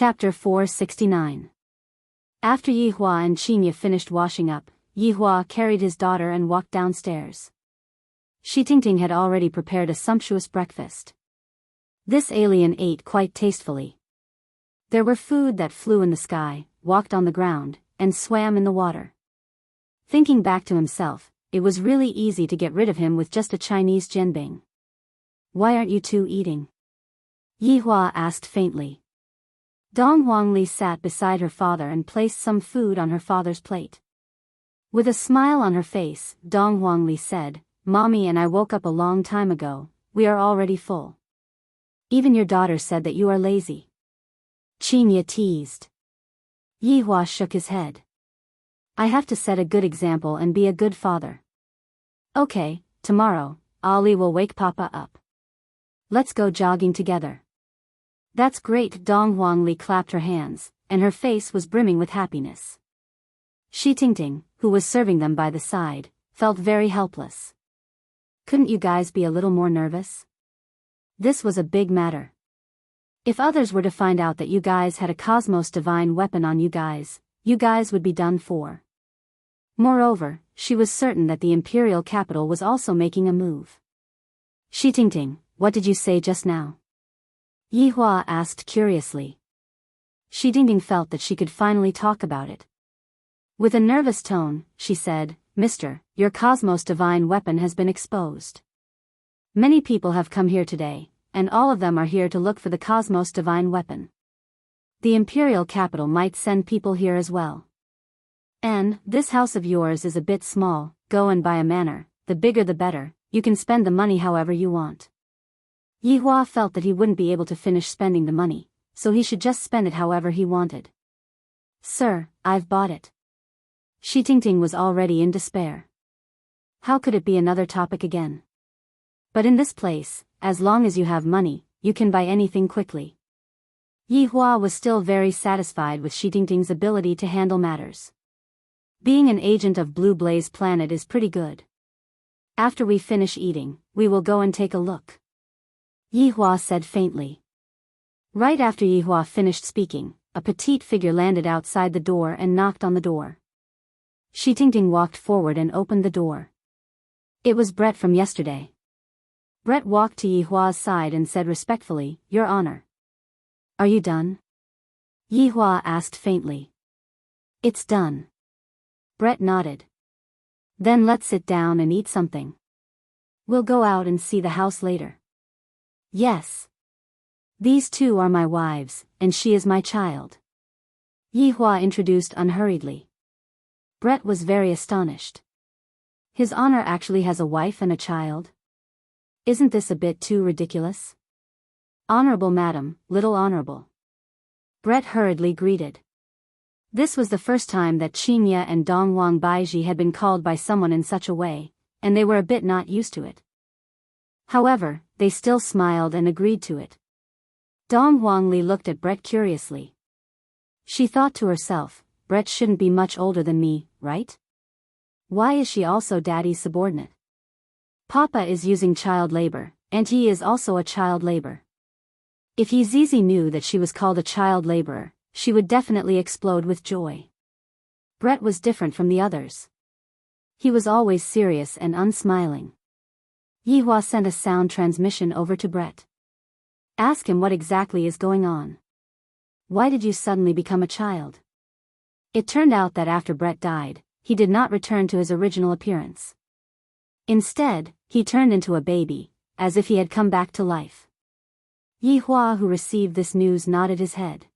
Chapter 469. After Yihua and Qinya finished washing up, Yihua carried his daughter and walked downstairs. Tingting had already prepared a sumptuous breakfast. This alien ate quite tastefully. There were food that flew in the sky, walked on the ground, and swam in the water. Thinking back to himself, it was really easy to get rid of him with just a Chinese jianbing. "Why aren't you two eating?" Yihua asked faintly. Dong Huangli sat beside her father and placed some food on her father's plate. With a smile on her face, Dong Huangli said, "Mommy and I woke up a long time ago, we are already full." "Even your daughter said that you are lazy." Qinya teased. Yihua shook his head. "I have to set a good example and be a good father." "Okay, tomorrow, Ali will wake Papa up. Let's go jogging together." "That's great." Dong Huangli clapped her hands, and her face was brimming with happiness. Tingting, who was serving them by the side, felt very helpless. "Couldn't you guys be a little more nervous? This was a big matter. If others were to find out that you guys had a Cosmos Divine weapon on you guys would be done for." Moreover, she was certain that the imperial capital was also making a move. "Tingting, what did you say just now?" Yihua asked curiously. Tingting felt that she could finally talk about it. With a nervous tone, she said, "Mister, your Cosmos Divine weapon has been exposed. Many people have come here today, and all of them are here to look for the Cosmos Divine weapon. The imperial capital might send people here as well. And this house of yours is a bit small, go and buy a manor, the bigger the better, you can spend the money however you want." Yihua felt that he wouldn't be able to finish spending the money, so he should just spend it however he wanted. "Sir, I've bought it." Tingting was already in despair. How could it be another topic again? But in this place, as long as you have money, you can buy anything quickly. Yihua was still very satisfied with Tingting's ability to handle matters. Being an agent of Blue Blaze Planet is pretty good. "After we finish eating, we will go and take a look," Yihua said faintly. Right after Yihua finished speaking, a petite figure landed outside the door and knocked on the door. Tingting walked forward and opened the door. It was Brett from yesterday. Brett walked to Yihua's side and said respectfully, "Your Honor." "Are you done?" Yihua asked faintly. "It's done." Brett nodded. "Then let's sit down and eat something. We'll go out and see the house later." "Yes. These two are my wives, and she is my child," Yihua introduced unhurriedly. Brett was very astonished. His Honor actually has a wife and a child? Isn't this a bit too ridiculous? "Honorable Madam, Little Honorable," Brett hurriedly greeted. This was the first time that Qinya and Dongwang Baiji had been called by someone in such a way, and they were a bit not used to it. However, they still smiled and agreed to it. Dong Huangli looked at Brett curiously. She thought to herself, Brett shouldn't be much older than me, right? Why is she also Daddy's subordinate? Papa is using child labor, and he is also a child labor. If Yizizi knew that she was called a child laborer, she would definitely explode with joy. Brett was different from the others. He was always serious and unsmiling. Yihua sent a sound transmission over to Brett. "Ask him what exactly is going on. Why did you suddenly become a child?" It turned out that after Brett died, he did not return to his original appearance. Instead, he turned into a baby, as if he had come back to life. Yihua, who received this news, nodded his head.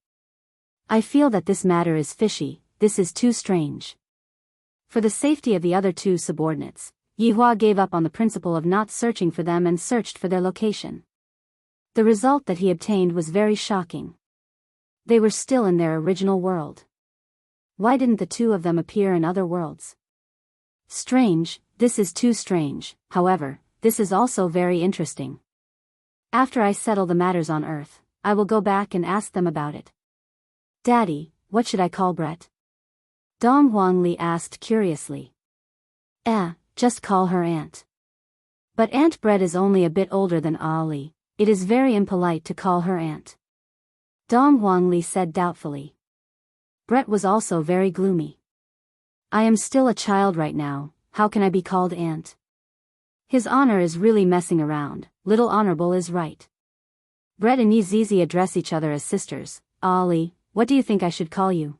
"I feel that this matter is fishy, this is too strange." For the safety of the other two subordinates, Yihua gave up on the principle of not searching for them and searched for their location. The result that he obtained was very shocking. They were still in their original world. Why didn't the two of them appear in other worlds? Strange, this is too strange, however, this is also very interesting. After I settle the matters on Earth, I will go back and ask them about it. "Daddy, what should I call Brett?" Dong Huangli asked curiously. Just call her Aunt." "But Aunt Brett is only a bit older than Ali, it is very impolite to call her Aunt." Dong Huangli said doubtfully. Brett was also very gloomy. I am still a child right now, how can I be called aunt? His honor is really messing around, little honorable is right. Brett and Yizizi address each other as sisters. Ali, what do you think I should call you?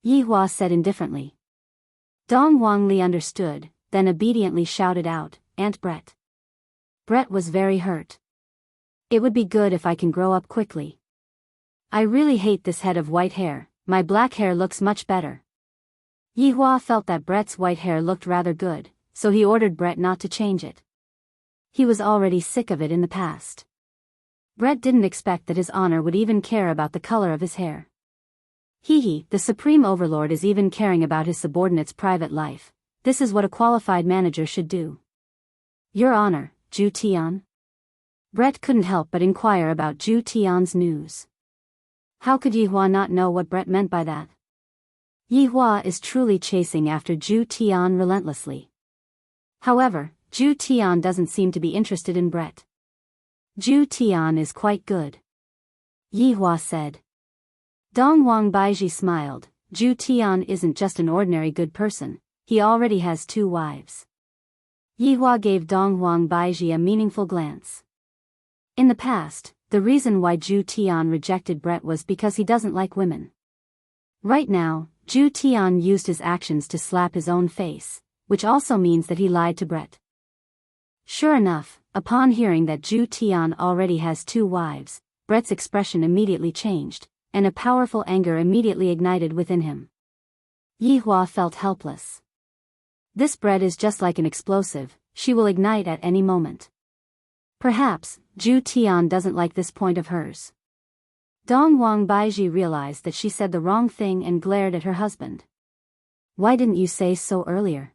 Yihua said indifferently. Dong Huangli understood, then obediently shouted out, Aunt Brett. Brett was very hurt. It would be good if I can grow up quickly. I really hate this head of white hair, my black hair looks much better. Yihua felt that Brett's white hair looked rather good, so he ordered Brett not to change it. He was already sick of it in the past. Brett didn't expect that his honor would even care about the color of his hair. The supreme overlord is even caring about his subordinate's private life. This is what a qualified manager should do. Your honor, Zhu Tian? Brett couldn't help but inquire about Zhu Tian's news. How could Yihua not know what Brett meant by that? Yihua is truly chasing after Zhu Tian relentlessly. However, Zhu Tian doesn't seem to be interested in Brett. Zhu Tian is quite good. Yihua said. Dong Wang Baiji smiled. Zhu Tian isn't just an ordinary good person, he already has 2 wives. Yihua gave Dong Wang Baiji a meaningful glance. In the past, the reason why Zhu Tian rejected Brett was because he doesn't like women. Right now, Zhu Tian used his actions to slap his own face, which also means that he lied to Brett. Sure enough, upon hearing that Zhu Tian already has 2 wives, Brett's expression immediately changed, and a powerful anger immediately ignited within him. Yihua felt helpless. This Brett is just like an explosive, she will ignite at any moment. Perhaps, Zhu Tian doesn't like this point of hers. Dong Wang Baiji realized that she said the wrong thing and glared at her husband. Why didn't you say so earlier?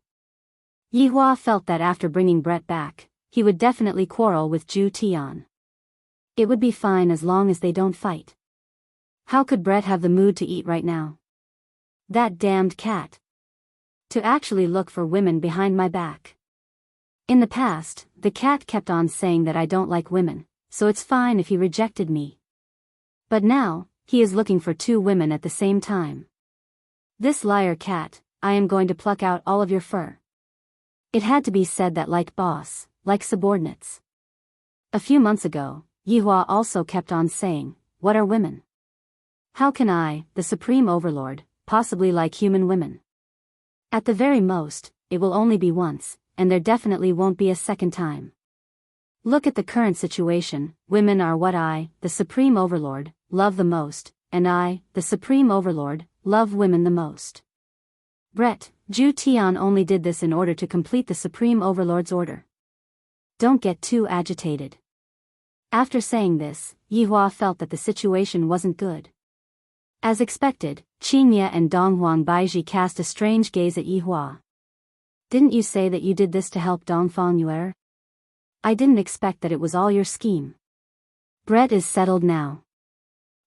Yihua felt that after bringing Brett back, he would definitely quarrel with Zhu Tian. It would be fine as long as they don't fight. How could Brett have the mood to eat right now? That damned cat. To actually look for women behind my back. In the past, the cat kept on saying that I don't like women, so it's fine if he rejected me. But now, he is looking for 2 women at the same time. This liar cat, I am going to pluck out all of your fur. It had to be said that like boss, like subordinates. A few months ago, Yihua also kept on saying, what are women? How can I, the supreme overlord, possibly like human women? At the very most, it will only be once, and there definitely won't be a second time. Look at the current situation, women are what I, the supreme overlord, love the most, and I, the supreme overlord, love women the most. Brett, Zhu Tian only did this in order to complete the supreme overlord's order. Don't get too agitated. After saying this, Yihua felt that the situation wasn't good. As expected, Qingye and Dong Huang Baiji cast a strange gaze at Yihua. Didn't you say that you did this to help Dong Fengyue? I didn't expect that it was all your scheme. Brett is settled now.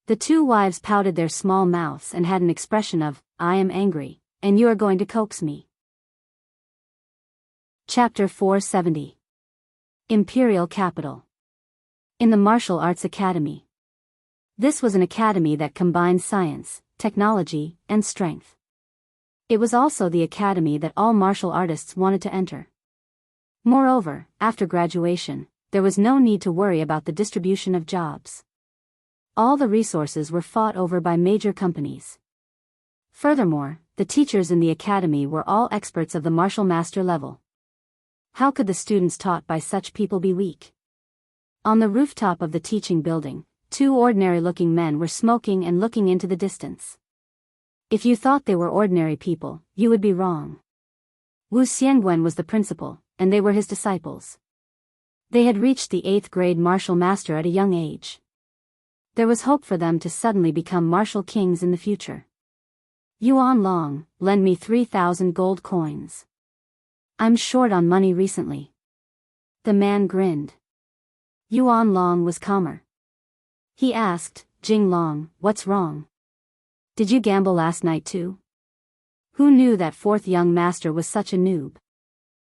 The 2 wives pouted their small mouths and had an expression of, I am angry, and you are going to coax me. Chapter 470. Imperial Capital. In the Martial Arts Academy. This was an academy that combined science, technology, and strength. It was also the academy that all martial artists wanted to enter. Moreover, after graduation, there was no need to worry about the distribution of jobs. All the resources were fought over by major companies. Furthermore, the teachers in the academy were all experts of the martial master level. How could the students taught by such people be weak? On the rooftop of the teaching building, 2 ordinary-looking men were smoking and looking into the distance. If you thought they were ordinary people, you would be wrong. Wu Xiangwen was the principal, and they were his disciples. They had reached the 8th grade martial master at a young age. There was hope for them to suddenly become martial kings in the future. Yuan Long, lend me 3,000 gold coins. I'm short on money recently. The man grinned. Yuan Long was calmer. He asked, Jing Long, what's wrong? Did you gamble last night too? Who knew that 4th young master was such a noob?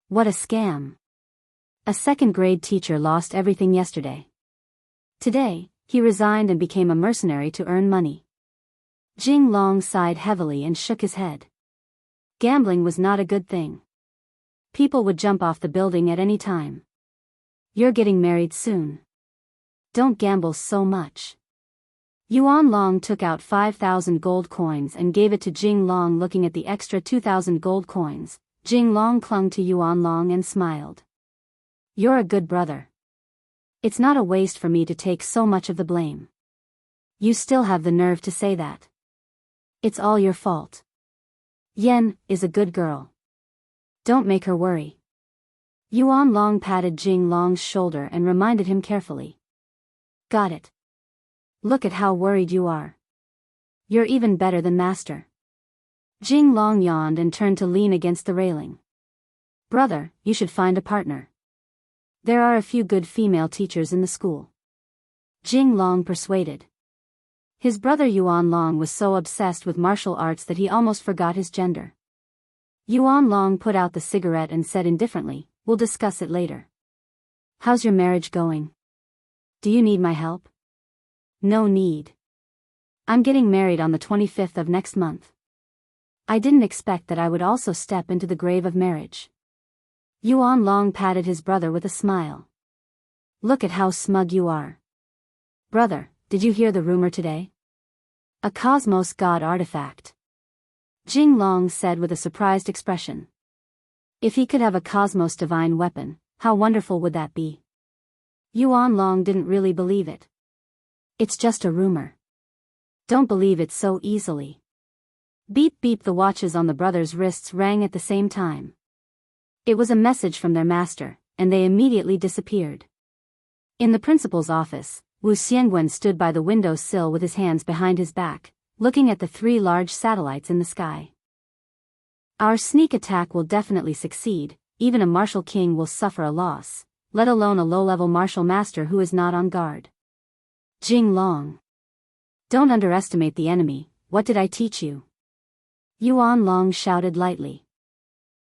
What a scam. A 2nd grade teacher lost everything yesterday. Today, he resigned and became a mercenary to earn money. Jing Long sighed heavily and shook his head. Gambling was not a good thing. People would jump off the building at any time. You're getting married soon. Don't gamble so much. Yuan Long took out 5,000 gold coins and gave it to Jing Long. Looking at the extra 2,000 gold coins, Jing Long clung to Yuan Long and smiled. You're a good brother. It's not a waste for me to take so much of the blame. You still have the nerve to say that. It's all your fault. Yen is a good girl. Don't make her worry. Yuan Long patted Jing Long's shoulder and reminded him carefully. Got it. Look at how worried you are. You're even better than master. Jing Long yawned and turned to lean against the railing. Brother, you should find a partner. There are a few good female teachers in the school. Jing Long persuaded. His brother Yuan Long was so obsessed with martial arts that he almost forgot his gender. Yuan Long put out the cigarette and said indifferently, we'll discuss it later. How's your marriage going? Do you need my help? No need. I'm getting married on the 25th of next month. I didn't expect that I would also step into the grave of marriage. Yuan Long patted his brother with a smile. Look at how smug you are. Brother, did you hear the rumor today? A Cosmos God artifact. Jing Long said with a surprised expression. If he could have a Cosmos divine weapon, how wonderful would that be? Yuan Long didn't really believe it. It's just a rumor. Don't believe it so easily. Beep beep, the watches on the brothers' wrists rang at the same time. It was a message from their master, and they immediately disappeared. In the principal's office, Wu Xiangwen stood by the window sill with his hands behind his back, looking at the 3 large satellites in the sky. Our sneak attack will definitely succeed, even a martial king will suffer a loss, let alone a low-level martial master who is not on guard. Jing Long. Don't underestimate the enemy, what did I teach you? Yuan Long shouted lightly.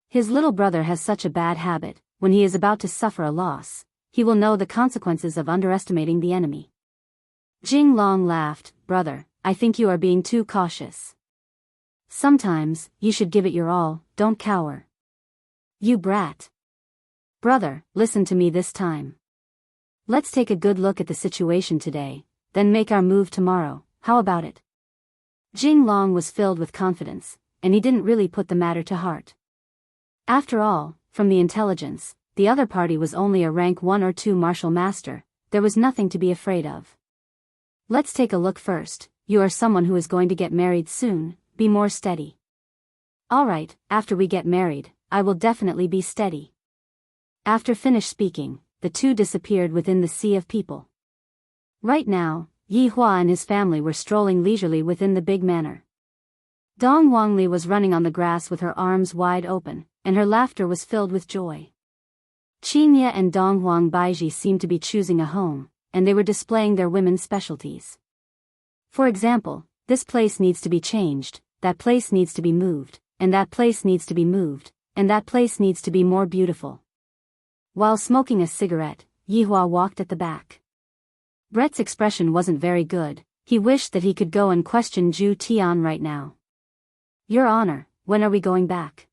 His little brother has such a bad habit, when he is about to suffer a loss, he will know the consequences of underestimating the enemy. Jing Long laughed, brother, I think you are being too cautious. Sometimes, you should give it your all, don't cower. You brat. Brother, listen to me this time. Let's take a good look at the situation today, then make our move tomorrow, how about it? Jing Long was filled with confidence, and he didn't really put the matter to heart. After all, from the intelligence, the other party was only a rank 1 or 2 martial master, there was nothing to be afraid of. Let's take a look first, you are someone who is going to get married soon, be more steady. Alright, after we get married, I will definitely be steady. After finished speaking, the two disappeared within the sea of people. Right now, Yi Hua and his family were strolling leisurely within the big manor. Dong Wangli was running on the grass with her arms wide open, and her laughter was filled with joy. Qingye and Dong Huang Baiji seemed to be choosing a home, and they were displaying their women's specialties. For example, this place needs to be changed, that place needs to be moved, and that place needs to be moved, and that place needs to be more beautiful. While smoking a cigarette, Yihua walked at the back. Brett's expression wasn't very good, he wished that he could go and question Zhu Tian right now. Your Honor, when are we going back?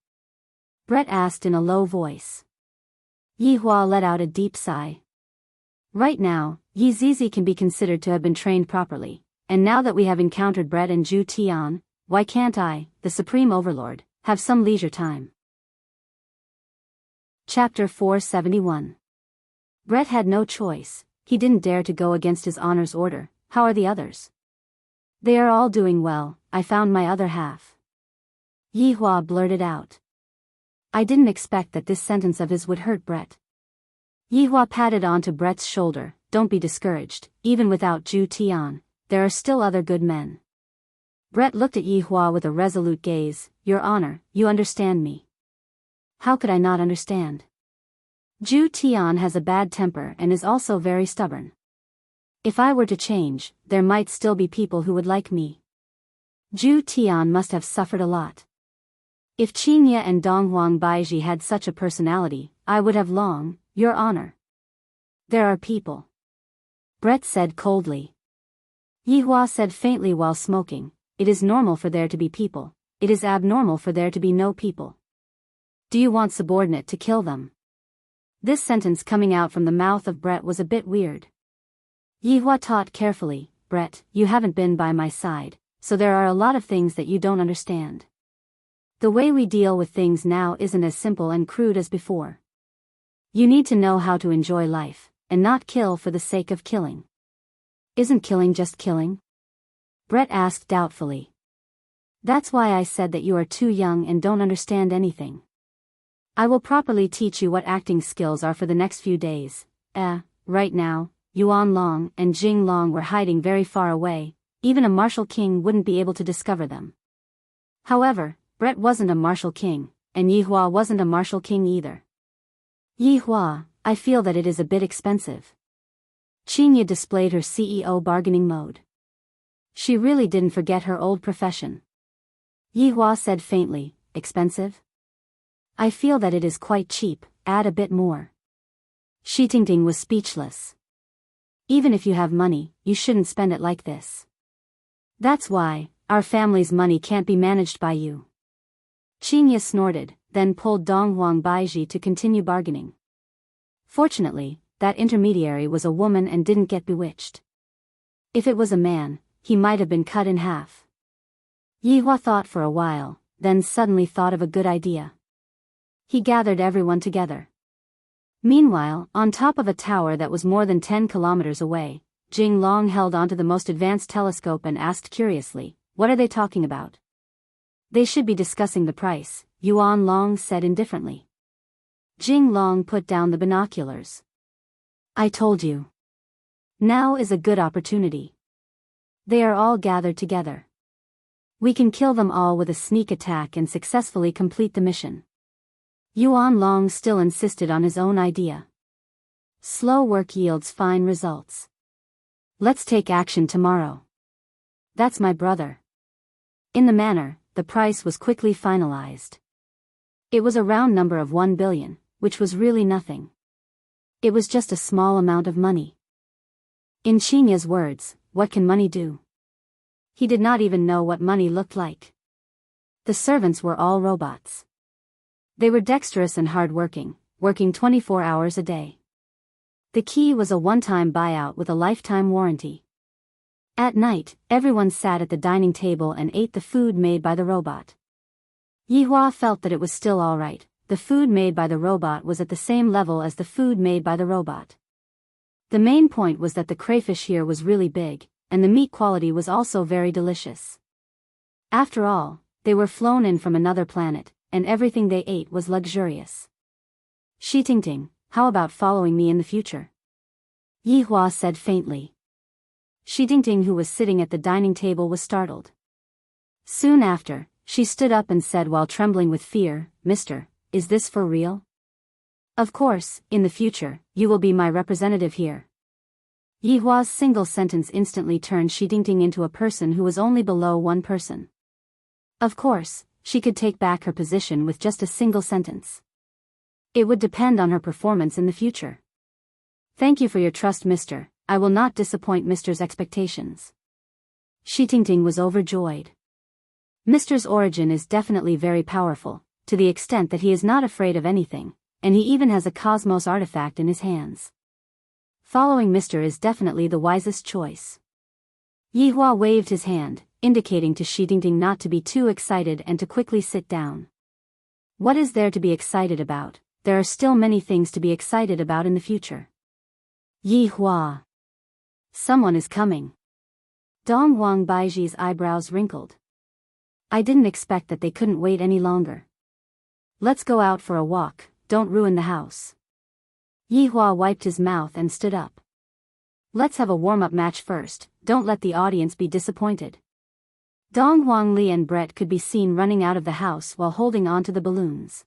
Brett asked in a low voice. Yihua let out a deep sigh. Right now, Yi Zizi can be considered to have been trained properly, and now that we have encountered Brett and Zhu Tian, why can't I, the Supreme Overlord, have some leisure time? Chapter 471. Brett had no choice, he didn't dare to go against his honor's order. How are the others? They are all doing well, I found my other half. Yihua blurted out. I didn't expect that this sentence of his would hurt Brett. Yihua patted onto Brett's shoulder, don't be discouraged, even without Zhu Tian, there are still other good men. Brett looked at Yihua with a resolute gaze, Your Honor, you understand me. How could I not understand? Zhu Tian has a bad temper and is also very stubborn. If I were to change, there might still be people who would like me. Zhu Tian must have suffered a lot. If Qingye and Donghuang Baiji had such a personality, I would have long, Your Honor. There are people. Brett said coldly. Yihua said faintly while smoking, "It is normal for there to be people. It is abnormal for there to be no people. Do you want subordinate to kill them?" This sentence coming out from the mouth of Brett was a bit weird. Yihua thought carefully, "Brett, you haven't been by my side, so there are a lot of things that you don't understand. The way we deal with things now isn't as simple and crude as before. You need to know how to enjoy life, and not kill for the sake of killing." "Isn't killing just killing?" Brett asked doubtfully. "That's why I said that you are too young and don't understand anything. I will properly teach you what acting skills are for the next few days. Right now, Yuan Long and Jing Long were hiding very far away, even a martial king wouldn't be able to discover them. However, Brett wasn't a martial king, and Yihua wasn't a martial king either. Yihua, I feel that it is a bit expensive." Qinya displayed her CEO bargaining mode. She really didn't forget her old profession. Yihua said faintly, "Expensive? I feel that it is quite cheap, add a bit more." Shi Tingting was speechless. "Even if you have money, you shouldn't spend it like this. That's why, our family's money can't be managed by you." Qinya snorted, then pulled Dong Huang Baiji to continue bargaining. Fortunately, that intermediary was a woman and didn't get bewitched. If it was a man, he might have been cut in half. Yihua thought for a while, then suddenly thought of a good idea. He gathered everyone together. Meanwhile, on top of a tower that was more than 10 kilometers away, Jing Long held onto the most advanced telescope and asked curiously, "What are they talking about?" "They should be discussing the price," Yuan Long said indifferently. Jing Long put down the binoculars. "I told you. Now is a good opportunity. They are all gathered together. We can kill them all with a sneak attack and successfully complete the mission." Yuan Long still insisted on his own idea. "Slow work yields fine results. Let's take action tomorrow." "That's my brother." In the manner, the price was quickly finalized. It was a round number of 1 billion, which was really nothing. It was just a small amount of money. In Chinya's words, what can money do? He did not even know what money looked like. The servants were all robots. They were dexterous and hard-working, working 24 hours a day. The key was a one-time buyout with a lifetime warranty. At night, everyone sat at the dining table and ate the food made by the robot. Yihua felt that it was still all right. The food made by the robot was at the same level as the food made by the robot. The main point was that the crayfish here was really big, and the meat quality was also very delicious. After all, they were flown in from another planet, and everything they ate was luxurious. "Shi Tingting, how about following me in the future?" Yihua said faintly. Shi Tingting, who was sitting at the dining table, was startled. Soon after, she stood up and said while trembling with fear, "Mister, is this for real?" "Of course, in the future, you will be my representative here." Yihua's single sentence instantly turned Shi Tingting into a person who was only below one person. Of course, she could take back her position with just a single sentence. It would depend on her performance in the future. "Thank you for your trust, mister. I will not disappoint mister's expectations." Shi Tingting was overjoyed. Mister's origin is definitely very powerful, to the extent that he is not afraid of anything, and he even has a cosmos artifact in his hands. Following Mister is definitely the wisest choice. Yihua waved his hand, indicating to Shi Tingting not to be too excited and to quickly sit down. What is there to be excited about? There are still many things to be excited about in the future. Yihua. Someone is coming. Dong Huang Baiji's eyebrows wrinkled. I didn't expect that they couldn't wait any longer. Let's go out for a walk, don't ruin the house. Yihua wiped his mouth and stood up. Let's have a warm-up match first, don't let the audience be disappointed. Dong Huangli and Brett could be seen running out of the house while holding on to the balloons.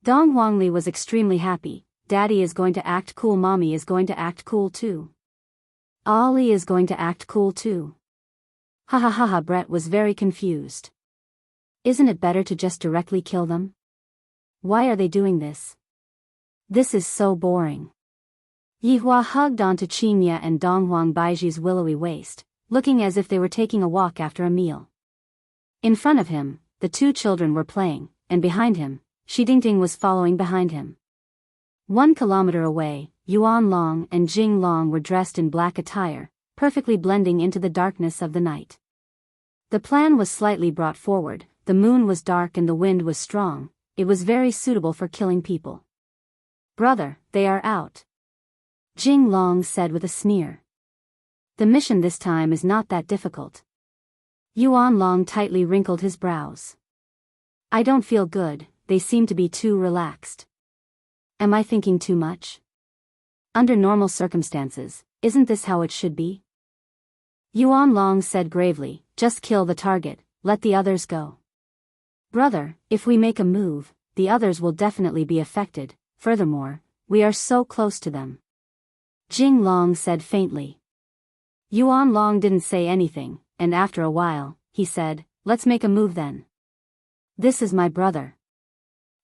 Dong Huangli was extremely happy. Daddy is going to act cool, mommy is going to act cool too. Ali is going to act cool too. Ha ha ha ha. Brett was very confused. Isn't it better to just directly kill them? Why are they doing this? This is so boring. Yihua hugged onto Qinya and Dong Huang Baiji's willowy waist, looking as if they were taking a walk after a meal. In front of him, the two children were playing, and behind him, Xidingting was following behind him. 1 kilometer away, Yuan Long and Jing Long were dressed in black attire, perfectly blending into the darkness of the night. The plan was slightly brought forward, the moon was dark and the wind was strong, it was very suitable for killing people. "Brother, they are out," Jing Long said with a sneer. "The mission this time is not that difficult." Yuan Long tightly wrinkled his brows. "I don't feel good, they seem to be too relaxed. Am I thinking too much? Under normal circumstances, isn't this how it should be?" Yuan Long said gravely, "Just kill the target, let the others go." "Brother, if we make a move, the others will definitely be affected, furthermore, we are so close to them," Jing Long said faintly. Yuan Long didn't say anything, and after a while, he said, "Let's make a move then. This is my brother."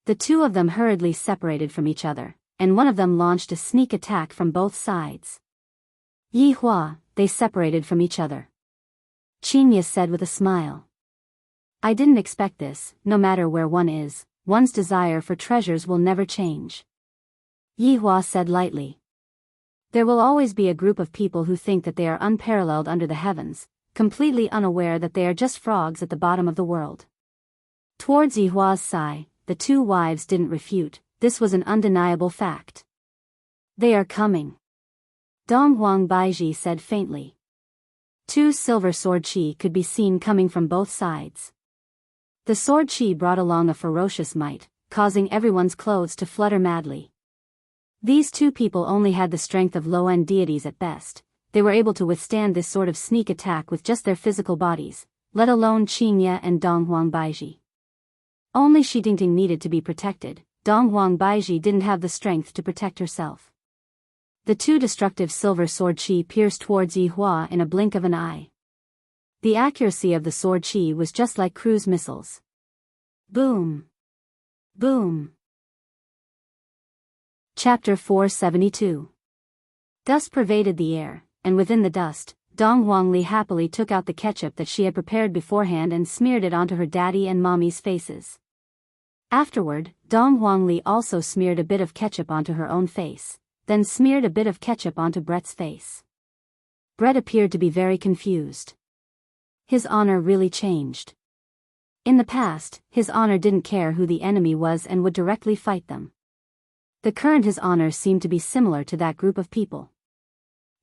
The two of them hurriedly separated from each other, and one of them launched a sneak attack from both sides. "Yi Hua," they separated from each other. Qingye said with a smile. "I didn't expect this, no matter where one is, one's desire for treasures will never change." Yi Hua said lightly. "There will always be a group of people who think that they are unparalleled under the heavens, completely unaware that they are just frogs at the bottom of the world." Towards Yi Hua's sigh, the two wives didn't refute, this was an undeniable fact. "They are coming," Donghuang Baiji said faintly. 2 silver sword chi could be seen coming from both sides. The sword chi brought along a ferocious might, causing everyone's clothes to flutter madly. These two people only had the strength of low-end deities at best, they were able to withstand this sort of sneak attack with just their physical bodies, let alone Qingye and Donghuang Baiji. Only Xidingting needed to be protected, Donghuang Baiji didn't have the strength to protect herself. The two destructive silver sword chi pierced towards Yi Hua in a blink of an eye. The accuracy of the sword chi was just like cruise missiles. Boom! Boom! Chapter 472. Dust pervaded the air, and within the dust, Dong Huangli happily took out the ketchup that she had prepared beforehand and smeared it onto her daddy and mommy's faces. Afterward, Dong Huangli also smeared a bit of ketchup onto her own face, then smeared a bit of ketchup onto Brett's face. Brett appeared to be very confused. His honor really changed. In the past, his honor didn't care who the enemy was and would directly fight them. The current his honor seemed to be similar to that group of people.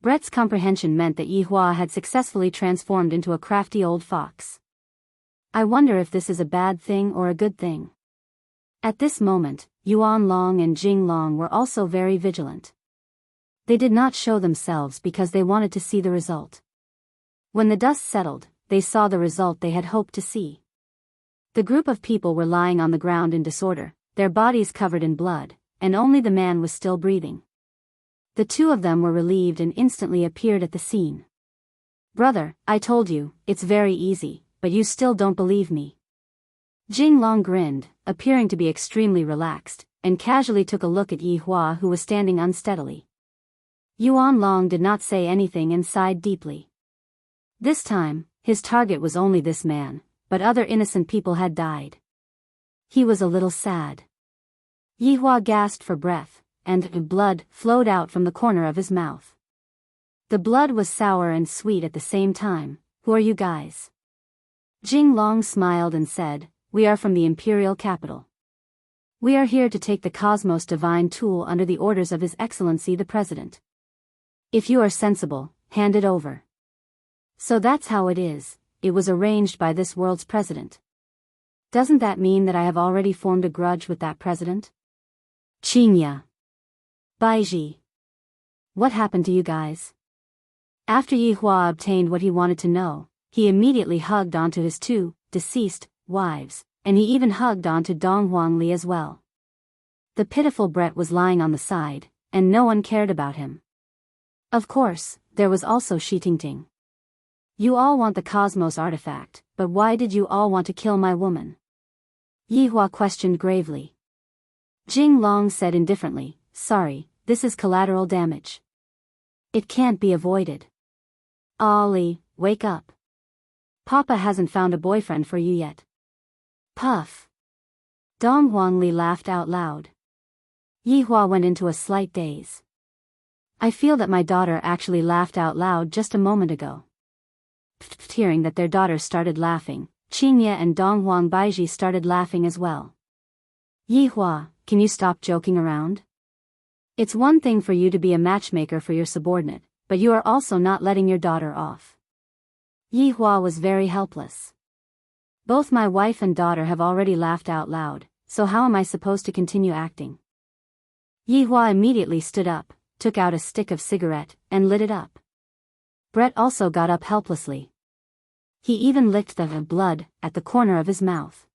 Brett's comprehension meant that Yi Hua had successfully transformed into a crafty old fox. I wonder if this is a bad thing or a good thing. At this moment, Yuan Long and Jing Long were also very vigilant. They did not show themselves because they wanted to see the result. When the dust settled, they saw the result they had hoped to see. The group of people were lying on the ground in disorder, their bodies covered in blood, and only the man was still breathing. The two of them were relieved and instantly appeared at the scene. "Brother, I told you, it's very easy, but you still don't believe me." Jing Long grinned, appearing to be extremely relaxed, and casually took a look at Yi Hua who was standing unsteadily. Yuan Long did not say anything and sighed deeply. This time, his target was only this man, but other innocent people had died. He was a little sad. Yi Hua gasped for breath, and blood flowed out from the corner of his mouth. The blood was sour and sweet at the same time. "Who are you guys?" Jing Long smiled and said, "We are from the imperial capital. We are here to take the Cosmos Divine Tool under the orders of His Excellency the President. If you are sensible, hand it over." "So that's how it is, it was arranged by this world's president. Doesn't that mean that I have already formed a grudge with that president?" Qingye. Baiji. What happened to you guys? After Yi Hua obtained what he wanted to know, he immediately hugged onto his two deceased wives, and he even hugged onto Dong Huangli as well. The pitiful Brett was lying on the side, and no one cared about him. Of course, there was also Xidingting. "You all want the Cosmos artifact, but why did you all want to kill my woman?" Yi Hua questioned gravely. Jing Long said indifferently, "Sorry, this is collateral damage. It can't be avoided." "Ollie, wake up. Papa hasn't found a boyfriend for you yet. Puff. Dong Huangli laughed out loud. Yihua went into a slight daze. I feel that my daughter actually laughed out loud just a moment ago. Hearing that their daughters started laughing, Qingye and Dong Huang Baiji started laughing as well. Yihua, can you stop joking around? It's one thing for you to be a matchmaker for your subordinate, but you are also not letting your daughter off. Yihua was very helpless. Both my wife and daughter have already laughed out loud, so how am I supposed to continue acting? Yihua immediately stood up, took out a stick of cigarette, and lit it up. Brett also got up helplessly. He even licked the blood at the corner of his mouth.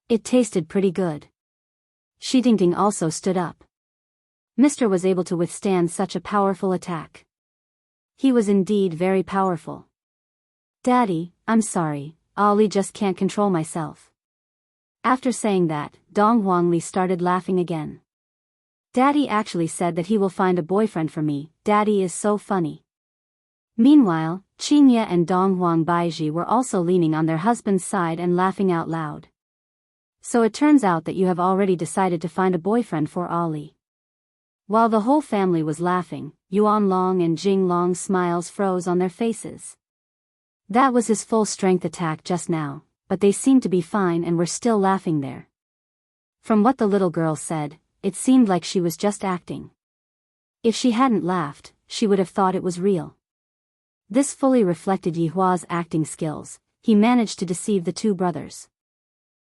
It tasted pretty good. Tingting also stood up. Mr. was able to withstand such a powerful attack. He was indeed very powerful. Daddy, I'm sorry, Ollie just can't control myself. After saying that, Dong Huangli started laughing again. Daddy actually said that he will find a boyfriend for me. Daddy is so funny. Meanwhile, Qingye and Dong Huang Baiji were also leaning on their husband's side and laughing out loud. So it turns out that you have already decided to find a boyfriend for Ollie. While the whole family was laughing, Yuan Long and Jing Long's smiles froze on their faces. That was his full strength attack just now, but they seemed to be fine and were still laughing there. From what the little girl said, it seemed like she was just acting. If she hadn't laughed, she would have thought it was real. This fully reflected Yihua's acting skills. He managed to deceive the two brothers.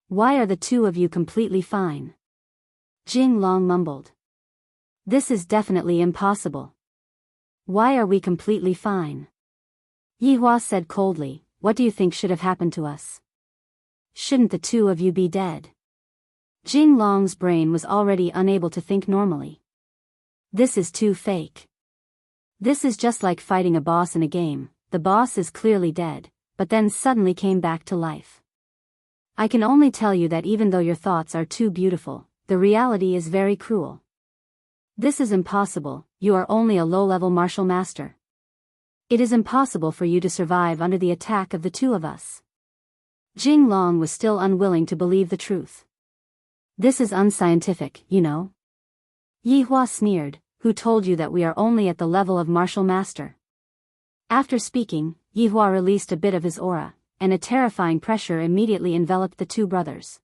Why are the two of you completely fine? Jing Long mumbled. This is definitely impossible. Why are we completely fine? Yihua said coldly, what do you think should have happened to us? Shouldn't the two of you be dead? Jing Long's brain was already unable to think normally. This is too fake. This is just like fighting a boss in a game. The boss is clearly dead, but then suddenly came back to life. I can only tell you that even though your thoughts are too beautiful, the reality is very cruel. This is impossible. You are only a low-level martial master. It is impossible for you to survive under the attack of the two of us. Jing Long was still unwilling to believe the truth. This is unscientific, you know. Yihua sneered, who told you that we are only at the level of martial master? After speaking, Yihua released a bit of his aura, and a terrifying pressure immediately enveloped the two brothers.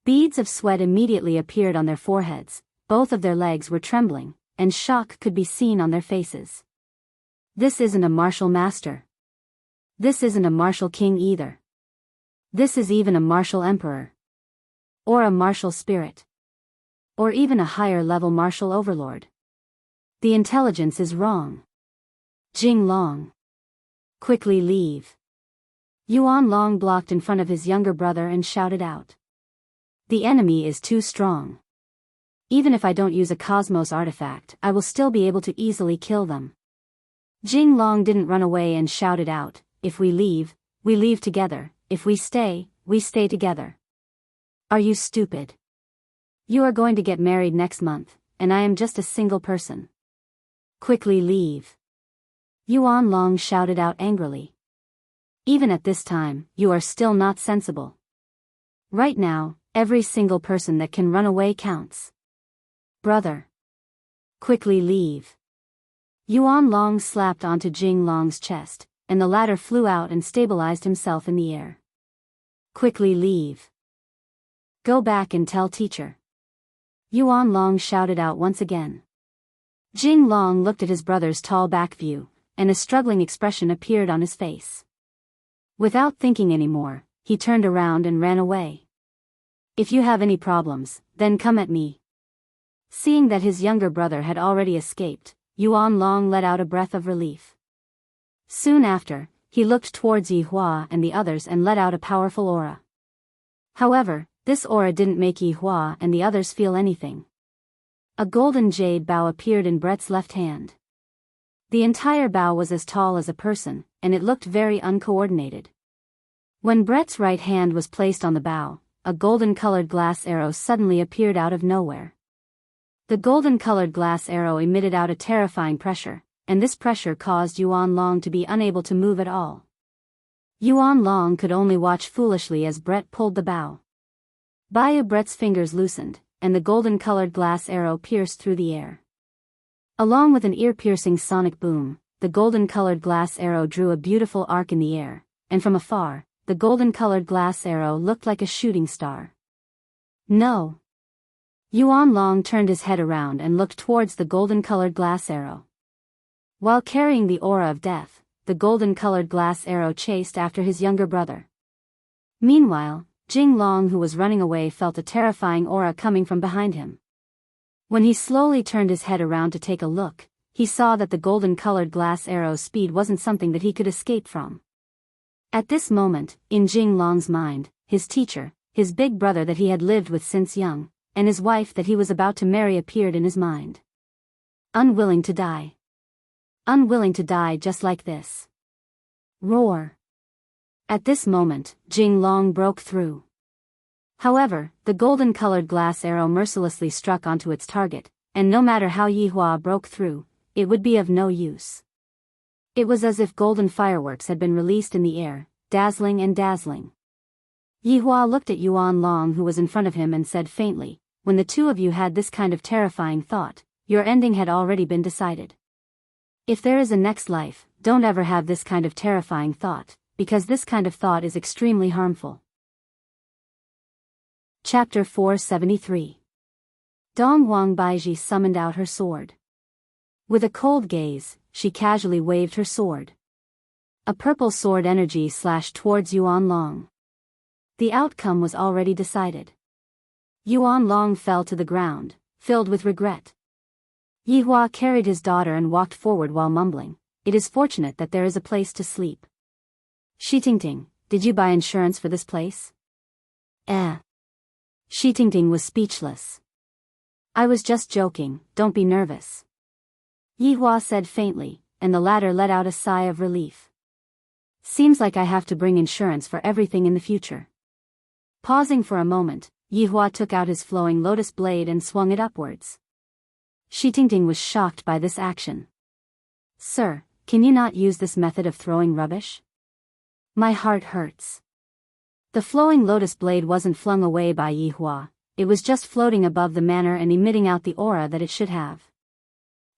Beads of sweat immediately appeared on their foreheads, both of their legs were trembling, and shock could be seen on their faces. This isn't a martial master. This isn't a martial king either. This is even a martial emperor. Or a martial spirit. Or even a higher-level martial overlord. The intelligence is wrong. Jing Long. Quickly leave. Yuan Long blocked in front of his younger brother and shouted out. The enemy is too strong. Even if I don't use a cosmos artifact, I will still be able to easily kill them. Jing Long didn't run away and shouted out, if we leave together, if we stay together. Are you stupid? You are going to get married next month, and I am just a single person. Quickly leave. Yuan Long shouted out angrily. Even at this time, you are still not sensible. Right now, every single person that can run away counts. Brother. Quickly leave. Yuan Long slapped onto Jing Long's chest, and the latter flew out and stabilized himself in the air. Quickly leave. Go back and tell teacher. Yuan Long shouted out once again. Jing Long looked at his brother's tall back view, and a struggling expression appeared on his face. Without thinking anymore, he turned around and ran away. If you have any problems, then come at me. Seeing that his younger brother had already escaped, Yuan Long let out a breath of relief. Soon after, he looked towards Yihua and the others and let out a powerful aura. However, this aura didn't make Yihua and the others feel anything. A golden jade bow appeared in Brett's left hand. The entire bow was as tall as a person, and it looked very uncoordinated. When Brett's right hand was placed on the bow, a golden-colored glass arrow suddenly appeared out of nowhere. The golden-colored glass arrow emitted out a terrifying pressure, and this pressure caused Yuan Long to be unable to move at all. Yuan Long could only watch foolishly as Brett pulled the bow. Brett's fingers loosened, and the golden-colored glass arrow pierced through the air. Along with an ear-piercing sonic boom, the golden-colored glass arrow drew a beautiful arc in the air, and from afar, the golden-colored glass arrow looked like a shooting star. No! Yuan Long turned his head around and looked towards the golden-colored glass arrow. While carrying the aura of death, the golden-colored glass arrow chased after his younger brother. Meanwhile, Jing Long, who was running away, felt a terrifying aura coming from behind him. When he slowly turned his head around to take a look, he saw that the golden-colored glass arrow's speed wasn't something that he could escape from. At this moment, in Jing Long's mind, his teacher, his big brother that he had lived with since young, and his wife that he was about to marry appeared in his mind. Unwilling to die. Unwilling to die just like this. Roar. At this moment, Jing Long broke through. However, the golden-colored glass arrow mercilessly struck onto its target, and no matter how Yihua broke through, it would be of no use. It was as if golden fireworks had been released in the air, dazzling and dazzling. Yihua looked at Yuan Long, who was in front of him, and said faintly, "When the two of you had this kind of terrifying thought, your ending had already been decided. If there is a next life, don't ever have this kind of terrifying thought, because this kind of thought is extremely harmful." Chapter 473. Dong Wang Baiji summoned out her sword. With a cold gaze, she casually waved her sword. A purple sword energy slashed towards Yuan Long. The outcome was already decided. Yuan Long fell to the ground, filled with regret. Yihua carried his daughter and walked forward while mumbling, "It is fortunate that there is a place to sleep." "Tingting, did you buy insurance for this place?" Tingting was speechless. "I was just joking, don't be nervous," Yihua said faintly, and the latter let out a sigh of relief. "Seems like I have to bring insurance for everything in the future." Pausing for a moment, Yihua took out his flowing lotus blade and swung it upwards. Tingting was shocked by this action. "Sir, can you not use this method of throwing rubbish? My heart hurts." The flowing lotus blade wasn't flung away by Yihua, it was just floating above the manor and emitting out the aura that it should have.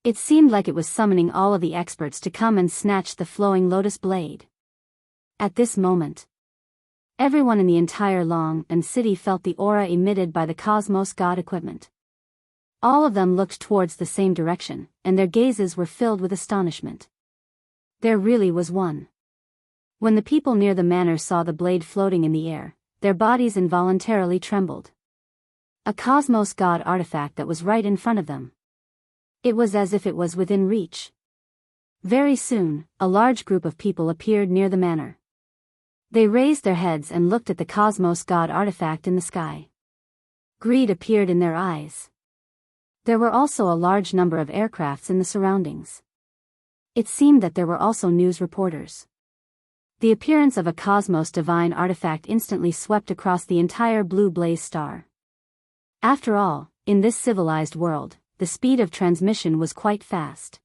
It seemed like it was summoning all of the experts to come and snatch the flowing lotus blade. At this moment, everyone in the entire Long and city felt the aura emitted by the Cosmos God equipment. All of them looked towards the same direction, and their gazes were filled with astonishment. There really was one. When the people near the manor saw the blade floating in the air, their bodies involuntarily trembled. A Cosmos God artifact that was right in front of them. It was as if it was within reach. Very soon, a large group of people appeared near the manor. They raised their heads and looked at the Cosmos God artifact in the sky. Greed appeared in their eyes. There were also a large number of aircrafts in the surroundings. It seemed that there were also news reporters. The appearance of a Cosmos Divine artifact instantly swept across the entire blue blaze star. After all, in this civilized world, the speed of transmission was quite fast.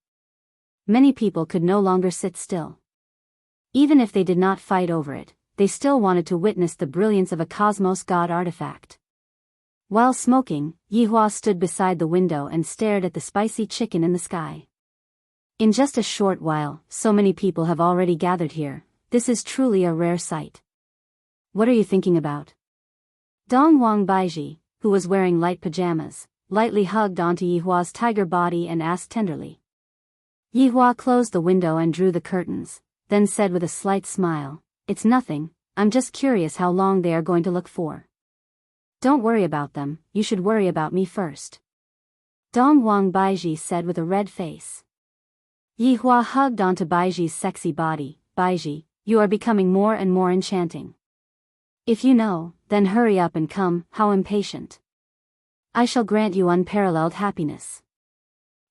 Many people could no longer sit still. Even if they did not fight over it, they still wanted to witness the brilliance of a Cosmos God artifact. While smoking, Yihua stood beside the window and stared at the spicy chicken in the sky. In just a short while, so many people have already gathered here. This is truly a rare sight. What are you thinking about? Dong Wang Baiji, who was wearing light pajamas, lightly hugged onto Yihua's tiger body and asked tenderly. Yihua closed the window and drew the curtains, then said with a slight smile, "It's nothing, I'm just curious how long they are going to look for." "Don't worry about them, you should worry about me first," Dong Wang Baiji said with a red face. Yihua hugged onto Baiji's sexy body. "Baiji, you are becoming more and more enchanting. If you know, then hurry up and come, how impatient. I shall grant you unparalleled happiness."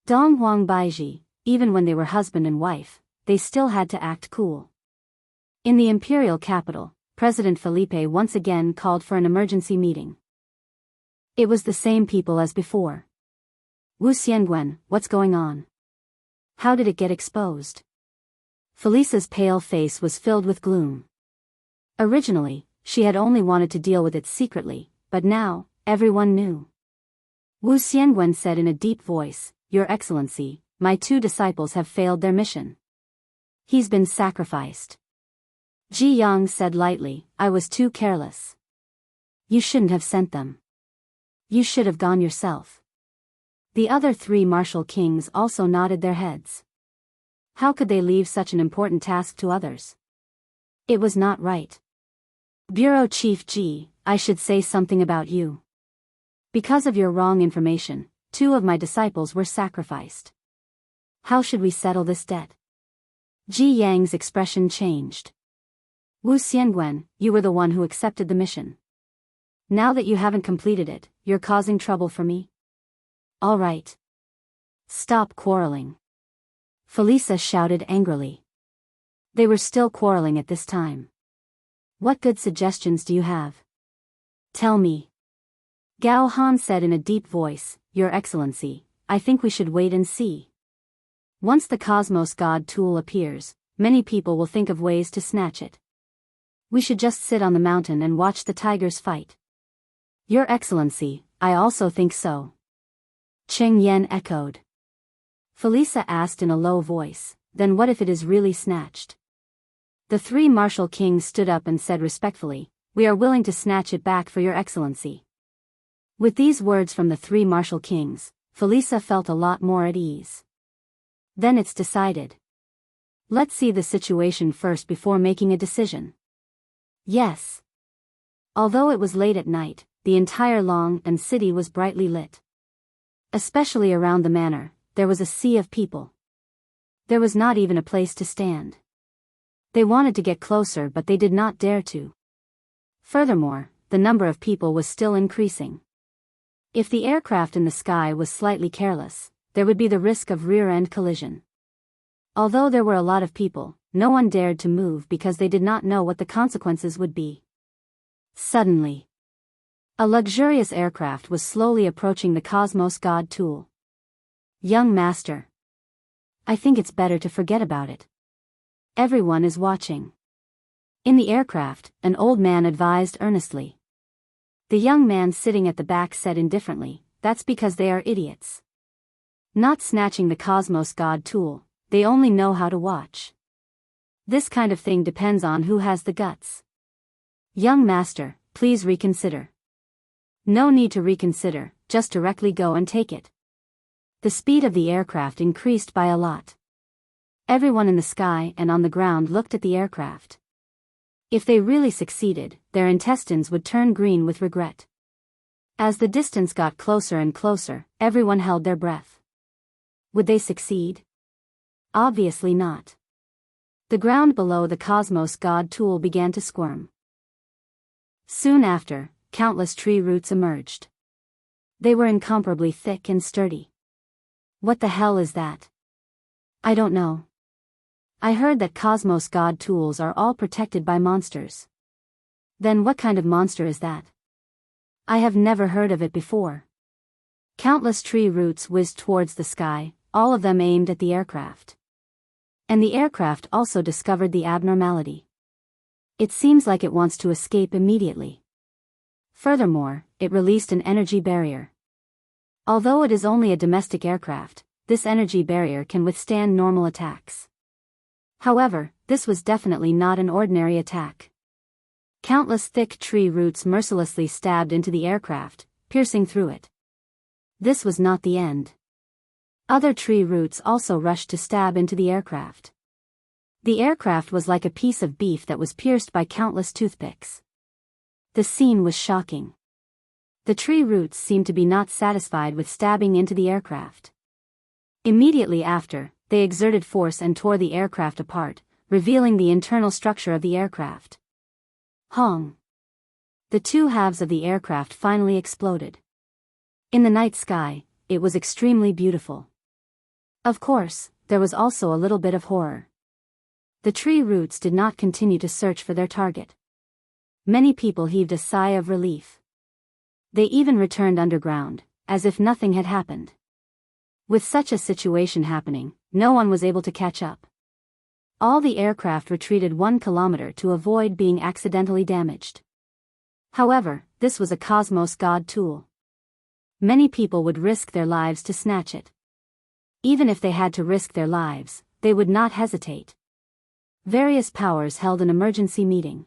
Dong Wang Baiji, even when they were husband and wife, they still had to act cool. In the imperial capital, President Felipe once again called for an emergency meeting. It was the same people as before. "Wu Xiangwen, what's going on?" How did it get exposed? Felisa's pale face was filled with gloom. Originally, she had only wanted to deal with it secretly, but now, everyone knew. Wu Xiangwen said in a deep voice, "Your Excellency, my 2 disciples have failed their mission. He's been sacrificed." Ji Yang said lightly, "I was too careless. You shouldn't have sent them. You should have gone yourself." The other 3 martial kings also nodded their heads. How could they leave such an important task to others? It was not right. Bureau Chief Ji, I should say something about you. Because of your wrong information, 2 of my disciples were sacrificed. How should we settle this debt? Ji Yang's expression changed. Wu Xiangwen, you were the one who accepted the mission. Now that you haven't completed it, you're causing trouble for me? All right. Stop quarreling. Felisa shouted angrily. They were still quarreling at this time. What good suggestions do you have? Tell me. Gao Han said in a deep voice, Your Excellency, I think we should wait and see. Once the Cosmos God tool appears, many people will think of ways to snatch it. We should just sit on the mountain and watch the tigers fight. Your Excellency, I also think so. Cheng Yen echoed. Felisa asked in a low voice, Then what if it is really snatched? The 3 martial kings stood up and said respectfully, We are willing to snatch it back for your Excellency. With these words from the 3 martial kings, Felisa felt a lot more at ease. Then it's decided. Let's see the situation first before making a decision. Yes. Although it was late at night, the entire Long and city was brightly lit. Especially around the manor, there was a sea of people. There was not even a place to stand. They wanted to get closer but they did not dare to. Furthermore, the number of people was still increasing. If the aircraft in the sky was slightly careless, there would be the risk of rear-end collision. Although there were a lot of people, no one dared to move because they did not know what the consequences would be. Suddenly, a luxurious aircraft was slowly approaching the Cosmos God tool. Young master. I think it's better to forget about it. Everyone is watching. In the aircraft, an old man advised earnestly. The young man sitting at the back said indifferently, That's because they are idiots. Not snatching the Cosmos God tool, they only know how to watch. This kind of thing depends on who has the guts. Young master, please reconsider. No need to reconsider, just directly go and take it. The speed of the aircraft increased by a lot. Everyone in the sky and on the ground looked at the aircraft. If they really succeeded, their intestines would turn green with regret. As the distance got closer and closer, everyone held their breath. Would they succeed? Obviously not. The ground below the Cosmos God tool began to squirm. Soon after, countless tree roots emerged. They were incomparably thick and sturdy. What the hell is that? I don't know. I heard that Cosmos God tools are all protected by monsters. Then what kind of monster is that? I have never heard of it before. Countless tree roots whizzed towards the sky, all of them aimed at the aircraft. And the aircraft also discovered the abnormality. It seems like it wants to escape immediately. Furthermore, it released an energy barrier. Although it is only a domestic aircraft, this energy barrier can withstand normal attacks. However, this was definitely not an ordinary attack. Countless thick tree roots mercilessly stabbed into the aircraft, piercing through it. This was not the end. Other tree roots also rushed to stab into the aircraft. The aircraft was like a piece of beef that was pierced by countless toothpicks. The scene was shocking. The tree roots seemed to be not satisfied with stabbing into the aircraft. Immediately after, they exerted force and tore the aircraft apart, revealing the internal structure of the aircraft. Hong! The 2 halves of the aircraft finally exploded. In the night sky, it was extremely beautiful. Of course, there was also a little bit of horror. The tree roots did not continue to search for their target. Many people heaved a sigh of relief. They even returned underground, as if nothing had happened. With such a situation happening, No one was able to catch up. All the aircraft retreated 1 kilometer to avoid being accidentally damaged. However, this was a Cosmos God tool. Many people would risk their lives to snatch it. Even if they had to risk their lives, they would not hesitate. Various powers held an emergency meeting.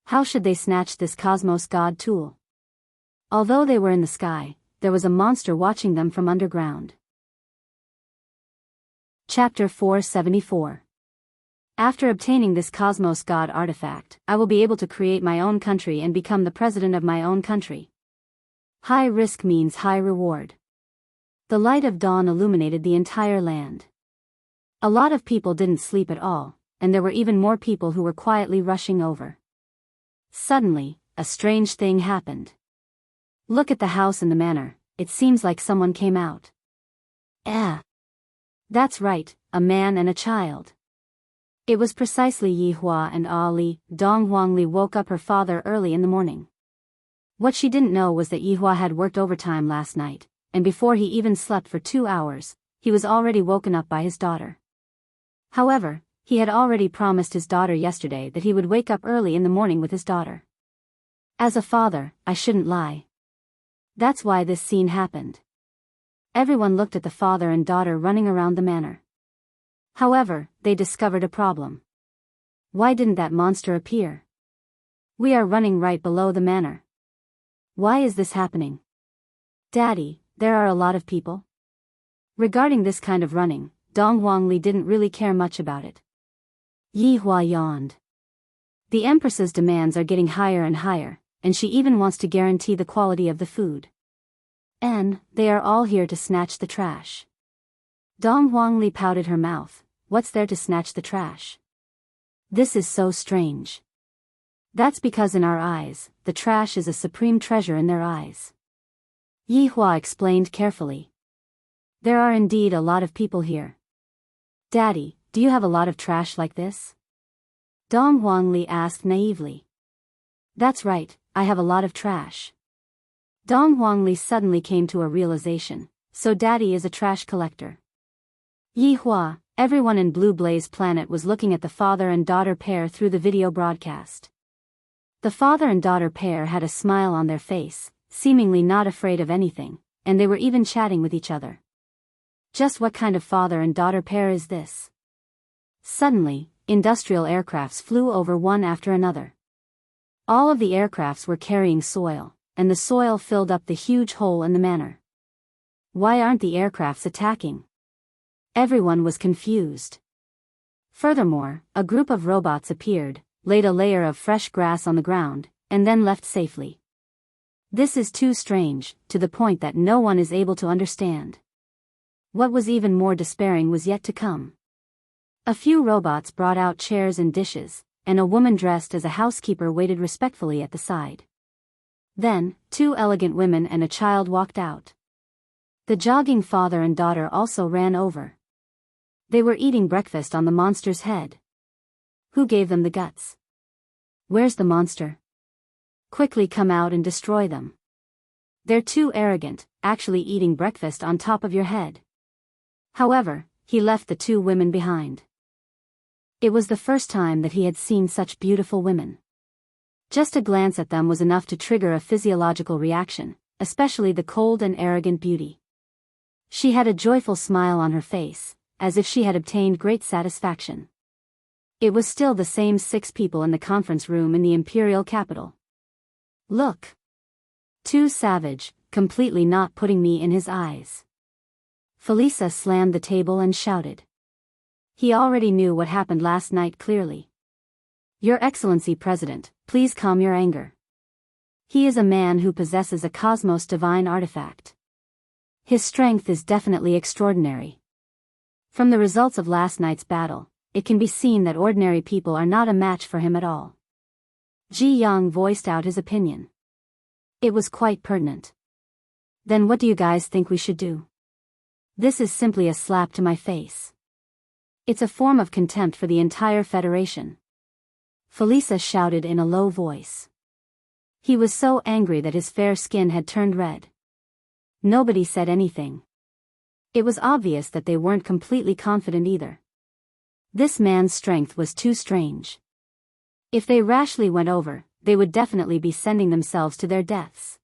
How should they snatch this Cosmos God tool? Although they were in the sky, there was a monster watching them from underground. Chapter 474. After obtaining this Cosmos God artifact, I will be able to create my own country and become the president of my own country. High risk means high reward. The light of dawn illuminated the entire land. A lot of people didn't sleep at all, and there were even more people who were quietly rushing over. Suddenly, a strange thing happened. Look at the house in the manor, it seems like someone came out. That's right, a man and a child. It was precisely Yi Hua and Ali. Dong Huangli woke up her father early in the morning. What she didn't know was that Yi Hua had worked overtime last night, and before he even slept for 2 hours, he was already woken up by his daughter. However, he had already promised his daughter yesterday that he would wake up early in the morning with his daughter. As a father, I shouldn't lie. That's why this scene happened. Everyone looked at the father and daughter running around the manor. However, they discovered a problem. Why didn't that monster appear? We are running right below the manor. Why is this happening? Daddy, there are a lot of people. Regarding this kind of running, Dong Huangli didn't really care much about it. Yi Hua yawned. The Empress's demands are getting higher and higher, and she even wants to guarantee the quality of the food. And they are all here to snatch the trash. Dong Huangli pouted her mouth. What's there to snatch the trash? This is so strange. That's because in our eyes, the trash is a supreme treasure in their eyes. Yi Hua explained carefully. There are indeed a lot of people here. Daddy, do you have a lot of trash like this? Dong Huangli asked naively. That's right, I have a lot of trash. Dong Huangli suddenly came to a realization, so Daddy is a trash collector. Yi Hua, everyone in Blue Blaze Planet was looking at the father and daughter pair through the video broadcast. The father and daughter pair had a smile on their face, seemingly not afraid of anything, and they were even chatting with each other. Just what kind of father and daughter pair is this? Suddenly, industrial aircrafts flew over one after another. All of the aircrafts were carrying soil, and the soil filled up the huge hole in the manor. Why aren't the aircrafts attacking? Everyone was confused. Furthermore, a group of robots appeared, laid a layer of fresh grass on the ground, and then left safely. This is too strange, to the point that no one is able to understand. What was even more despairing was yet to come. A few robots brought out chairs and dishes, and a woman dressed as a housekeeper waited respectfully at the side. Then, 2 elegant women and a child walked out. The jogging father and daughter also ran over. They were eating breakfast on the monster's head. Who gave them the guts? Where's the monster? Quickly come out and destroy them. They're too arrogant, actually eating breakfast on top of your head. However, he left the 2 women behind. It was the first time that he had seen such beautiful women. Just a glance at them was enough to trigger a physiological reaction, especially the cold and arrogant beauty. She had a joyful smile on her face, as if she had obtained great satisfaction. It was still the same 6 people in the conference room in the imperial capital. Look! Too savage, completely not putting me in his eyes. Felisa slammed the table and shouted. He already knew what happened last night clearly. Your Excellency President, please calm your anger. He is a man who possesses a Cosmos divine artifact. His strength is definitely extraordinary. From the results of last night's battle, it can be seen that ordinary people are not a match for him at all. Ji Yang voiced out his opinion. It was quite pertinent. Then what do you guys think we should do? This is simply a slap to my face. It's a form of contempt for the entire Federation. Felisa shouted in a low voice. He was so angry that his fair skin had turned red. Nobody said anything. It was obvious that they weren't completely confident either. This man's strength was too strange. If they rashly went over, they would definitely be sending themselves to their deaths.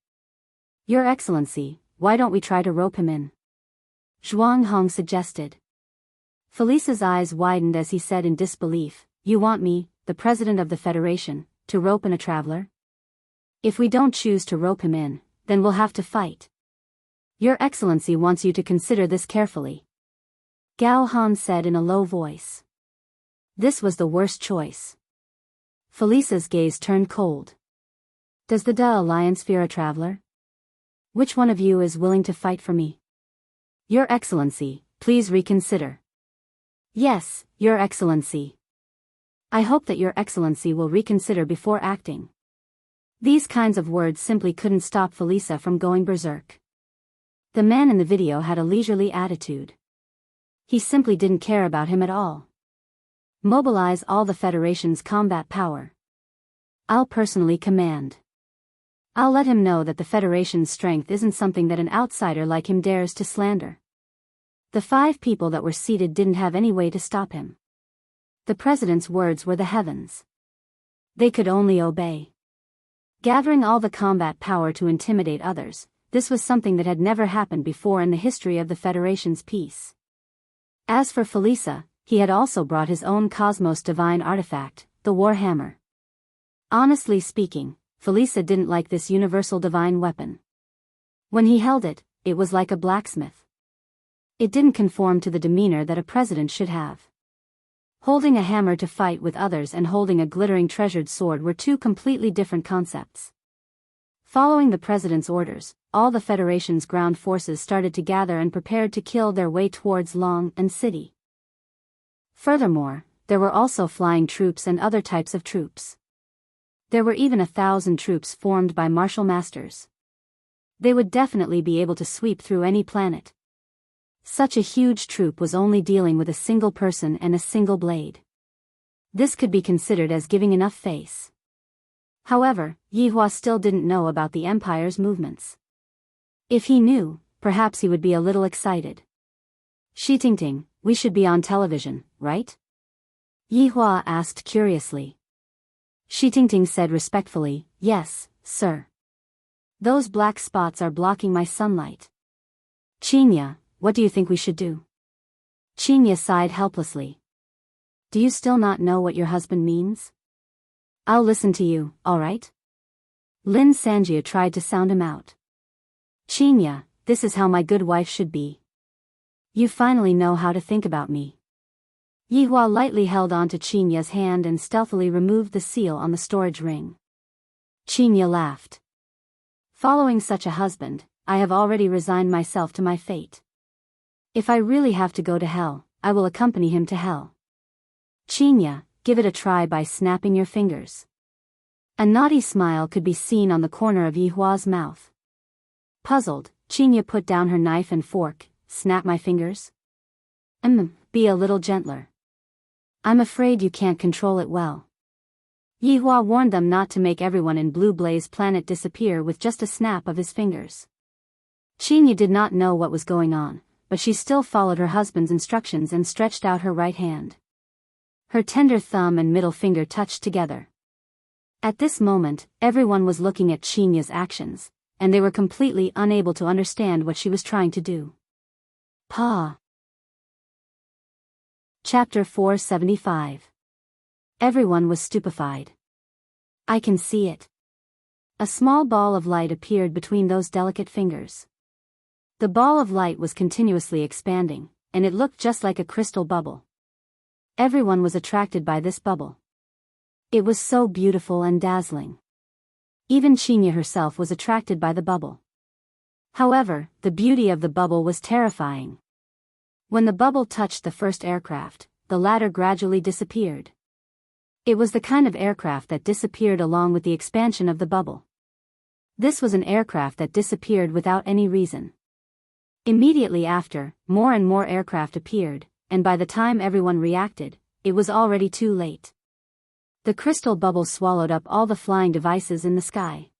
Your Excellency, why don't we try to rope him in? Zhuang Hong suggested. Felice's eyes widened as he said in disbelief, You want me, the president of the Federation, to rope in a traveler? If we don't choose to rope him in, then we'll have to fight. Your Excellency wants you to consider this carefully. Gao Han said in a low voice. This was the worst choice. Felice's gaze turned cold. Does the Da Alliance fear a traveler? Which one of you is willing to fight for me? Your Excellency, please reconsider. Yes, Your Excellency. I hope that Your Excellency will reconsider before acting. These kinds of words simply couldn't stop Felice from going berserk. The man in the video had a leisurely attitude. He simply didn't care about him at all. Mobilize all the Federation's combat power. I'll personally command. I'll let him know that the Federation's strength isn't something that an outsider like him dares to slander. The 5 people that were seated didn't have any way to stop him. The president's words were the heavens. They could only obey. Gathering all the combat power to intimidate others, this was something that had never happened before in the history of the Federation's peace. As for Felice, he had also brought his own Cosmos Divine artifact, the Warhammer. Honestly speaking, Felice didn't like this universal divine weapon. When he held it, it was like a blacksmith. It didn't conform to the demeanor that a president should have. Holding a hammer to fight with others and holding a glittering treasured sword were 2 completely different concepts. Following the president's orders, all the Federation's ground forces started to gather and prepared to kill their way towards Long and City. Furthermore, there were also flying troops and other types of troops. There were even 1,000 troops formed by martial masters. They would definitely be able to sweep through any planet. Such a huge troop was only dealing with a single person and a single blade. This could be considered as giving enough face. However, Yihua still didn't know about the Empire's movements. If he knew, perhaps he would be a little excited. Tingting, we should be on television, right? Yihua asked curiously. Tingting said respectfully, Yes, sir. Those black spots are blocking my sunlight. Qinya, what do you think we should do? Qinya sighed helplessly. Do you still not know what your husband means? I'll listen to you, all right? Lin Sanjia tried to sound him out. Qinya, this is how my good wife should be. You finally know how to think about me. Yihua lightly held on to Qinya's hand and stealthily removed the seal on the storage ring. Qinya laughed. Following such a husband, I have already resigned myself to my fate. If I really have to go to hell, I will accompany him to hell. Qinya, give it a try by snapping your fingers. A naughty smile could be seen on the corner of Yihua's mouth. Puzzled, Qinya put down her knife and fork. Snap my fingers? Be a little gentler. I'm afraid you can't control it well. Yihua warned them not to make everyone in Blue Blaze Planet disappear with just a snap of his fingers. Qinya did not know what was going on, but she still followed her husband's instructions and stretched out her right hand. Her tender thumb and middle finger touched together. At this moment, everyone was looking at Qinya's actions, and they were completely unable to understand what she was trying to do. Pa. Chapter 475. Everyone was stupefied. I can see it. A small ball of light appeared between those delicate fingers. The ball of light was continuously expanding, and it looked just like a crystal bubble. Everyone was attracted by this bubble. It was so beautiful and dazzling. Even Qinya herself was attracted by the bubble. However, the beauty of the bubble was terrifying. When the bubble touched the first aircraft, the latter gradually disappeared. It was the kind of aircraft that disappeared along with the expansion of the bubble. This was an aircraft that disappeared without any reason. Immediately after, more and more aircraft appeared, and by the time everyone reacted, it was already too late. The crystal bubble swallowed up all the flying devices in the sky.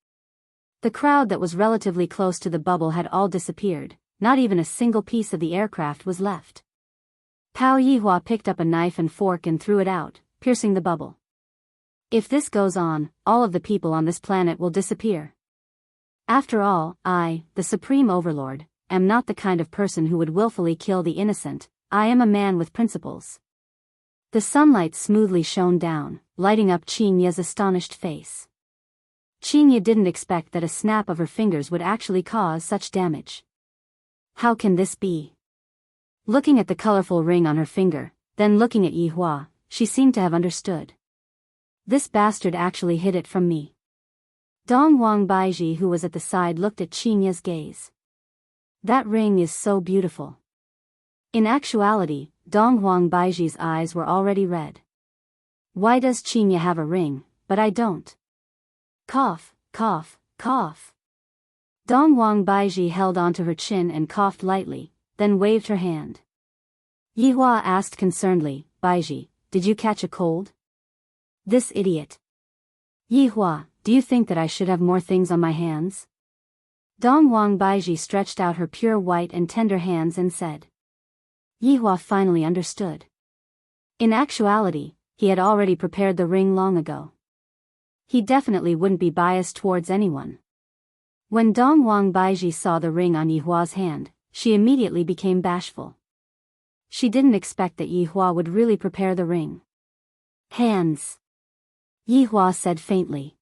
The crowd that was relatively close to the bubble had all disappeared, not even a single piece of the aircraft was left. Pao Yihua picked up a knife and fork and threw it out, piercing the bubble. If this goes on, all of the people on this planet will disappear. After all, I, the Supreme Overlord, am not the kind of person who would willfully kill the innocent. I am a man with principles. The sunlight smoothly shone down, lighting up Qinya's astonished face. Qinya didn't expect that a snap of her fingers would actually cause such damage. How can this be? Looking at the colorful ring on her finger, then looking at Yihua, she seemed to have understood. This bastard actually hid it from me. Dong Wang Baiji, who was at the side, looked at Qinya's gaze. That ring is so beautiful. In actuality, Dong Wang Baiji's eyes were already red. Why does Qinya have a ring, but I don't? Cough, cough, cough. Dong Wang Baiji held onto her chin and coughed lightly, then waved her hand. Yihua asked concernedly, Baiji, did you catch a cold? This idiot. Yihua, do you think that I should have more things on my hands? Dong Wang Baiji stretched out her pure white and tender hands and said. Yihua finally understood. In actuality, he had already prepared the ring long ago. He definitely wouldn't be biased towards anyone. When Dong Wang Baiji saw the ring on Yihua's hand, she immediately became bashful. She didn't expect that Yihua would really prepare the ring. Hands. Yihua said faintly.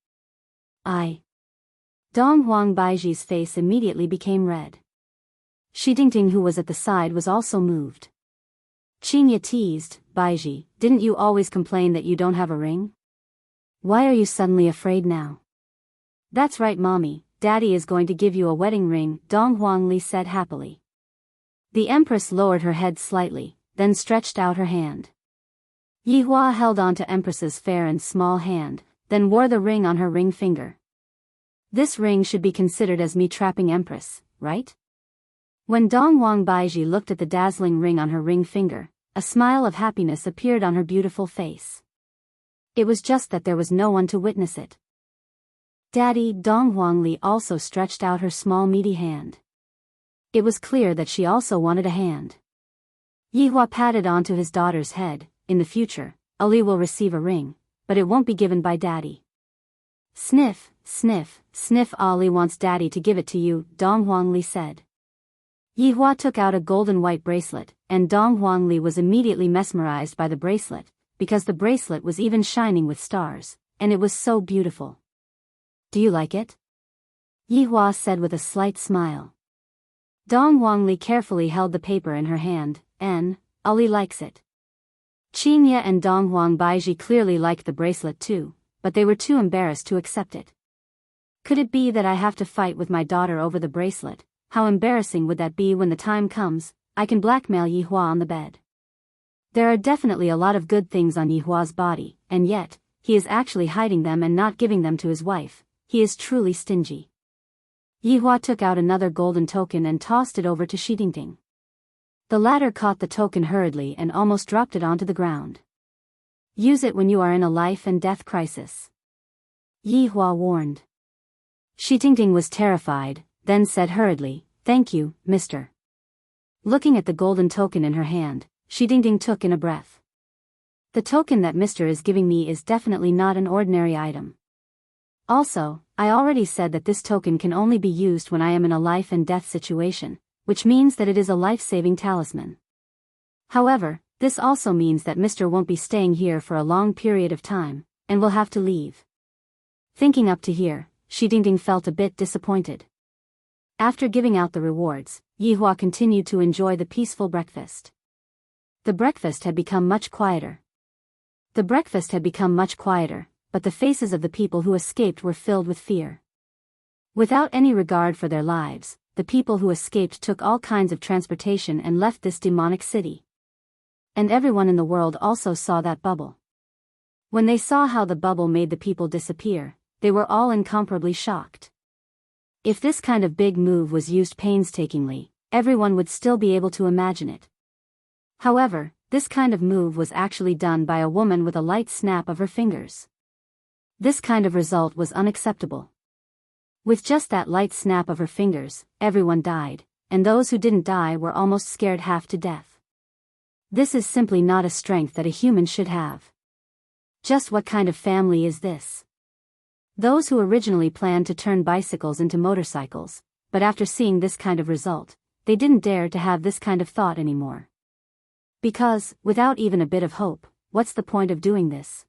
Dong Wang Baiji's face immediately became red. Tingting, who was at the side, was also moved. Qinya teased, Baiji, didn't you always complain that you don't have a ring? Why are you suddenly afraid now? That's right, mommy, daddy is going to give you a wedding ring, Dong Huangli said happily. The Empress lowered her head slightly, then stretched out her hand. Yihua held on to Empress's fair and small hand, then wore the ring on her ring finger. This ring should be considered as me trapping Empress, right? When Dong Wang Baiji looked at the dazzling ring on her ring finger, a smile of happiness appeared on her beautiful face. It was just that there was no one to witness it. Daddy, Dong Huangli also stretched out her small meaty hand. It was clear that she also wanted a hand. Yihua patted onto his daughter's head. In the future, Ali will receive a ring, but it won't be given by daddy. Sniff, sniff, sniff, Ali wants daddy to give it to you, Dong Huangli said. Yihua took out a golden white bracelet, and Dong Huangli was immediately mesmerized by the bracelet, because the bracelet was even shining with stars, and it was so beautiful. Do you like it? Yihua said with a slight smile. Dong Huangli carefully held the paper in her hand, Ali likes it. Qinya and Dong Wang Baiji clearly liked the bracelet too, but they were too embarrassed to accept it. Could it be that I have to fight with my daughter over the bracelet? How embarrassing would that be when the time comes? I can blackmail Yihua on the bed. There are definitely a lot of good things on Yihua's body, and yet, he is actually hiding them and not giving them to his wife. He is truly stingy. Yihua took out another golden token and tossed it over to Tingting. The latter caught the token hurriedly and almost dropped it onto the ground. Use it when you are in a life and death crisis. Yihua warned. Tingting was terrified, then said hurriedly, Thank you, mister. Looking at the golden token in her hand, Tingting took in a breath. The token that mister is giving me is definitely not an ordinary item. Also, I already said that this token can only be used when I am in a life and death situation, which means that it is a life-saving talisman. However, this also means that Mr. won't be staying here for a long period of time, and will have to leave. Thinking up to here, Tingting felt a bit disappointed. After giving out the rewards, Yihua continued to enjoy the peaceful breakfast. The breakfast had become much quieter. But the faces of the people who escaped were filled with fear. Without any regard for their lives, the people who escaped took all kinds of transportation and left this demonic city. And everyone in the world also saw that bubble. When they saw how the bubble made the people disappear, they were all incomparably shocked. If this kind of big move was used painstakingly, everyone would still be able to imagine it. However, this kind of move was actually done by a woman with a light snap of her fingers. This kind of result was unacceptable. With just that light snap of her fingers, everyone died, and those who didn't die were almost scared half to death. This is simply not a strength that a human should have. Just what kind of family is this? Those who originally planned to turn bicycles into motorcycles, but after seeing this kind of result, they didn't dare to have this kind of thought anymore. Because, without even a bit of hope, what's the point of doing this?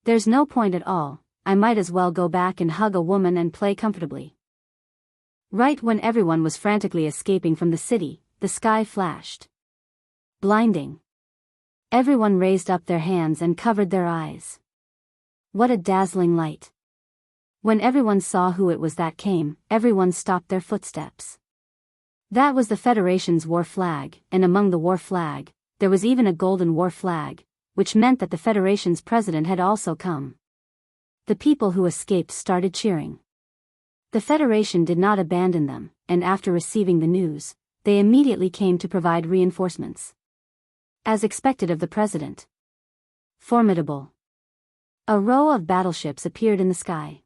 There's no point at all. I might as well go back and hug a woman and play comfortably. Right when everyone was frantically escaping from the city, the sky flashed. Blinding. Everyone raised up their hands and covered their eyes. What a dazzling light. When everyone saw who it was that came, everyone stopped their footsteps. That was the Federation's war flag, and among the war flag, there was even a golden war flag, which meant that the Federation's president had also come. The people who escaped started cheering. The Federation did not abandon them, and after receiving the news, they immediately came to provide reinforcements. As expected of the president. Formidable. A row of battleships appeared in the sky.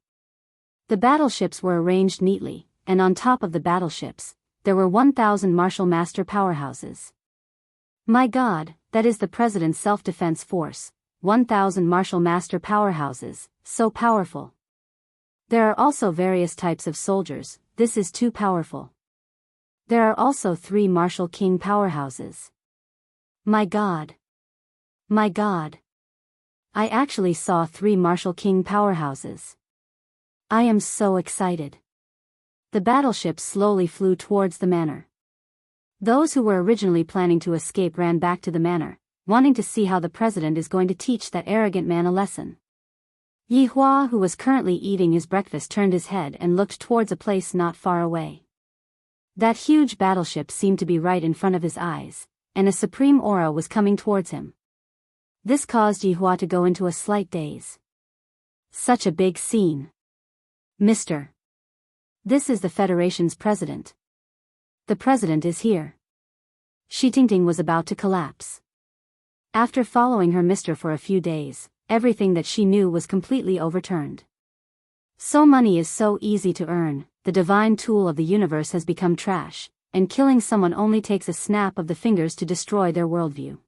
The battleships were arranged neatly, and on top of the battleships, there were 1,000 Marshal Master powerhouses. My God, that is the president's self-defense force, 1,000 Marshal Master powerhouses, so powerful. There are also various types of soldiers, this is too powerful. There are also 3 Marshal King powerhouses. My God. My God. I actually saw 3 Marshal King powerhouses. I am so excited. The battleships slowly flew towards the manor. Those who were originally planning to escape ran back to the manor, wanting to see how the president is going to teach that arrogant man a lesson. Yi Hua, who was currently eating his breakfast, turned his head and looked towards a place not far away. That huge battleship seemed to be right in front of his eyes, and a supreme aura was coming towards him. This caused Yi Hua to go into a slight daze. Such a big scene. Mr. This is the Federation's president. The president is here. Tingting was about to collapse. After following her mister for a few days, everything that she knew was completely overturned. So money is so easy to earn, the divine tool of the universe has become trash, and killing someone only takes a snap of the fingers to destroy their worldview.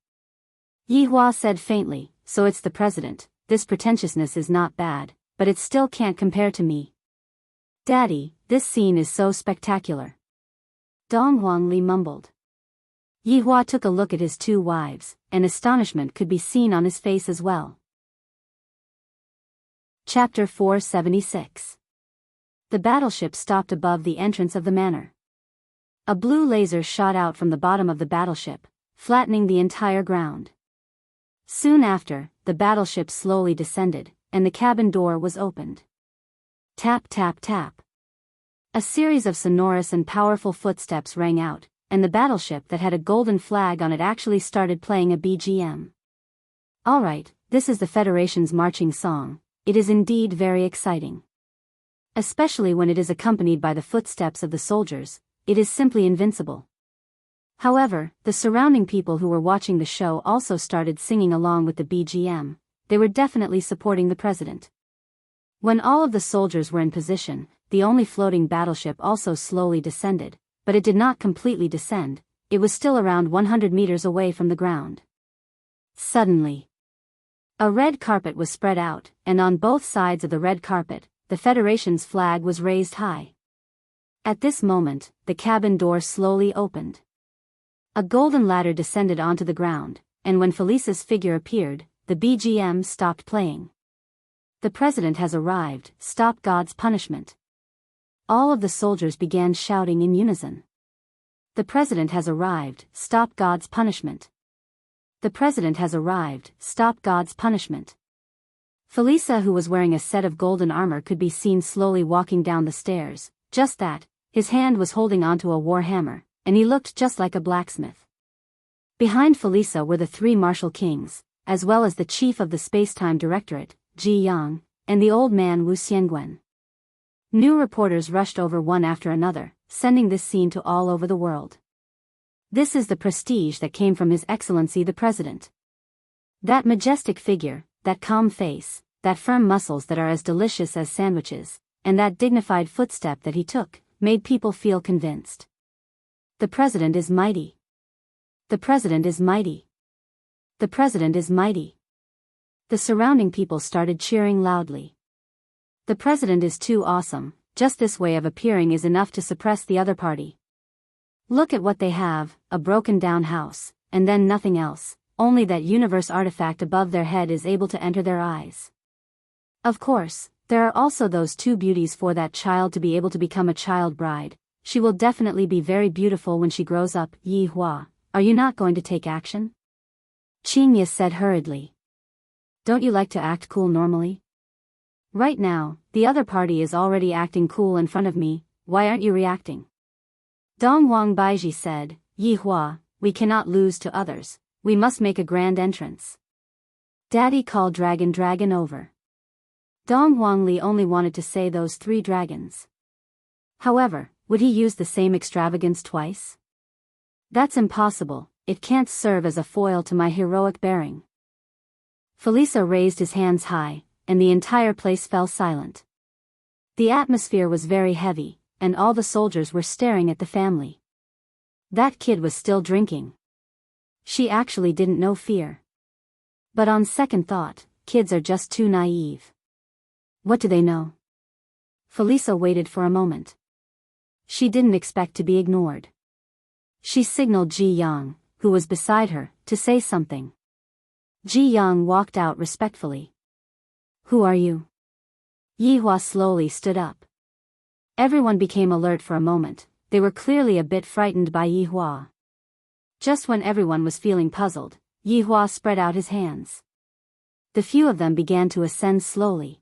Yi Hua said faintly, so it's the president, this pretentiousness is not bad, but it still can't compare to me. Daddy, this scene is so spectacular. Dong Huangli mumbled. Yi Hua took a look at his 2 wives, and astonishment could be seen on his face as well. Chapter 476. The battleship stopped above the entrance of the manor. A blue laser shot out from the bottom of the battleship, flattening the entire ground. Soon after, the battleship slowly descended, and the cabin door was opened. Tap tap tap. A series of sonorous and powerful footsteps rang out, and the battleship that had a golden flag on it actually started playing a BGM. Alright, this is the Federation's marching song. It is indeed very exciting. Especially when it is accompanied by the footsteps of the soldiers, it is simply invincible. However, the surrounding people who were watching the show also started singing along with the BGM. They were definitely supporting the president. When all of the soldiers were in position, the only floating battleship also slowly descended, but it did not completely descend, it was still around 100 meters away from the ground. Suddenly, a red carpet was spread out, and on both sides of the red carpet, the Federation's flag was raised high. At this moment, the cabin door slowly opened. A golden ladder descended onto the ground, and when Felisa's figure appeared, the BGM stopped playing. The president has arrived, stop God's punishment. All of the soldiers began shouting in unison. The president has arrived, stop God's punishment. The president has arrived, stop God's punishment. Felisa, who was wearing a set of golden armor, could be seen slowly walking down the stairs. Just that, his hand was holding onto a war hammer, and he looked just like a blacksmith. Behind Felisa were the 3 Marshal Kings, as well as the chief of the Spacetime Directorate, Ji Yang, and the old man Wu Xiangguan. New reporters rushed over one after another, sending this scene to all over the world. This is the prestige that came from His Excellency the President. That majestic figure, that calm face, that firm muscles that are as delicious as sandwiches, and that dignified footstep that he took, made people feel convinced. The president is mighty. The president is mighty. The president is mighty. The surrounding people started cheering loudly. The president is too awesome, just this way of appearing is enough to suppress the other party. Look at what they have, a broken down house, and then nothing else, only that universe artifact above their head is able to enter their eyes. Of course, there are also those two beauties for that child to be able to become a child bride. She will definitely be very beautiful when she grows up. Yi Hua, are you not going to take action? Qingye said hurriedly. Don't you like to act cool normally? Right now, the other party is already acting cool in front of me, why aren't you reacting? Dongwang Baiji said, Yi Hua, we cannot lose to others, we must make a grand entrance. Daddy called dragon over. Dongwang Li only wanted to say those 3 dragons. However, would he use the same extravagance twice? That's impossible, it can't serve as a foil to my heroic bearing. Felisa raised his hands high, and the entire place fell silent. The atmosphere was very heavy, and all the soldiers were staring at the family. That kid was still drinking. She actually didn't know fear. But on second thought, kids are just too naive. What do they know? Felisa waited for a moment. She didn't expect to be ignored. She signaled Ji Yang, who was beside her, to say something. Ji Yang walked out respectfully. Who are you? Yi Hua slowly stood up. Everyone became alert for a moment, they were clearly a bit frightened by Yi Hua. Just when everyone was feeling puzzled, Yi Hua spread out his hands. The few of them began to ascend slowly.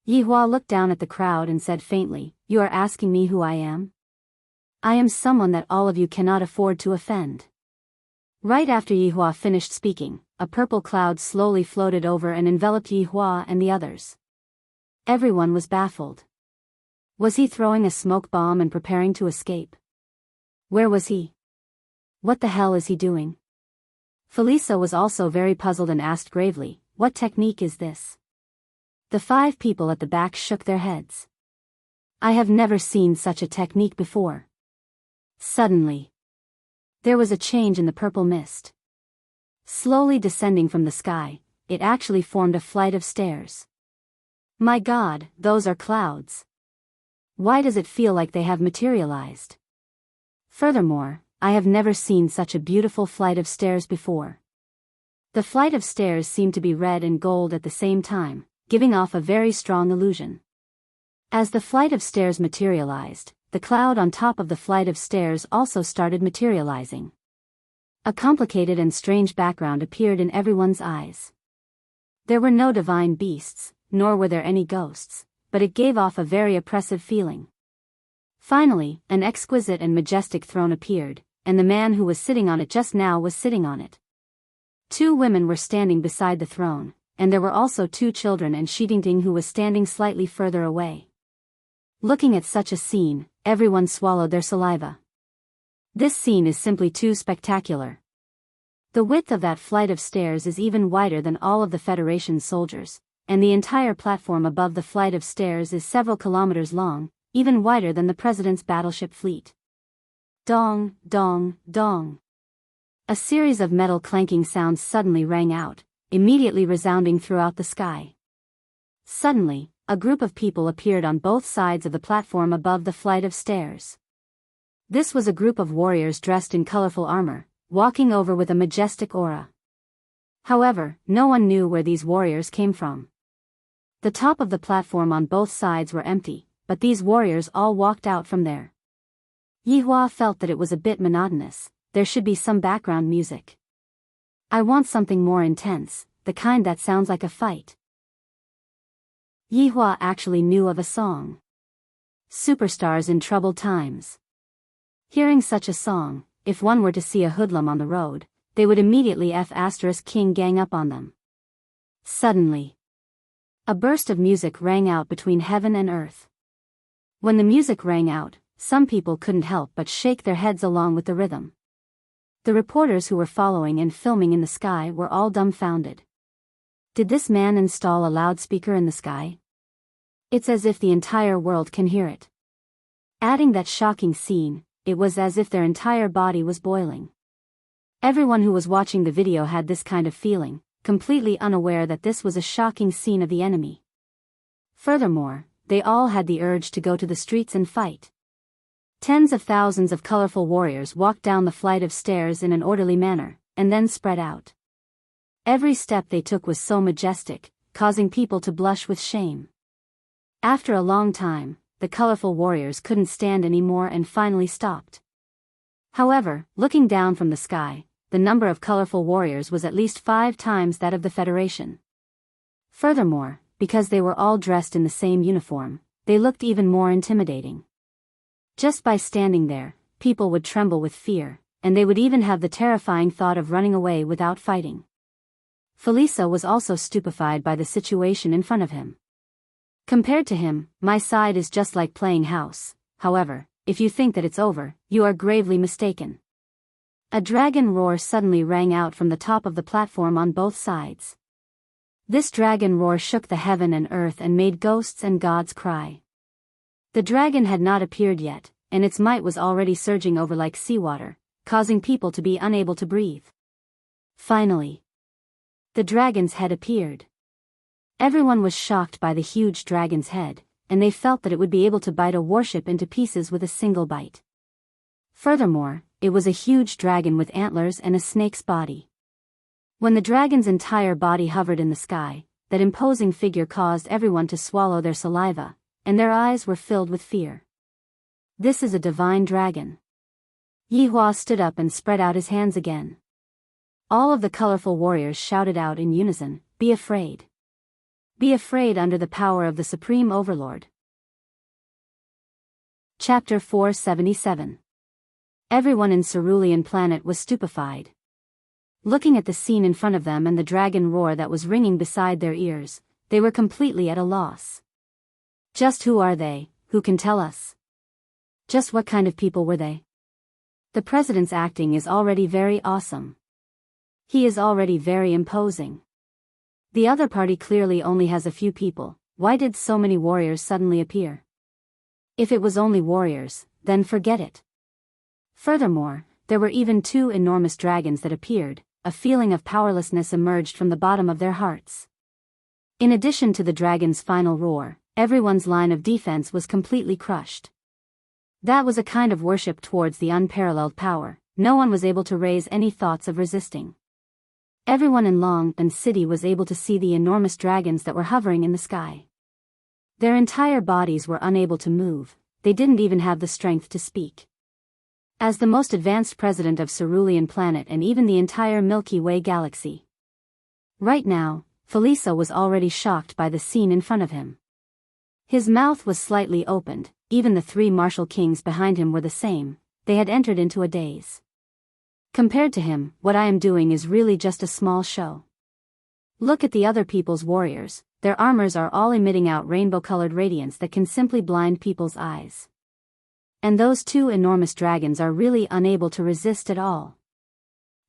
Yi Hua looked down at the crowd and said faintly, You are asking me who I am? I am someone that all of you cannot afford to offend. Right after Yi Hua finished speaking, a purple cloud slowly floated over and enveloped Yi Hua and the others. Everyone was baffled. Was he throwing a smoke bomb and preparing to escape? Where was he? What the hell is he doing? Felisa was also very puzzled and asked gravely, What technique is this? The 5 people at the back shook their heads. I have never seen such a technique before. Suddenly, there was a change in the purple mist. Slowly descending from the sky, it actually formed a flight of stairs. My God, those are clouds. Why does it feel like they have materialized? Furthermore, I have never seen such a beautiful flight of stairs before. The flight of stairs seemed to be red and gold at the same time, giving off a very strong illusion. As the flight of stairs materialized, the cloud on top of the flight of stairs also started materializing. A complicated and strange background appeared in everyone's eyes. There were no divine beasts, nor were there any ghosts, but it gave off a very oppressive feeling. Finally, an exquisite and majestic throne appeared, and the man who was sitting on it just now was sitting on it. 2 women were standing beside the throne, and there were also 2 children and Xitingting who was standing slightly further away. Looking at such a scene, everyone swallowed their saliva. This scene is simply too spectacular. The width of that flight of stairs is even wider than all of the Federation soldiers, and the entire platform above the flight of stairs is several kilometers long, even wider than the President's battleship fleet. Dong, dong, dong. A series of metal clanking sounds suddenly rang out, immediately resounding throughout the sky. Suddenly, a group of people appeared on both sides of the platform above the flight of stairs. This was a group of warriors dressed in colorful armor, walking over with a majestic aura. However, no one knew where these warriors came from. The top of the platform on both sides were empty, but these warriors all walked out from there. Yi Hua felt that it was a bit monotonous, there should be some background music. I want something more intense, the kind that sounds like a fight. Yi Hua actually knew of a song. Superstars in Troubled Times. Hearing such a song, if one were to see a hoodlum on the road, they would immediately King gang up on them. Suddenly, a burst of music rang out between heaven and earth. When the music rang out, some people couldn't help but shake their heads along with the rhythm. The reporters who were following and filming in the sky were all dumbfounded. Did this man install a loudspeaker in the sky? It's as if the entire world can hear it. Adding that shocking scene, it was as if their entire body was boiling. Everyone who was watching the video had this kind of feeling, completely unaware that this was a shocking scene of the enemy. Furthermore, they all had the urge to go to the streets and fight. Tens of thousands of colorful warriors walked down the flight of stairs in an orderly manner, and then spread out. Every step they took was so majestic, causing people to blush with shame. After a long time, the colorful warriors couldn't stand anymore and finally stopped. However, looking down from the sky, the number of colorful warriors was at least 5 times that of the Federation. Furthermore, because they were all dressed in the same uniform, they looked even more intimidating. Just by standing there, people would tremble with fear, and they would even have the terrifying thought of running away without fighting. Felisa was also stupefied by the situation in front of him. Compared to him, my side is just like playing house. However, if you think that it's over, you are gravely mistaken. A dragon roar suddenly rang out from the top of the platform on both sides. This dragon roar shook the heaven and earth and made ghosts and gods cry. The dragon had not appeared yet, and its might was already surging over like seawater, causing people to be unable to breathe. Finally, the dragon's head appeared. Everyone was shocked by the huge dragon's head, and they felt that it would be able to bite a warship into pieces with a single bite. Furthermore, it was a huge dragon with antlers and a snake's body. When the dragon's entire body hovered in the sky, that imposing figure caused everyone to swallow their saliva, and their eyes were filled with fear. This is a divine dragon. Yihua stood up and spread out his hands again. All of the colorful warriors shouted out in unison, "Be afraid. Be afraid under the power of the Supreme Overlord." Chapter 477. Everyone in Cerulean Planet was stupefied. Looking at the scene in front of them and the dragon roar that was ringing beside their ears, they were completely at a loss. Just who are they? Who can tell us? Just what kind of people were they? The president's acting is already very awesome. He is already very imposing. The other party clearly only has a few people. Why did so many warriors suddenly appear? If it was only warriors, then forget it. Furthermore, there were even 2 enormous dragons that appeared. A feeling of powerlessness emerged from the bottom of their hearts. In addition to the dragon's final roar, everyone's line of defense was completely crushed. That was a kind of worship towards the unparalleled power. No one was able to raise any thoughts of resisting. Everyone in Long'an City was able to see the enormous dragons that were hovering in the sky. Their entire bodies were unable to move. They didn't even have the strength to speak. As the most advanced president of Cerulean Planet and even the entire Milky Way galaxy. Right now, Felisa was already shocked by the scene in front of him. His mouth was slightly opened. Even the 3 martial kings behind him were the same. They had entered into a daze. Compared to him, what I am doing is really just a small show. Look at the other people's warriors. Their armors are all emitting out rainbow-colored radiance that can simply blind people's eyes. And those 2 enormous dragons are really unable to resist at all.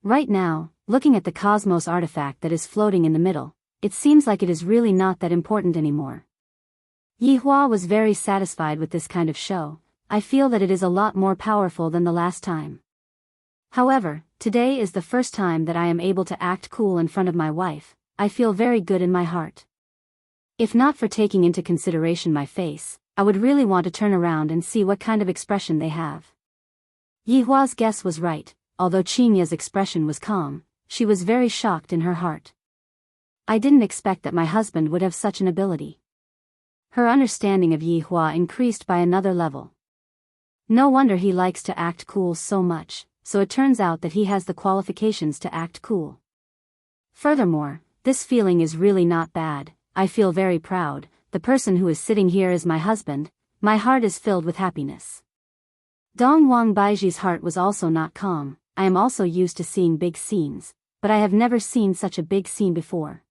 Right now, looking at the cosmos artifact that is floating in the middle, it seems like it is really not that important anymore. Yihua was very satisfied with this kind of show. I feel that it is a lot more powerful than the last time. However, today is the first time that I am able to act cool in front of my wife. I feel very good in my heart. If not for taking into consideration my face, I would really want to turn around and see what kind of expression they have. Yihua's guess was right. Although Qingya's expression was calm, she was very shocked in her heart. I didn't expect that my husband would have such an ability. Her understanding of Yihua increased by another level. No wonder he likes to act cool so much, so it turns out that he has the qualifications to act cool. Furthermore, this feeling is really not bad. I feel very proud. The person who is sitting here is my husband. My heart is filled with happiness. Dong Wang Baiji's heart was also not calm. I am also used to seeing big scenes, but I have never seen such a big scene before.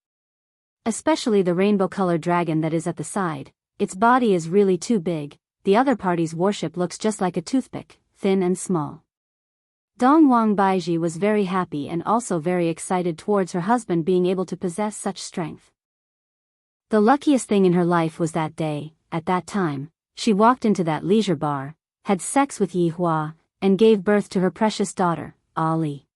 Especially the rainbow-colored dragon that is at the side. Its body is really too big. The other party's warship looks just like a toothpick, thin and small. Dong Wang Baiji was very happy and also very excited towards her husband being able to possess such strength. The luckiest thing in her life was that day, at that time, she walked into that leisure bar, had sex with Yihua, and gave birth to her precious daughter, Ali.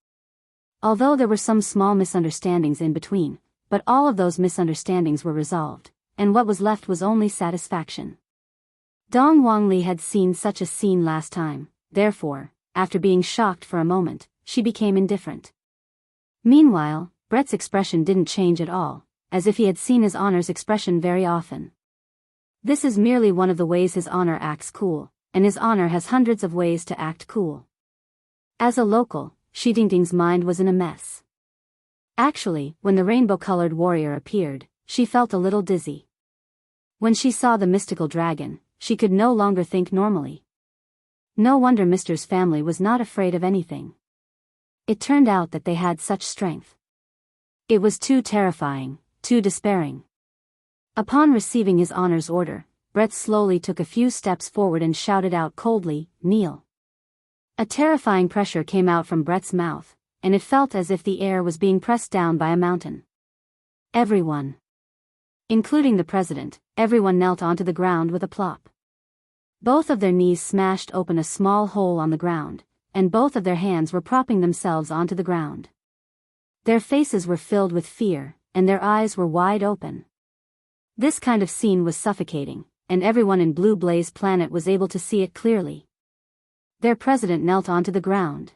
Although there were some small misunderstandings in between, but all of those misunderstandings were resolved, and what was left was only satisfaction. Dong Wangli had seen such a scene last time, therefore, after being shocked for a moment, she became indifferent. Meanwhile, Brett's expression didn't change at all, as if he had seen His Honor's expression very often. This is merely one of the ways His Honor acts cool, and His Honor has hundreds of ways to act cool. As a local, Shi Tingting's mind was in a mess. Actually, when the rainbow-colored warrior appeared, she felt a little dizzy. When she saw the mystical dragon, she could no longer think normally. No wonder Mister's family was not afraid of anything. It turned out that they had such strength. It was too terrifying, too despairing. Upon receiving His Honor's order, Brett slowly took a few steps forward and shouted out coldly, "Kneel." A terrifying pressure came out from Brett's mouth, and it felt as if the air was being pressed down by a mountain. Everyone, including the president, everyone knelt onto the ground with a plop. Both of their knees smashed open a small hole on the ground, and both of their hands were propping themselves onto the ground. Their faces were filled with fear, and their eyes were wide open. This kind of scene was suffocating, and everyone in Blue Blaze Planet was able to see it clearly. Their president knelt onto the ground.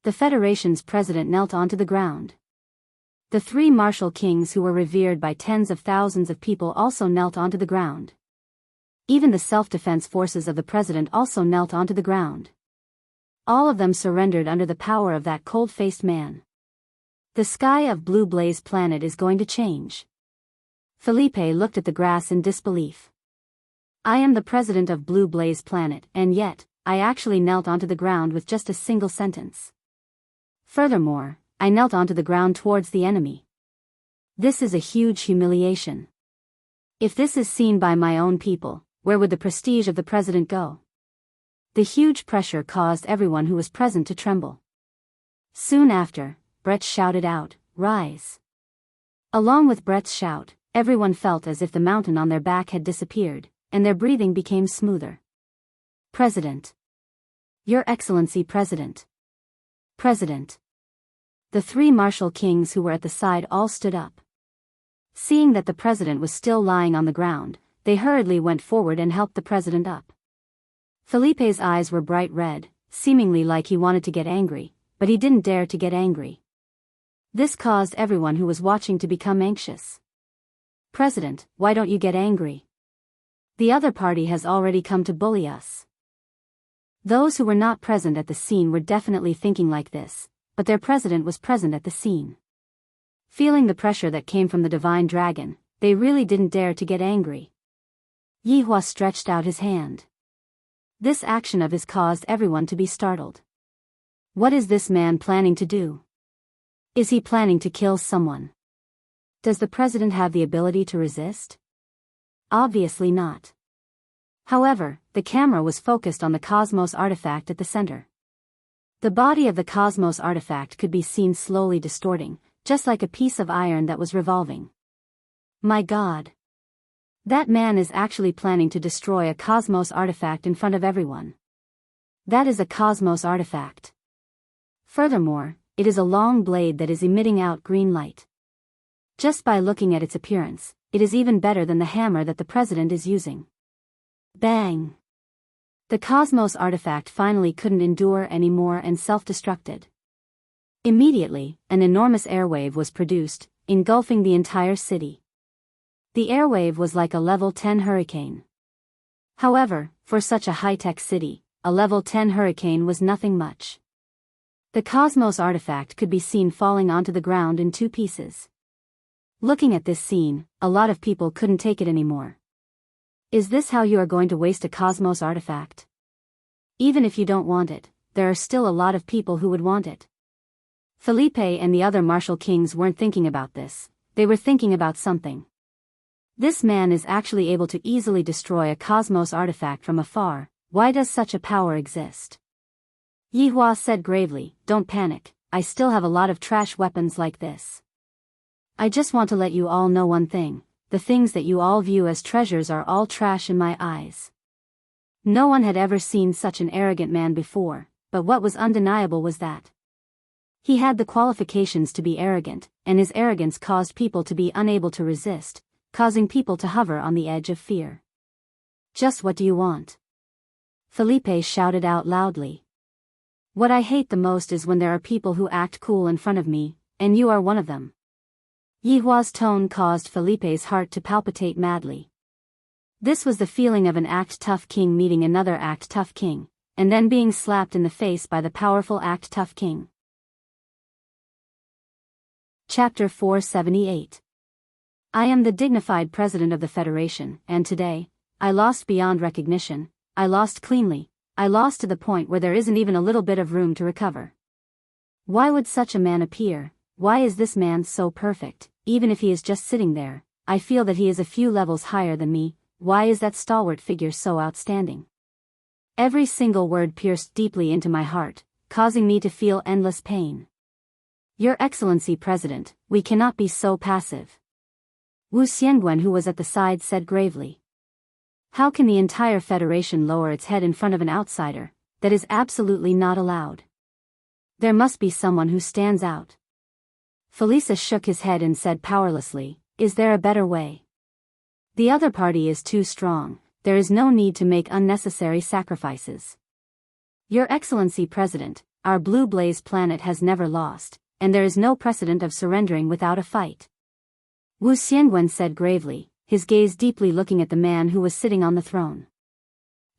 The Federation's president knelt onto the ground. The three martial kings who were revered by tens of thousands of people also knelt onto the ground. Even the self-defense forces of the president also knelt onto the ground. All of them surrendered under the power of that cold-faced man. The sky of Blue Blaze Planet is going to change. Felipe looked at the grass in disbelief. I am the president of Blue Blaze Planet, and yet, I actually knelt onto the ground with just a single sentence. Furthermore, I knelt onto the ground towards the enemy. This is a huge humiliation. If this is seen by my own people, where would the prestige of the president go? The huge pressure caused everyone who was present to tremble. Soon after, Brett shouted out, "Rise." Along with Brett's shout, everyone felt as if the mountain on their back had disappeared, and their breathing became smoother. President. Your Excellency President. President. The three martial kings who were at the side all stood up. Seeing that the president was still lying on the ground, they hurriedly went forward and helped the president up. Felipe's eyes were bright red, seemingly like he wanted to get angry, but he didn't dare to get angry. This caused everyone who was watching to become anxious. President, why don't you get angry? The other party has already come to bully us. Those who were not present at the scene were definitely thinking like this, but their president was present at the scene. Feeling the pressure that came from the divine dragon, they really didn't dare to get angry. Yihua stretched out his hand. This action of his caused everyone to be startled. What is this man planning to do? Is he planning to kill someone? Does the president have the ability to resist? Obviously not. However, the camera was focused on the Cosmos artifact at the center. The body of the Cosmos artifact could be seen slowly distorting, just like a piece of iron that was revolving. My God! That man is actually planning to destroy a Cosmos artifact in front of everyone. That is a Cosmos artifact. Furthermore, it is a long blade that is emitting out green light. Just by looking at its appearance, it is even better than the hammer that the president is using. Bang! The Cosmos artifact finally couldn't endure anymore and self-destructed. Immediately, an enormous airwave was produced, engulfing the entire city. The airwave was like a level 10 hurricane. However, for such a high-tech city, a level 10 hurricane was nothing much. The Cosmos artifact could be seen falling onto the ground in two pieces. Looking at this scene, a lot of people couldn't take it anymore. Is this how you are going to waste a Cosmos artifact? Even if you don't want it, there are still a lot of people who would want it. Felipe and the other martial kings weren't thinking about this, they were thinking about something. This man is actually able to easily destroy a Cosmos artifact from afar. Why does such a power exist? Yihua said gravely, don't panic, I still have a lot of trash weapons like this. I just want to let you all know one thing, the things that you all view as treasures are all trash in my eyes. No one had ever seen such an arrogant man before, but what was undeniable was that he had the qualifications to be arrogant, and his arrogance caused people to be unable to resist, causing people to hover on the edge of fear. "Just what do you want?" Felipe shouted out loudly. "What I hate the most is when there are people who act cool in front of me, and you are one of them." Yihua's tone caused Felipe's heart to palpitate madly. This was the feeling of an act-tough king meeting another act-tough king, and then being slapped in the face by the powerful act-tough king. Chapter 478. I am the dignified president of the Federation, and today, I lost beyond recognition, I lost cleanly, I lost to the point where there isn't even a little bit of room to recover. Why would such a man appear? Why is this man so perfect? Even if he is just sitting there, I feel that he is a few levels higher than me. Why is that stalwart figure so outstanding? Every single word pierced deeply into my heart, causing me to feel endless pain. Your Excellency President, we cannot be so passive. Wu Xiangwen, who was at the side, said gravely. How can the entire Federation lower its head in front of an outsider? That is absolutely not allowed. There must be someone who stands out. Felisa shook his head and said powerlessly, is there a better way? The other party is too strong, there is no need to make unnecessary sacrifices. Your Excellency President, our blue blaze planet has never lost, and there is no precedent of surrendering without a fight. Wu Xiangwen said gravely, his gaze deeply looking at the man who was sitting on the throne.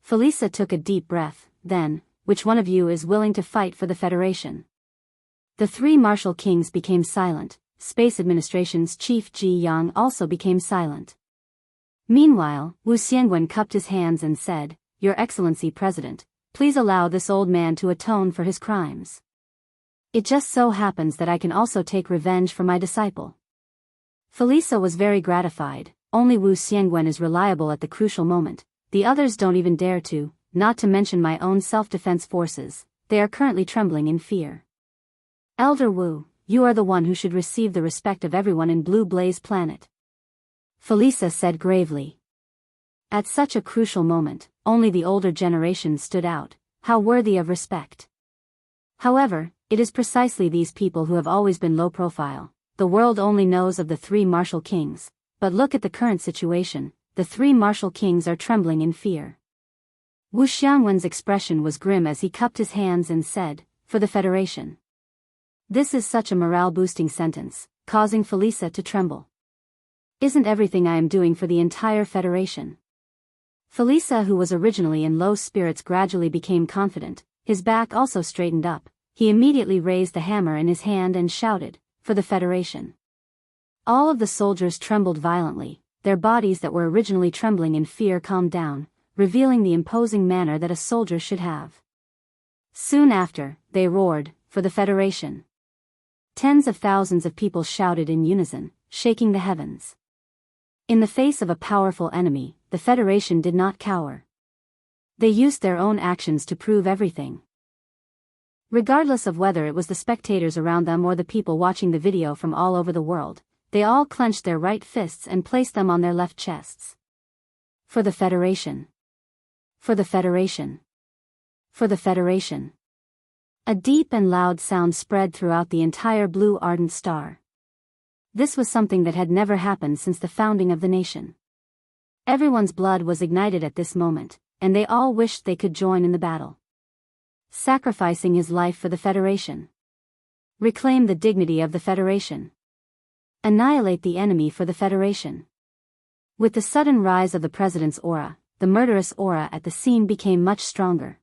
Felisa took a deep breath, then, which one of you is willing to fight for the Federation? The three martial kings became silent, Space Administration's chief Ji Yang also became silent. Meanwhile, Wu Xiangwen cupped his hands and said, Your Excellency President, please allow this old man to atone for his crimes. It just so happens that I can also take revenge for my disciple. Felisa was very gratified, only Wu Xiangwen is reliable at the crucial moment, the others don't even dare to, not to mention my own self-defense forces, they are currently trembling in fear. Elder Wu, you are the one who should receive the respect of everyone in Blue Blaze Planet. Felisa said gravely. At such a crucial moment, only the older generation stood out, how worthy of respect. However, it is precisely these people who have always been low profile. The world only knows of the three martial kings, but look at the current situation, the three martial kings are trembling in fear. Wu Xiangwen's expression was grim as he cupped his hands and said, for the Federation. This is such a morale-boosting sentence, causing Felisa to tremble. Isn't everything I am doing for the entire Federation? Felisa, who was originally in low spirits, gradually became confident, his back also straightened up, he immediately raised the hammer in his hand and shouted, for the Federation. All of the soldiers trembled violently, their bodies that were originally trembling in fear calmed down, revealing the imposing manner that a soldier should have. Soon after, they roared, for the Federation. Tens of thousands of people shouted in unison, shaking the heavens. In the face of a powerful enemy, the Federation did not cower. They used their own actions to prove everything. Regardless of whether it was the spectators around them or the people watching the video from all over the world, they all clenched their right fists and placed them on their left chests. For the Federation. For the Federation. For the Federation. A deep and loud sound spread throughout the entire blue ardent star. This was something that had never happened since the founding of the nation. Everyone's blood was ignited at this moment, and they all wished they could join in the battle. Sacrificing his life for the Federation. Reclaim the dignity of the Federation. Annihilate the enemy for the Federation. With the sudden rise of the President's aura, the murderous aura at the scene became much stronger.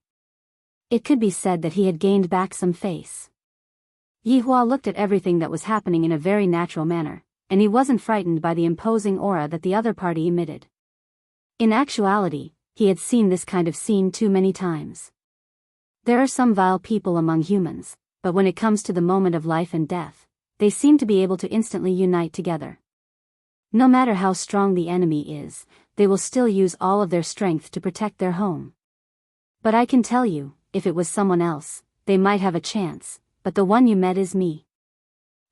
It could be said that he had gained back some face. Yihua looked at everything that was happening in a very natural manner, and he wasn't frightened by the imposing aura that the other party emitted. In actuality, he had seen this kind of scene too many times. There are some vile people among humans, but when it comes to the moment of life and death, they seem to be able to instantly unite together. No matter how strong the enemy is, they will still use all of their strength to protect their home. But I can tell you, if it was someone else, they might have a chance, but the one you met is me.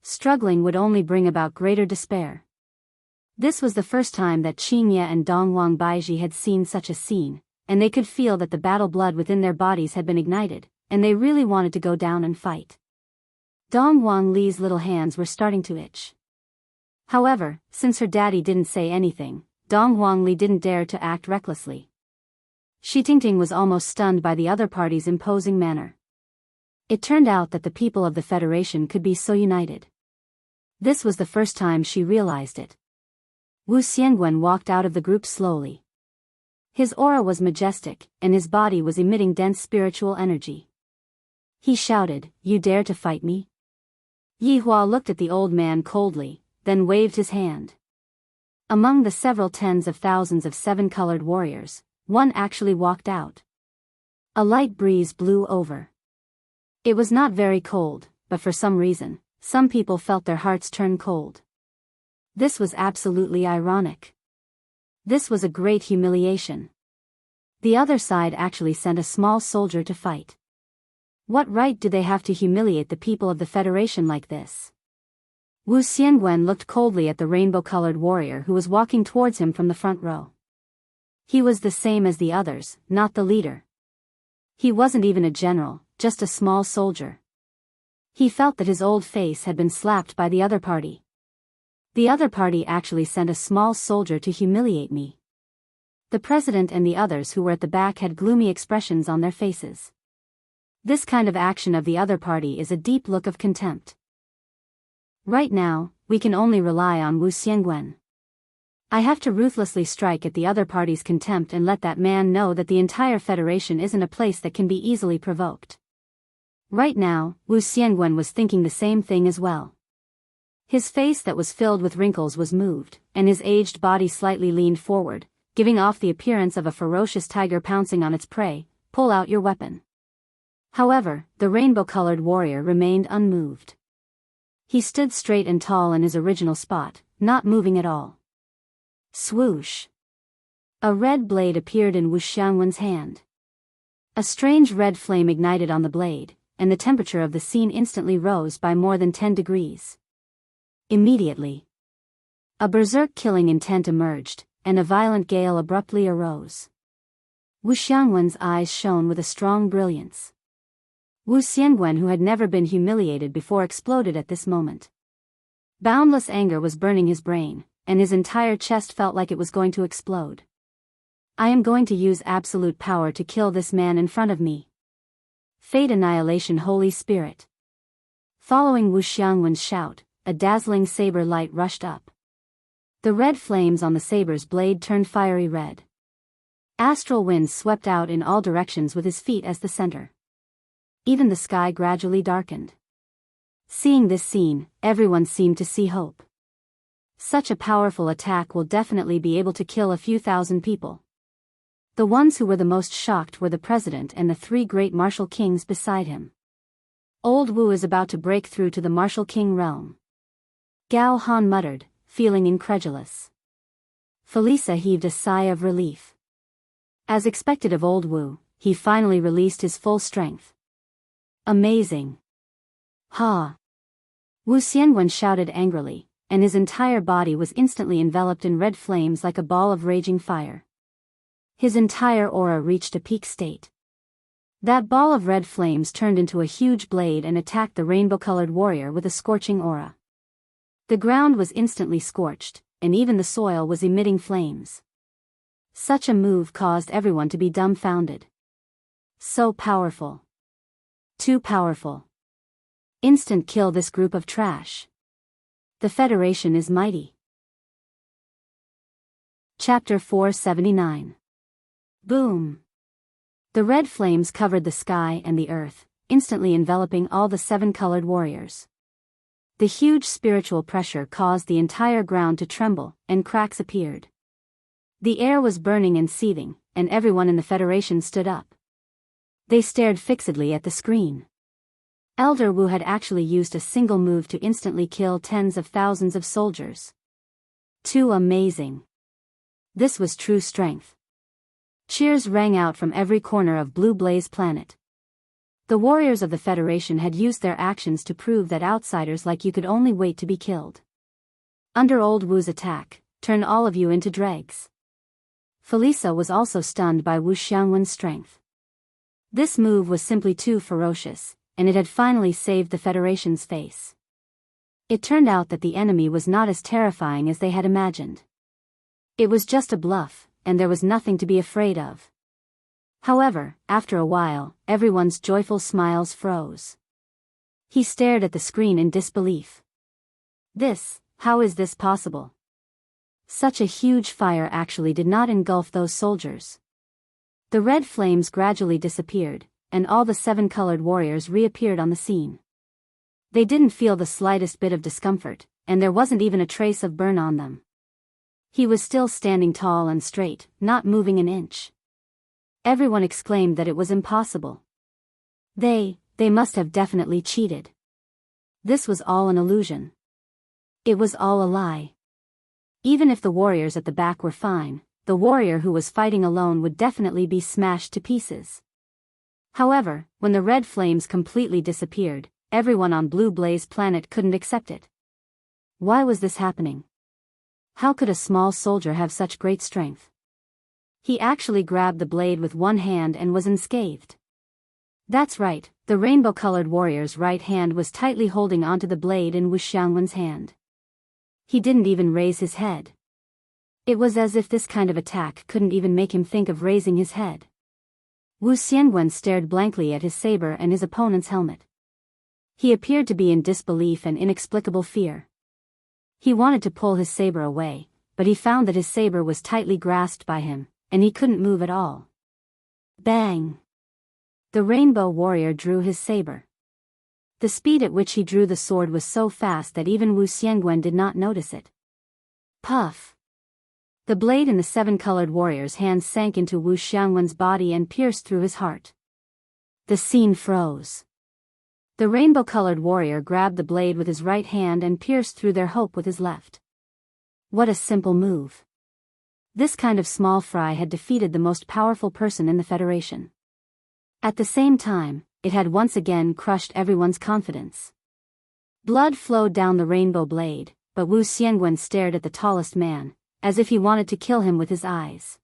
Struggling would only bring about greater despair. This was the first time that Qingye and Dongwang Baiji had seen such a scene, and they could feel that the battle blood within their bodies had been ignited, and they really wanted to go down and fight. Dong Wang Li's little hands were starting to itch. However, since her daddy didn't say anything, Dong Wang Li didn't dare to act recklessly. Shi Tingting was almost stunned by the other party's imposing manner. It turned out that the people of the Federation could be so united. This was the first time she realized it. Wu Xiangwen walked out of the group slowly. His aura was majestic, and his body was emitting dense spiritual energy. He shouted, "You dare to fight me?" Yi Hua looked at the old man coldly, then waved his hand. Among the several tens of thousands of seven-colored warriors, one actually walked out. A light breeze blew over. It was not very cold, but for some reason, some people felt their hearts turn cold. This was absolutely ironic. This was a great humiliation. The other side actually sent a small soldier to fight. What right do they have to humiliate the people of the Federation like this? Wu Xiangwen looked coldly at the rainbow-colored warrior who was walking towards him from the front row. He was the same as the others, not the leader. He wasn't even a general, just a small soldier. He felt that his old face had been slapped by the other party. The other party actually sent a small soldier to humiliate me. The president and the others who were at the back had gloomy expressions on their faces. This kind of action of the other party is a deep look of contempt. Right now, we can only rely on Wu Xiangwen. I have to ruthlessly strike at the other party's contempt and let that man know that the entire Federation isn't a place that can be easily provoked. Right now, Wu Xiangwen was thinking the same thing as well. His face that was filled with wrinkles was moved, and his aged body slightly leaned forward, giving off the appearance of a ferocious tiger pouncing on its prey. Pull out your weapon. However, the rainbow-colored warrior remained unmoved. He stood straight and tall in his original spot, not moving at all. Swoosh! A red blade appeared in Wu Xiangwen's hand. A strange red flame ignited on the blade, and the temperature of the scene instantly rose by more than 10 degrees. Immediately, a berserk killing intent emerged, and a violent gale abruptly arose. Wu Xiangwen's eyes shone with a strong brilliance. Wu Xiangwen, who had never been humiliated before, exploded at this moment. Boundless anger was burning his brain, and his entire chest felt like it was going to explode. I am going to use absolute power to kill this man in front of me. Fate Annihilation Holy Spirit. Following Wu Xiangwen's shout, a dazzling saber light rushed up. The red flames on the saber's blade turned fiery red. Astral winds swept out in all directions with his feet as the center. Even the sky gradually darkened. Seeing this scene, everyone seemed to see hope. Such a powerful attack will definitely be able to kill a few thousand people. The ones who were the most shocked were the president and the three great martial kings beside him. Old Wu is about to break through to the martial king realm. Gao Han muttered, feeling incredulous. Felisa heaved a sigh of relief. As expected of old Wu, he finally released his full strength. Amazing! Ha! Wu Xiangwen shouted angrily, and his entire body was instantly enveloped in red flames like a ball of raging fire. His entire aura reached a peak state. That ball of red flames turned into a huge blade and attacked the rainbow-colored warrior with a scorching aura. The ground was instantly scorched, and even the soil was emitting flames. Such a move caused everyone to be dumbfounded. So powerful. Too powerful. Instant kill this group of trash. The Federation is mighty. Chapter 479. Boom! The red flames covered the sky and the earth, instantly enveloping all the seven-colored warriors. The huge spiritual pressure caused the entire ground to tremble, and cracks appeared. The air was burning and seething, and everyone in the Federation stood up. They stared fixedly at the screen. Elder Wu had actually used a single move to instantly kill tens of thousands of soldiers. Too amazing. This was true strength. Cheers rang out from every corner of Blue Blaze Planet. The warriors of the Federation had used their actions to prove that outsiders like you could only wait to be killed. Under Old Wu's attack, turn all of you into dregs. Felisa was also stunned by Wu Xiangwen's strength. This move was simply too ferocious, and it had finally saved the Federation's face. It turned out that the enemy was not as terrifying as they had imagined. It was just a bluff, and there was nothing to be afraid of. However, after a while, everyone's joyful smiles froze. He stared at the screen in disbelief. How is this possible? Such a huge fire actually did not engulf those soldiers. The red flames gradually disappeared, and all the 7 colored warriors reappeared on the scene. They didn't feel the slightest bit of discomfort, and there wasn't even a trace of burn on them. He was still standing tall and straight, not moving an inch. Everyone exclaimed that it was impossible. They must have definitely cheated. This was all an illusion. It was all a lie. Even if the warriors at the back were fine, the warrior who was fighting alone would definitely be smashed to pieces. However, when the red flames completely disappeared, everyone on Blue Blaze Planet couldn't accept it. Why was this happening? How could a small soldier have such great strength? He actually grabbed the blade with one hand and was unscathed. That's right, the rainbow-colored warrior's right hand was tightly holding onto the blade in Wu Xiangwen's hand. He didn't even raise his head. It was as if this kind of attack couldn't even make him think of raising his head. Wu Xiangwen stared blankly at his saber and his opponent's helmet. He appeared to be in disbelief and inexplicable fear. He wanted to pull his saber away, but he found that his saber was tightly grasped by him, and he couldn't move at all. Bang! The rainbow warrior drew his saber. The speed at which he drew the sword was so fast that even Wu Xiangwen did not notice it. Puff! The blade in the 7 colored warrior's hand sank into Wu Xiangwen's body and pierced through his heart. The scene froze. The rainbow-colored warrior grabbed the blade with his right hand and pierced through their hope with his left. What a simple move. This kind of small fry had defeated the most powerful person in the Federation. At the same time, it had once again crushed everyone's confidence. Blood flowed down the rainbow blade, but Wu Xiangwen stared at the tallest man, as if he wanted to kill him with his eyes.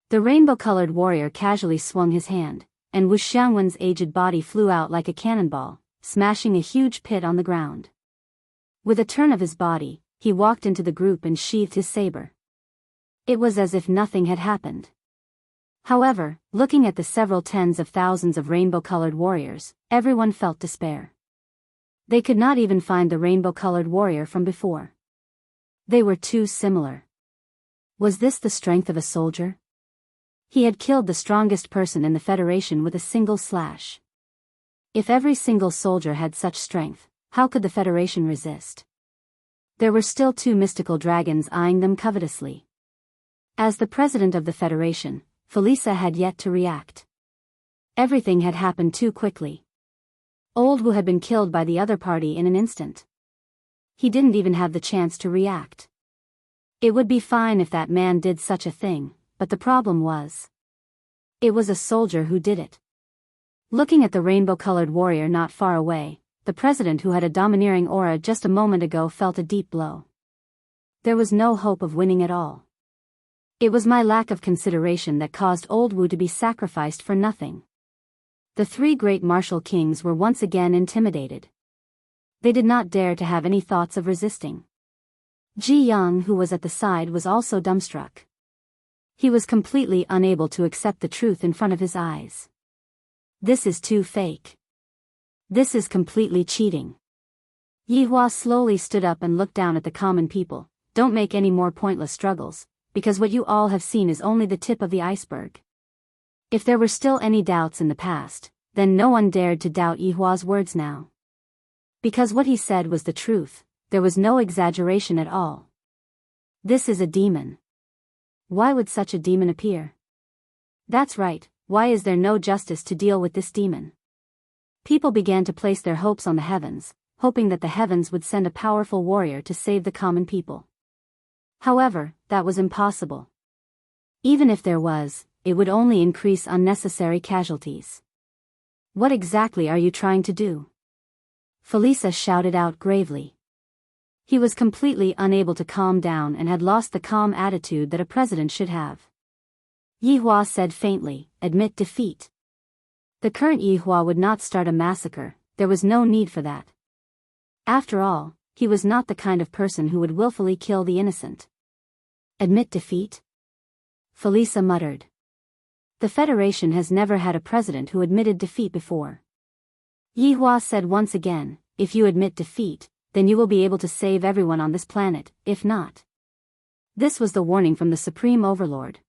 The rainbow-colored warrior casually swung his hand, and Wu Xiangwen's aged body flew out like a cannonball, smashing a huge pit on the ground. With a turn of his body, he walked into the group and sheathed his saber. It was as if nothing had happened. However, looking at the several tens of thousands of rainbow-colored warriors, everyone felt despair. They could not even find the rainbow-colored warrior from before. They were too similar. Was this the strength of a soldier? He had killed the strongest person in the Federation with a single slash. If every single soldier had such strength, how could the Federation resist? There were still 2 mystical dragons eyeing them covetously. As the president of the Federation, Felisa had yet to react. Everything had happened too quickly. Old Wu had been killed by the other party in an instant. He didn't even have the chance to react. It would be fine if that man did such a thing, but the problem was, it was a soldier who did it. Looking at the rainbow-colored warrior not far away, the president who had a domineering aura just a moment ago felt a deep blow. There was no hope of winning at all. It was my lack of consideration that caused Old Wu to be sacrificed for nothing. The 3 great martial kings were once again intimidated. They did not dare to have any thoughts of resisting. Ji Yang, who was at the side, was also dumbstruck. He was completely unable to accept the truth in front of his eyes. This is too fake. This is completely cheating. Yihua slowly stood up and looked down at the common people. Don't make any more pointless struggles, because what you all have seen is only the tip of the iceberg. If there were still any doubts in the past, then no one dared to doubt Yihua's words now. Because what he said was the truth, there was no exaggeration at all. This is a demon. Why would such a demon appear? That's right, why is there no justice to deal with this demon? People began to place their hopes on the heavens, hoping that the heavens would send a powerful warrior to save the common people. However, that was impossible. Even if there was, it would only increase unnecessary casualties. What exactly are you trying to do? Felisa shouted out gravely. He was completely unable to calm down and had lost the calm attitude that a president should have. Yihua said faintly, admit defeat. The current Yihua would not start a massacre, there was no need for that. After all, he was not the kind of person who would willfully kill the innocent. Admit defeat? Felisa muttered. The Federation has never had a president who admitted defeat before. Yihua said once again, if you admit defeat, then you will be able to save everyone on this planet, if not. This was the warning from the Supreme Overlord.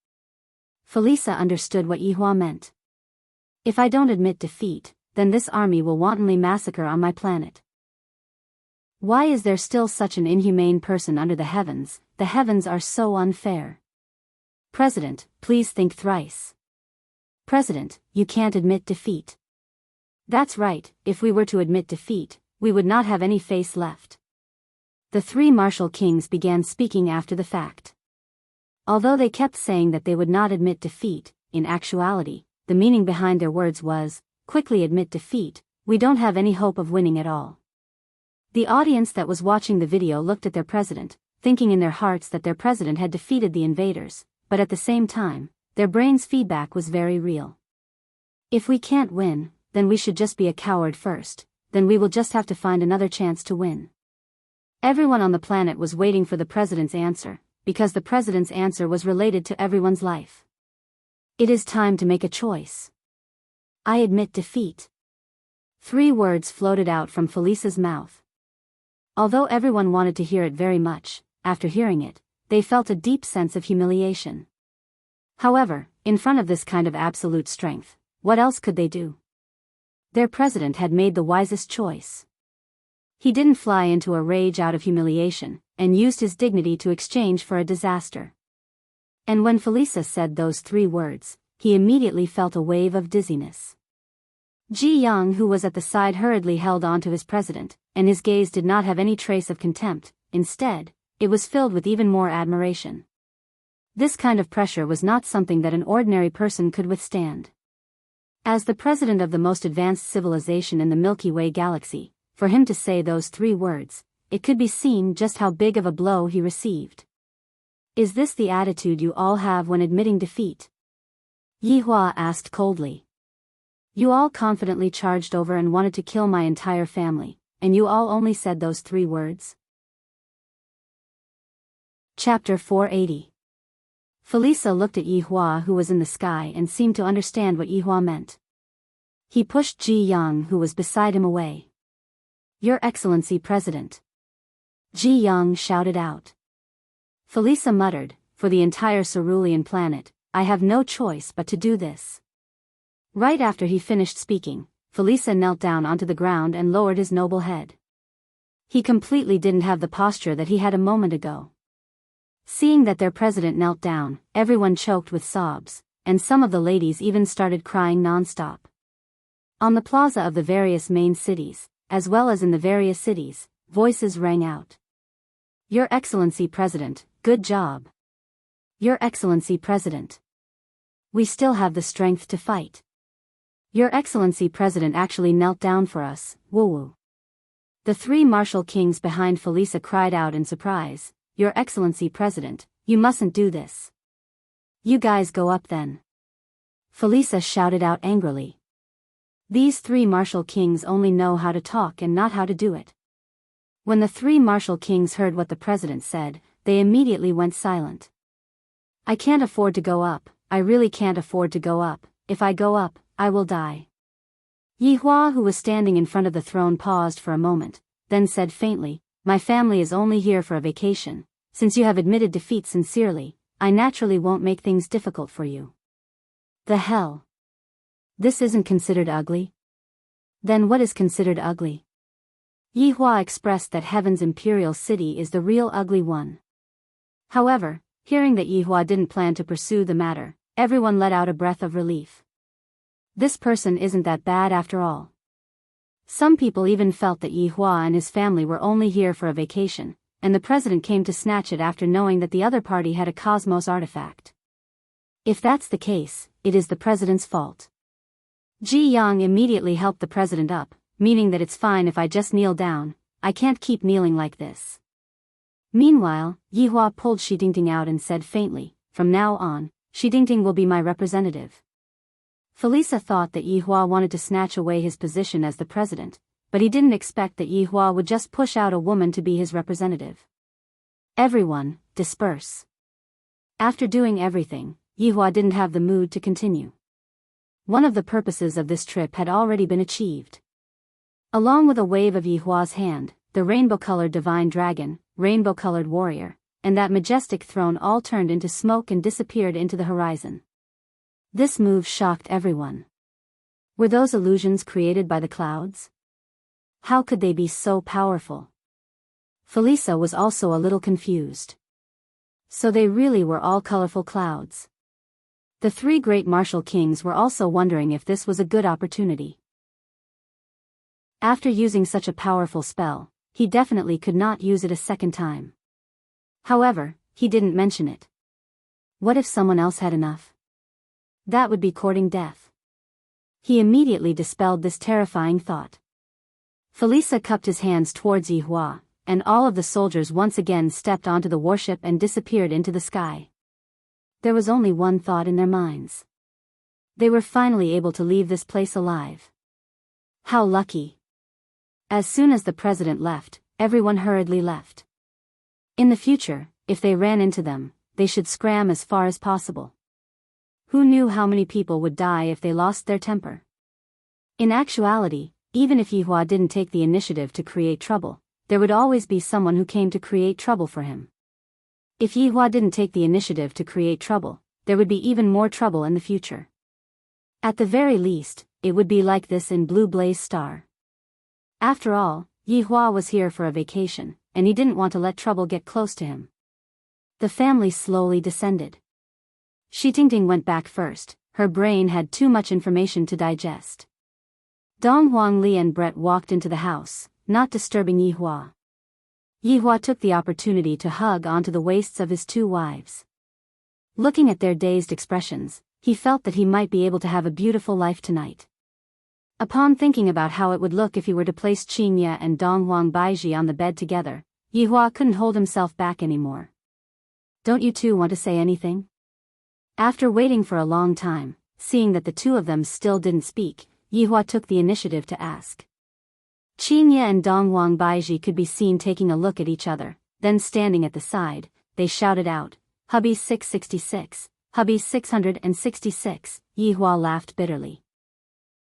Felisa understood what Yihua meant. If I don't admit defeat, then this army will wantonly massacre on my planet. Why is there still such an inhumane person under the heavens? The heavens are so unfair. President, please think thrice. President, you can't admit defeat. That's right, if we were to admit defeat, we would not have any face left. The three martial kings began speaking after the fact. Although they kept saying that they would not admit defeat, in actuality, the meaning behind their words was, quickly admit defeat, we don't have any hope of winning at all. The audience that was watching the video looked at their president, thinking in their hearts that their president had defeated the invaders, but at the same time, their brain's feedback was very real. If we can't win, then we should just be a coward first, then we will just have to find another chance to win. Everyone on the planet was waiting for the president's answer, because the president's answer was related to everyone's life. It is time to make a choice. I admit defeat. 3 words floated out from Felisa's mouth. Although everyone wanted to hear it very much, after hearing it, they felt a deep sense of humiliation. However, in front of this kind of absolute strength, what else could they do? Their president had made the wisest choice. He didn't fly into a rage out of humiliation, and used his dignity to exchange for a disaster. And when Felisa said those 3 words, he immediately felt a wave of dizziness. Ji Yang, who was at the side, hurriedly held on to his president, and his gaze did not have any trace of contempt. Instead, it was filled with even more admiration. This kind of pressure was not something that an ordinary person could withstand. As the president of the most advanced civilization in the Milky Way galaxy, for him to say those 3 words, it could be seen just how big of a blow he received. Is this the attitude you all have when admitting defeat? Yihua asked coldly. You all confidently charged over and wanted to kill my entire family, and you all only said those 3 words? Chapter 480. Felisa looked at Yihua, who was in the sky, and seemed to understand what Yihua meant. He pushed Ji Yang, who was beside him, away. Your Excellency President. Ji Yang shouted out. Felisa muttered, for the entire cerulean planet, I have no choice but to do this. Right after he finished speaking, Felisa knelt down onto the ground and lowered his noble head. He completely didn't have the posture that he had a moment ago. Seeing that their president knelt down, everyone choked with sobs, and some of the ladies even started crying non-stop. On the plaza of the various main cities, as well as in the various cities, voices rang out. Your Excellency President, good job. Your Excellency President. We still have the strength to fight. Your Excellency President actually knelt down for us, woo-woo. The 3 martial kings behind Felisa cried out in surprise. Your Excellency President, you mustn't do this. You guys go up then. Felisa shouted out angrily. These 3 martial kings only know how to talk and not how to do it. When the 3 martial kings heard what the president said, they immediately went silent. I can't afford to go up, I really can't afford to go up, if I go up, I will die. Yihua, who was standing in front of the throne, paused for a moment, then said faintly, my family is only here for a vacation. Since you have admitted defeat sincerely, I naturally won't make things difficult for you. The hell? This isn't considered ugly? Then what is considered ugly? Yihua expressed that Heaven's imperial city is the real ugly one. However, hearing that Yihua didn't plan to pursue the matter, everyone let out a breath of relief. This person isn't that bad after all. Some people even felt that Yihua and his family were only here for a vacation, and the president came to snatch it after knowing that the other party had a cosmos artifact. If that's the case, it is the president's fault. Ji Yang immediately helped the president up, meaning that it's fine if I just kneel down, I can't keep kneeling like this. Meanwhile, Yihua pulled Shidingting out and said faintly, from now on, Shidingting will be my representative. Felisa thought that Yihua wanted to snatch away his position as the president, but he didn't expect that Yihua would just push out a woman to be his representative. Everyone, disperse. After doing everything, Yihua didn't have the mood to continue. One of the purposes of this trip had already been achieved. Along with a wave of Yihua's hand, the rainbow-colored divine dragon, rainbow-colored warrior, and that majestic throne all turned into smoke and disappeared into the horizon. This move shocked everyone. Were those illusions created by the clouds? How could they be so powerful? Felisa was also a little confused. So they really were all colorful clouds. The three great martial kings were also wondering if this was a good opportunity. After using such a powerful spell, he definitely could not use it a second time. However, he didn't mention it. What if someone else had enough? That would be courting death. He immediately dispelled this terrifying thought. Felisa cupped his hands towards Yihua, and all of the soldiers once again stepped onto the warship and disappeared into the sky. There was only one thought in their minds. They were finally able to leave this place alive. How lucky. As soon as the president left, everyone hurriedly left. In the future, if they ran into them, they should scram as far as possible. Who knew how many people would die if they lost their temper? In actuality, even if Yihua didn't take the initiative to create trouble, there would always be someone who came to create trouble for him. If Yihua didn't take the initiative to create trouble, there would be even more trouble in the future. At the very least, it would be like this in Blue Blaze Star. After all, Yihua was here for a vacation, and he didn't want to let trouble get close to him. The family slowly descended. Tingting went back first. Her brain had too much information to digest. Dong Huangli and Brett walked into the house, not disturbing Yihua. Yihua took the opportunity to hug onto the waists of his two wives. Looking at their dazed expressions, he felt that he might be able to have a beautiful life tonight. Upon thinking about how it would look if he were to place Qingye and Dong Huang Baiji on the bed together, Yihua couldn't hold himself back anymore. Don't you two want to say anything? After waiting for a long time, seeing that the two of them still didn't speak, Yihua took the initiative to ask. Qingye and Dong Huang Baiji could be seen taking a look at each other, then standing at the side, they shouted out, "Hubby 666, Hubby 666, Yihua laughed bitterly.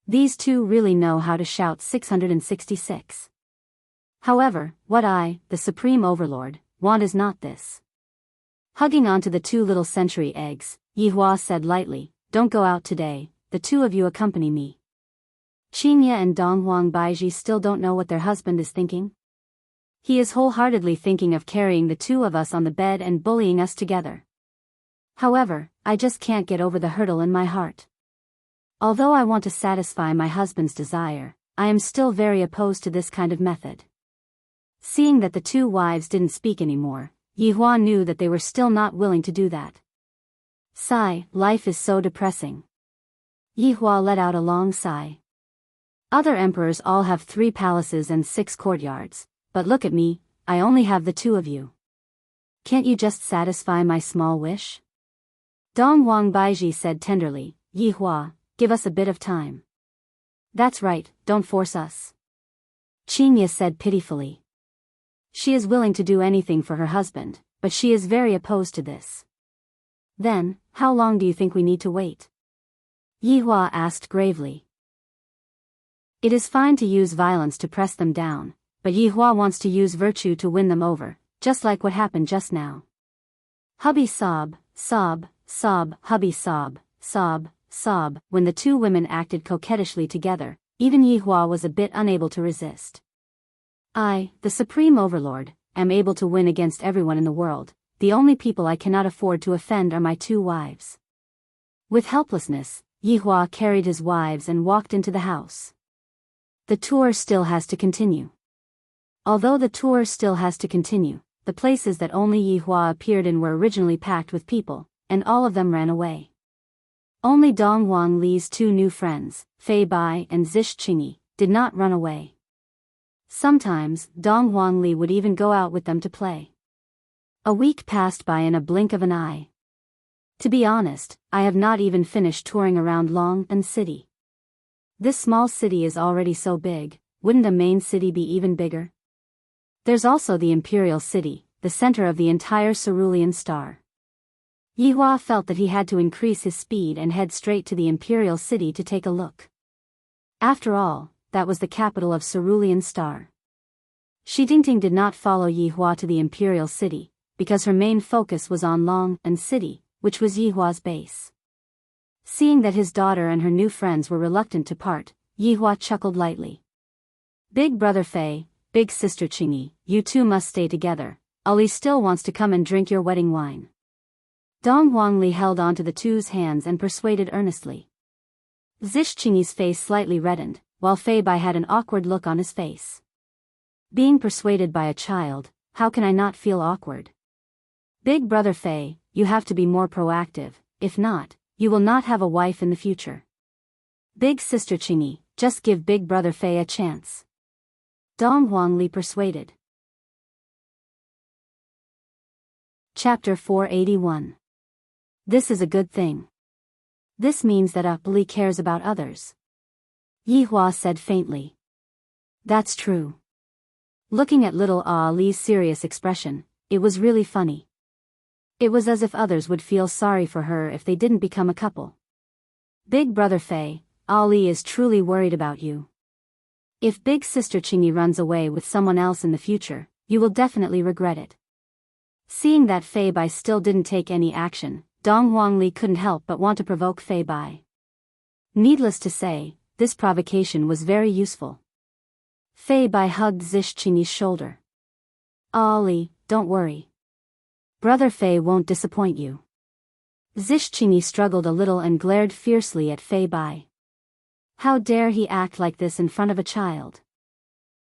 These two really know how to shout 666. However, what I, the Supreme Overlord, want is not this. Hugging onto the two little century eggs, Yihua said lightly, "Don't go out today, the two of you accompany me." Qingye and Dong Huang Baiji still don't know what their husband is thinking. He is wholeheartedly thinking of carrying the two of us on the bed and bullying us together. However, I just can't get over the hurdle in my heart. Although I want to satisfy my husband's desire, I am still very opposed to this kind of method. Seeing that the two wives didn't speak anymore, Yihua knew that they were still not willing to do that. Sigh, life is so depressing. Yihua let out a long sigh. Other emperors all have 3 palaces and 6 courtyards, but look at me, I only have the 2 of you. Can't you just satisfy my small wish? Dong Huang Baiji said tenderly, Yihua, give us a bit of time. That's right, don't force us. Qingye said pitifully. She is willing to do anything for her husband, but she is very opposed to this. Then, how long do you think we need to wait? Yihua asked gravely. It is fine to use violence to press them down, but Yihua wants to use virtue to win them over, just like what happened just now. Hubby sob, sob, sob, hubby sob, sob, sob. When the 2 women acted coquettishly together, even Yihua was a bit unable to resist. I, the Supreme Overlord, am able to win against everyone in the world. The only people I cannot afford to offend are my 2 wives. With helplessness, Yihua carried his wives and walked into the house. The tour still has to continue. Although the tour still has to continue, the places that only Yihua appeared in were originally packed with people, and all of them ran away. Only Dong Huang Li's 2 new friends, Fei Bai and Zish Qingyi, did not run away. Sometimes, Dong Huang Li would even go out with them to play. A week passed by in a blink of an eye. To be honest, I have not even finished touring around Long and City. This small city is already so big, wouldn't a main city be even bigger? There's also the Imperial City, the center of the entire cerulean star. Yihua felt that he had to increase his speed and head straight to the Imperial City to take a look. After all, that was the capital of Cerulean Star. Tingting did not follow Yihua to the Imperial City, because her main focus was on Long and City, which was Yihua's base. Seeing that his daughter and her new friends were reluctant to part, Yihua chuckled lightly. Big brother Fei, big sister Qingyi, you two must stay together. Ali still wants to come and drink your wedding wine. Dong Huangli held onto the two's hands and persuaded earnestly. Zish Qingyi's face slightly reddened, while Fei Bai had an awkward look on his face. Being persuaded by a child, how can I not feel awkward? Big brother Fei, you have to be more proactive, if not, you will not have a wife in the future. Big sister Qingyi, just give big brother Fei a chance. Dong Huangli persuaded. Chapter 481. This is a good thing. This means that Ali cares about others. Yihua said faintly. That's true. Looking at little Ali's serious expression, it was really funny. It was as if others would feel sorry for her if they didn't become a couple. Big brother Fei, Ali is truly worried about you. If big sister Qingyi runs away with someone else in the future, you will definitely regret it. Seeing that Fei Bai still didn't take any action, Dong Huangli couldn't help but want to provoke Fei Bai. Needless to say, this provocation was very useful. Fei Bai hugged Zish Qingyi's shoulder. Ali, don't worry. Brother Fei won't disappoint you. Zish Qingyi struggled a little and glared fiercely at Fei Bai. How dare he act like this in front of a child?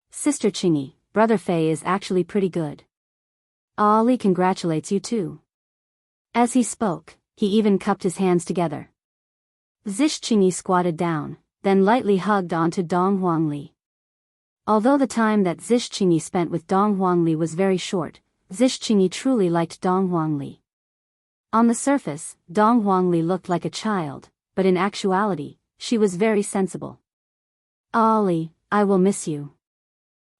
Sister Qingyi, brother Fei is actually pretty good. Ali congratulates you too. As he spoke, he even cupped his hands together. Zish Qingyi squatted down, then lightly hugged onto Dong Huangli. Although the time that Zish Qingyi spent with Dong Huangli was very short, Zish Qingyi truly liked Dong Huangli. On the surface, Dong Huangli looked like a child, but in actuality, she was very sensible. Ali, I will miss you.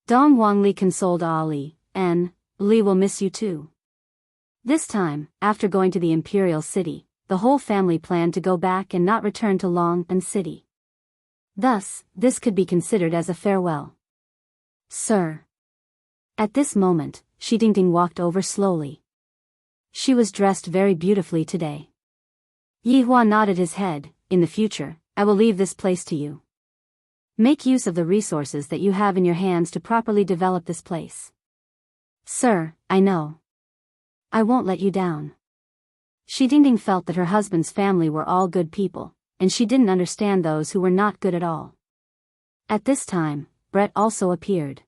Dong Huangli consoled Ali, and Li will miss you too. This time, after going to the Imperial City, the whole family planned to go back and not return to Long and City. Thus, this could be considered as a farewell. Sir. At this moment, Tingting walked over slowly. She was dressed very beautifully today. Yihua nodded his head. In the future, I will leave this place to you. Make use of the resources that you have in your hands to properly develop this place. Sir, I know. I won't let you down. Tingting felt that her husband's family were all good people, and she didn't understand those who were not good at all. At this time, Brett also appeared.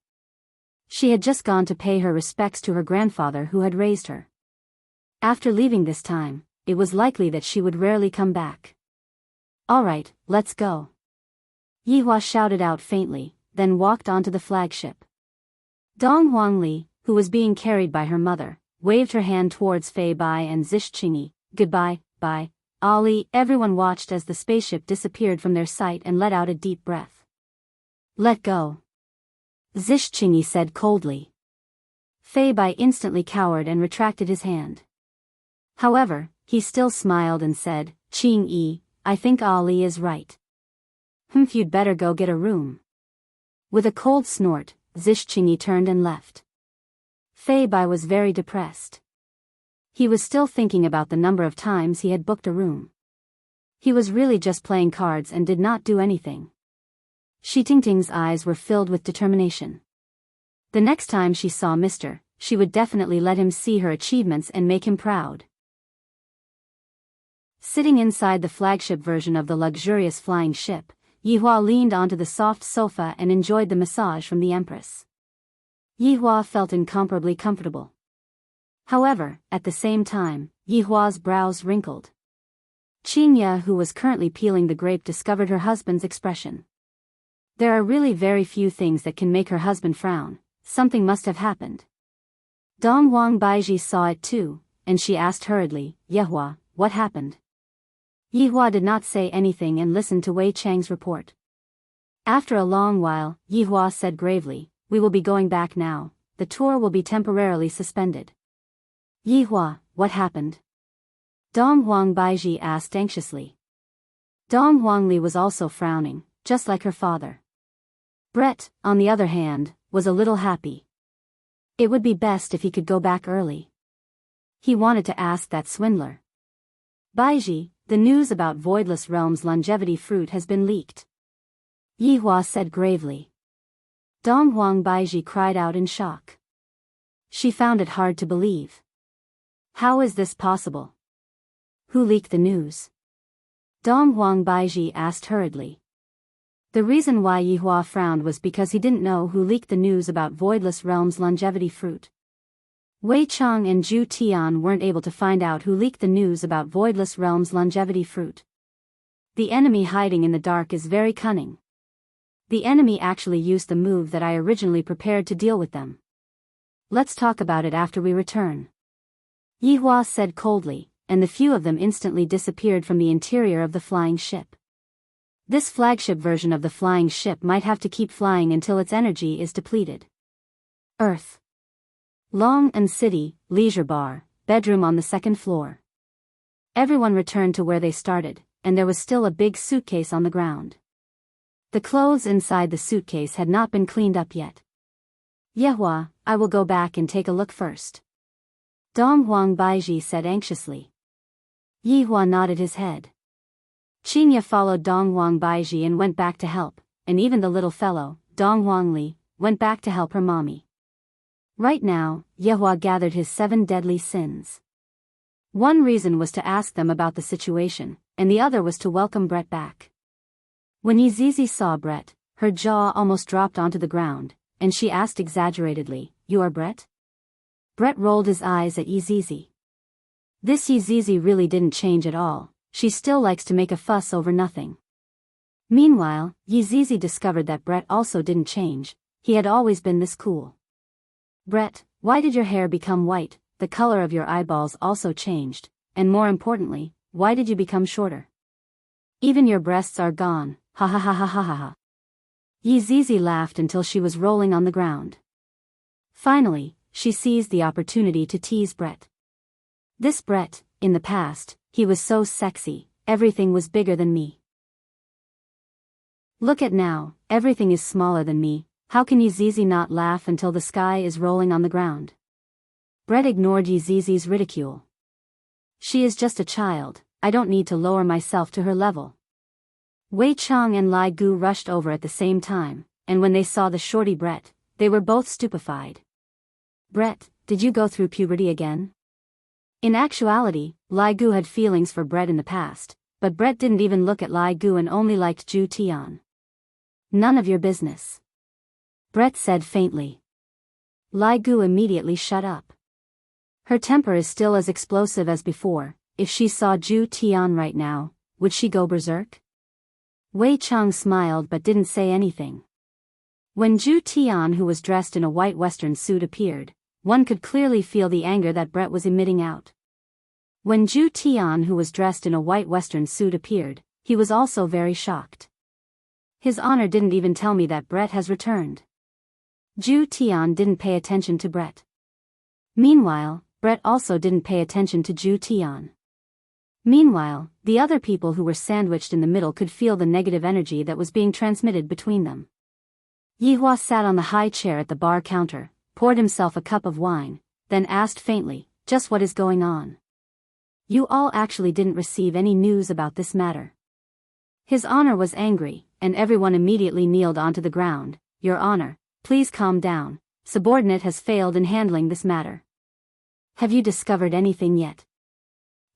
She had just gone to pay her respects to her grandfather who had raised her. After leaving this time, it was likely that she would rarely come back. All right, let's go. Yihua shouted out faintly, then walked onto the flagship. Dong Huangli, who was being carried by her mother, waved her hand towards Fei Bai and Zish Qingyi. Goodbye, bye. Ali. Everyone watched as the spaceship disappeared from their sight and let out a deep breath. Let go. Zish Qingyi said coldly. Fei Bai instantly cowered and retracted his hand. However, he still smiled and said, Qingyi, I think Ali is right. You'd better go get a room. With a cold snort, Zish Qingyi turned and left. Fei Bai was very depressed. He was still thinking about the number of times he had booked a room. He was really just playing cards and did not do anything. Tingting's eyes were filled with determination. The next time she saw she would definitely let him see her achievements and make him proud. Sitting inside the flagship version of the luxurious flying ship, Yihua leaned onto the soft sofa and enjoyed the massage from the Empress. Yihua felt incomparably comfortable. However, at the same time, Yihua's brows wrinkled. Qingya, who was currently peeling the grape, discovered her husband's expression. There are really very few things that can make her husband frown. Something must have happened. Dong Huang Baiji saw it too, and she asked hurriedly, Yihua, what happened? Yihua did not say anything and listened to Wei Chang's report. After a long while, Yihua said gravely, "We will be going back now. The tour will be temporarily suspended." "Yihua, what happened?" Dong Huang Baiji asked anxiously. Dong Huangli was also frowning, just like her father. Brett, on the other hand, was a little happy. It would be best if he could go back early. He wanted to ask that swindler. "Baiji, the news about Voidless Realm's longevity fruit has been leaked," Yihua said gravely. Dong Huang Baiji cried out in shock. She found it hard to believe. "How is this possible? Who leaked the news?" Dong Huang Baiji asked hurriedly. The reason why Yihua frowned was because he didn't know who leaked the news about Voidless Realm's longevity fruit. Wei Chang and Zhu Tian weren't able to find out who leaked the news about Voidless Realm's longevity fruit. The enemy hiding in the dark is very cunning. The enemy actually used the move that I originally prepared to deal with them. "Let's talk about it after we return," Yihua said coldly, and the few of them instantly disappeared from the interior of the flying ship. This flagship version of the flying ship might have to keep flying until its energy is depleted. Earth. Long and City, leisure bar, bedroom on the second floor. Everyone returned to where they started, and there was still a big suitcase on the ground. The clothes inside the suitcase had not been cleaned up yet. "Yehua, I will go back and take a look first," Dong Huang Baiji said anxiously. Yihua nodded his head. Qinya followed Dong Huang Baiji and went back to help, and even the little fellow, Dong Huangli, went back to help her mommy. Right now, Yehua gathered his 7 deadly sins. One reason was to ask them about the situation, and the other was to welcome Brett back. When Yizizi saw Brett, her jaw almost dropped onto the ground, and she asked exaggeratedly, "You are Brett?" Brett rolled his eyes at Yizizi. This Yizizi really didn't change at all. She still likes to make a fuss over nothing. Meanwhile, Yizizi discovered that Brett also didn't change. He had always been this cool. "Brett, why did your hair become white? The color of your eyeballs also changed, and more importantly, why did you become shorter? Even your breasts are gone, ha ha ha ha ha ha ha." Yizizi laughed until she was rolling on the ground. Finally, she seized the opportunity to tease Brett. This Brett, in the past, he was so sexy, everything was bigger than me. Look at now, everything is smaller than me. How can Yizizi not laugh until the sky is rolling on the ground? Brett ignored Yizizi's ridicule. "She is just a child, I don't need to lower myself to her level." Wei Chang and Lai Gu rushed over at the same time, and when they saw the shorty Brett, they were both stupefied. "Brett, did you go through puberty again?" In actuality, Lai Gu had feelings for Brett in the past, but Brett didn't even look at Lai Gu and only liked Zhu Tian. "None of your business," Brett said faintly. Lai Gu immediately shut up. Her temper is still as explosive as before. If she saw Zhu Tian right now, would she go berserk? Wei Chang smiled but didn't say anything. When Zhu Tian, who was dressed in a white western suit, appeared, one could clearly feel the anger that Brett was emitting out. When Zhu Tian, who was dressed in a white western suit, appeared, he was also very shocked. "His Honor didn't even tell me that Brett has returned." Zhu Tian didn't pay attention to Brett. Meanwhile, Brett also didn't pay attention to Zhu Tian. Meanwhile, the other people who were sandwiched in the middle could feel the negative energy that was being transmitted between them. Yihua sat on the high chair at the bar counter, poured himself a cup of wine, then asked faintly, "Just what is going on? You all actually didn't receive any news about this matter?" His Honor was angry, and everyone immediately kneeled onto the ground. "Your Honor, please calm down. Subordinate has failed in handling this matter." "Have you discovered anything yet?"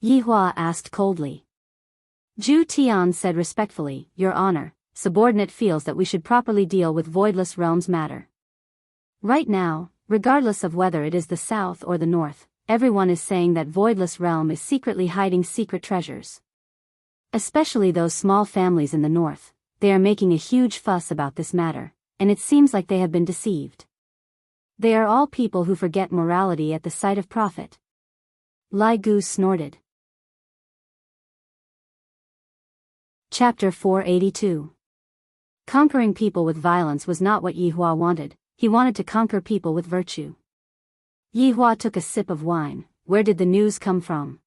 Yihua asked coldly. Zhu Tian said respectfully, "Your Honor, subordinate feels that we should properly deal with Voidless Realms matter. Right now, regardless of whether it is the south or the north, everyone is saying that Voidless Realm is secretly hiding secret treasures. Especially those small families in the north, they are making a huge fuss about this matter, and it seems like they have been deceived. They are all people who forget morality at the sight of profit." Lai Gu snorted. Chapter 482. Conquering people with violence was not what Yihua wanted, he wanted to conquer people with virtue. Yihua took a sip of wine. Where did the news come from?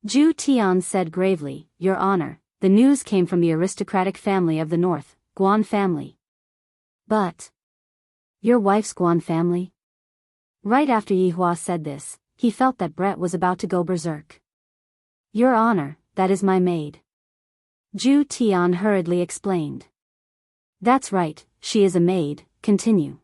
Zhu Tian said gravely, Your Honor, the news came from the aristocratic family of the north, Guan family. But your wife's Guan family? Right after Yihua said this, he felt that Brett was about to go berserk. Your Honor, that is my maid. Zhu Tian hurriedly explained. That's right, she is a maid, continue.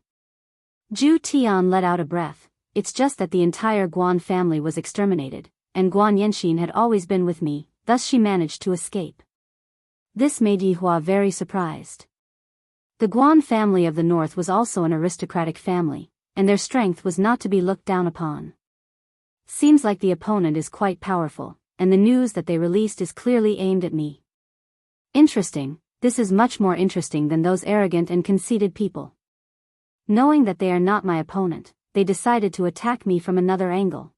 Zhu Tian let out a breath. It's just that the entire Guan family was exterminated, and Guan Yanxin had always been with me, thus she managed to escape. This made Yihua very surprised. The Guan family of the north was also an aristocratic family, and their strength was not to be looked down upon. Seems like the opponent is quite powerful, and the news that they released is clearly aimed at me. Interesting, this is much more interesting than those arrogant and conceited people. Knowing that they are not my opponent, they decided to attack me from another angle.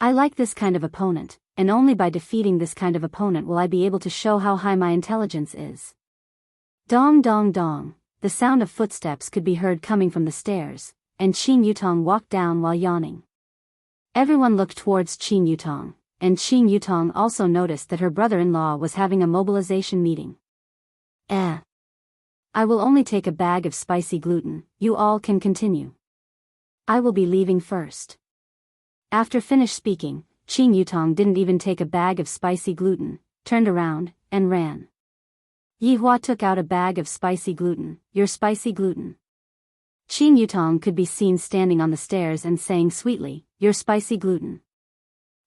I like this kind of opponent, and only by defeating this kind of opponent will I be able to show how high my intelligence is. Dong dong dong, the sound of footsteps could be heard coming from the stairs, and Qin Yutong walked down while yawning. Everyone looked towards Qin Yutong, and Qin Yutong also noticed that her brother-in-law was having a mobilization meeting. I will only take a bag of spicy gluten, you all can continue. I will be leaving first. After finished speaking, Qin Yutong didn't even take a bag of spicy gluten, turned around, and ran. Yihua took out a bag of spicy gluten, your spicy gluten. Qin Yutong could be seen standing on the stairs and saying sweetly, your spicy gluten.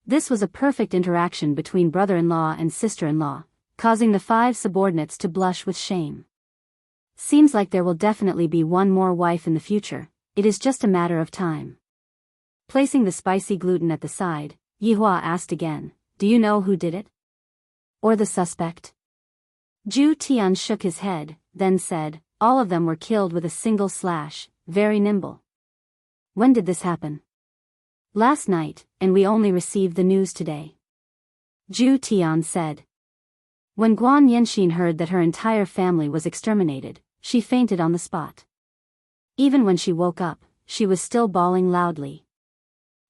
This was a perfect interaction between brother-in-law and sister-in-law, causing the 5 subordinates to blush with shame. Seems like there will definitely be one more wife in the future, it is just a matter of time. Placing the spicy gluten at the side, Yihua asked again, do you know who did it? Or the suspect? Zhu Tian shook his head, then said, all of them were killed with a single slash, very nimble. When did this happen? Last night, and we only received the news today. Zhu Tian said. When Guan Yanxin heard that her entire family was exterminated, she fainted on the spot. Even when she woke up, she was still bawling loudly.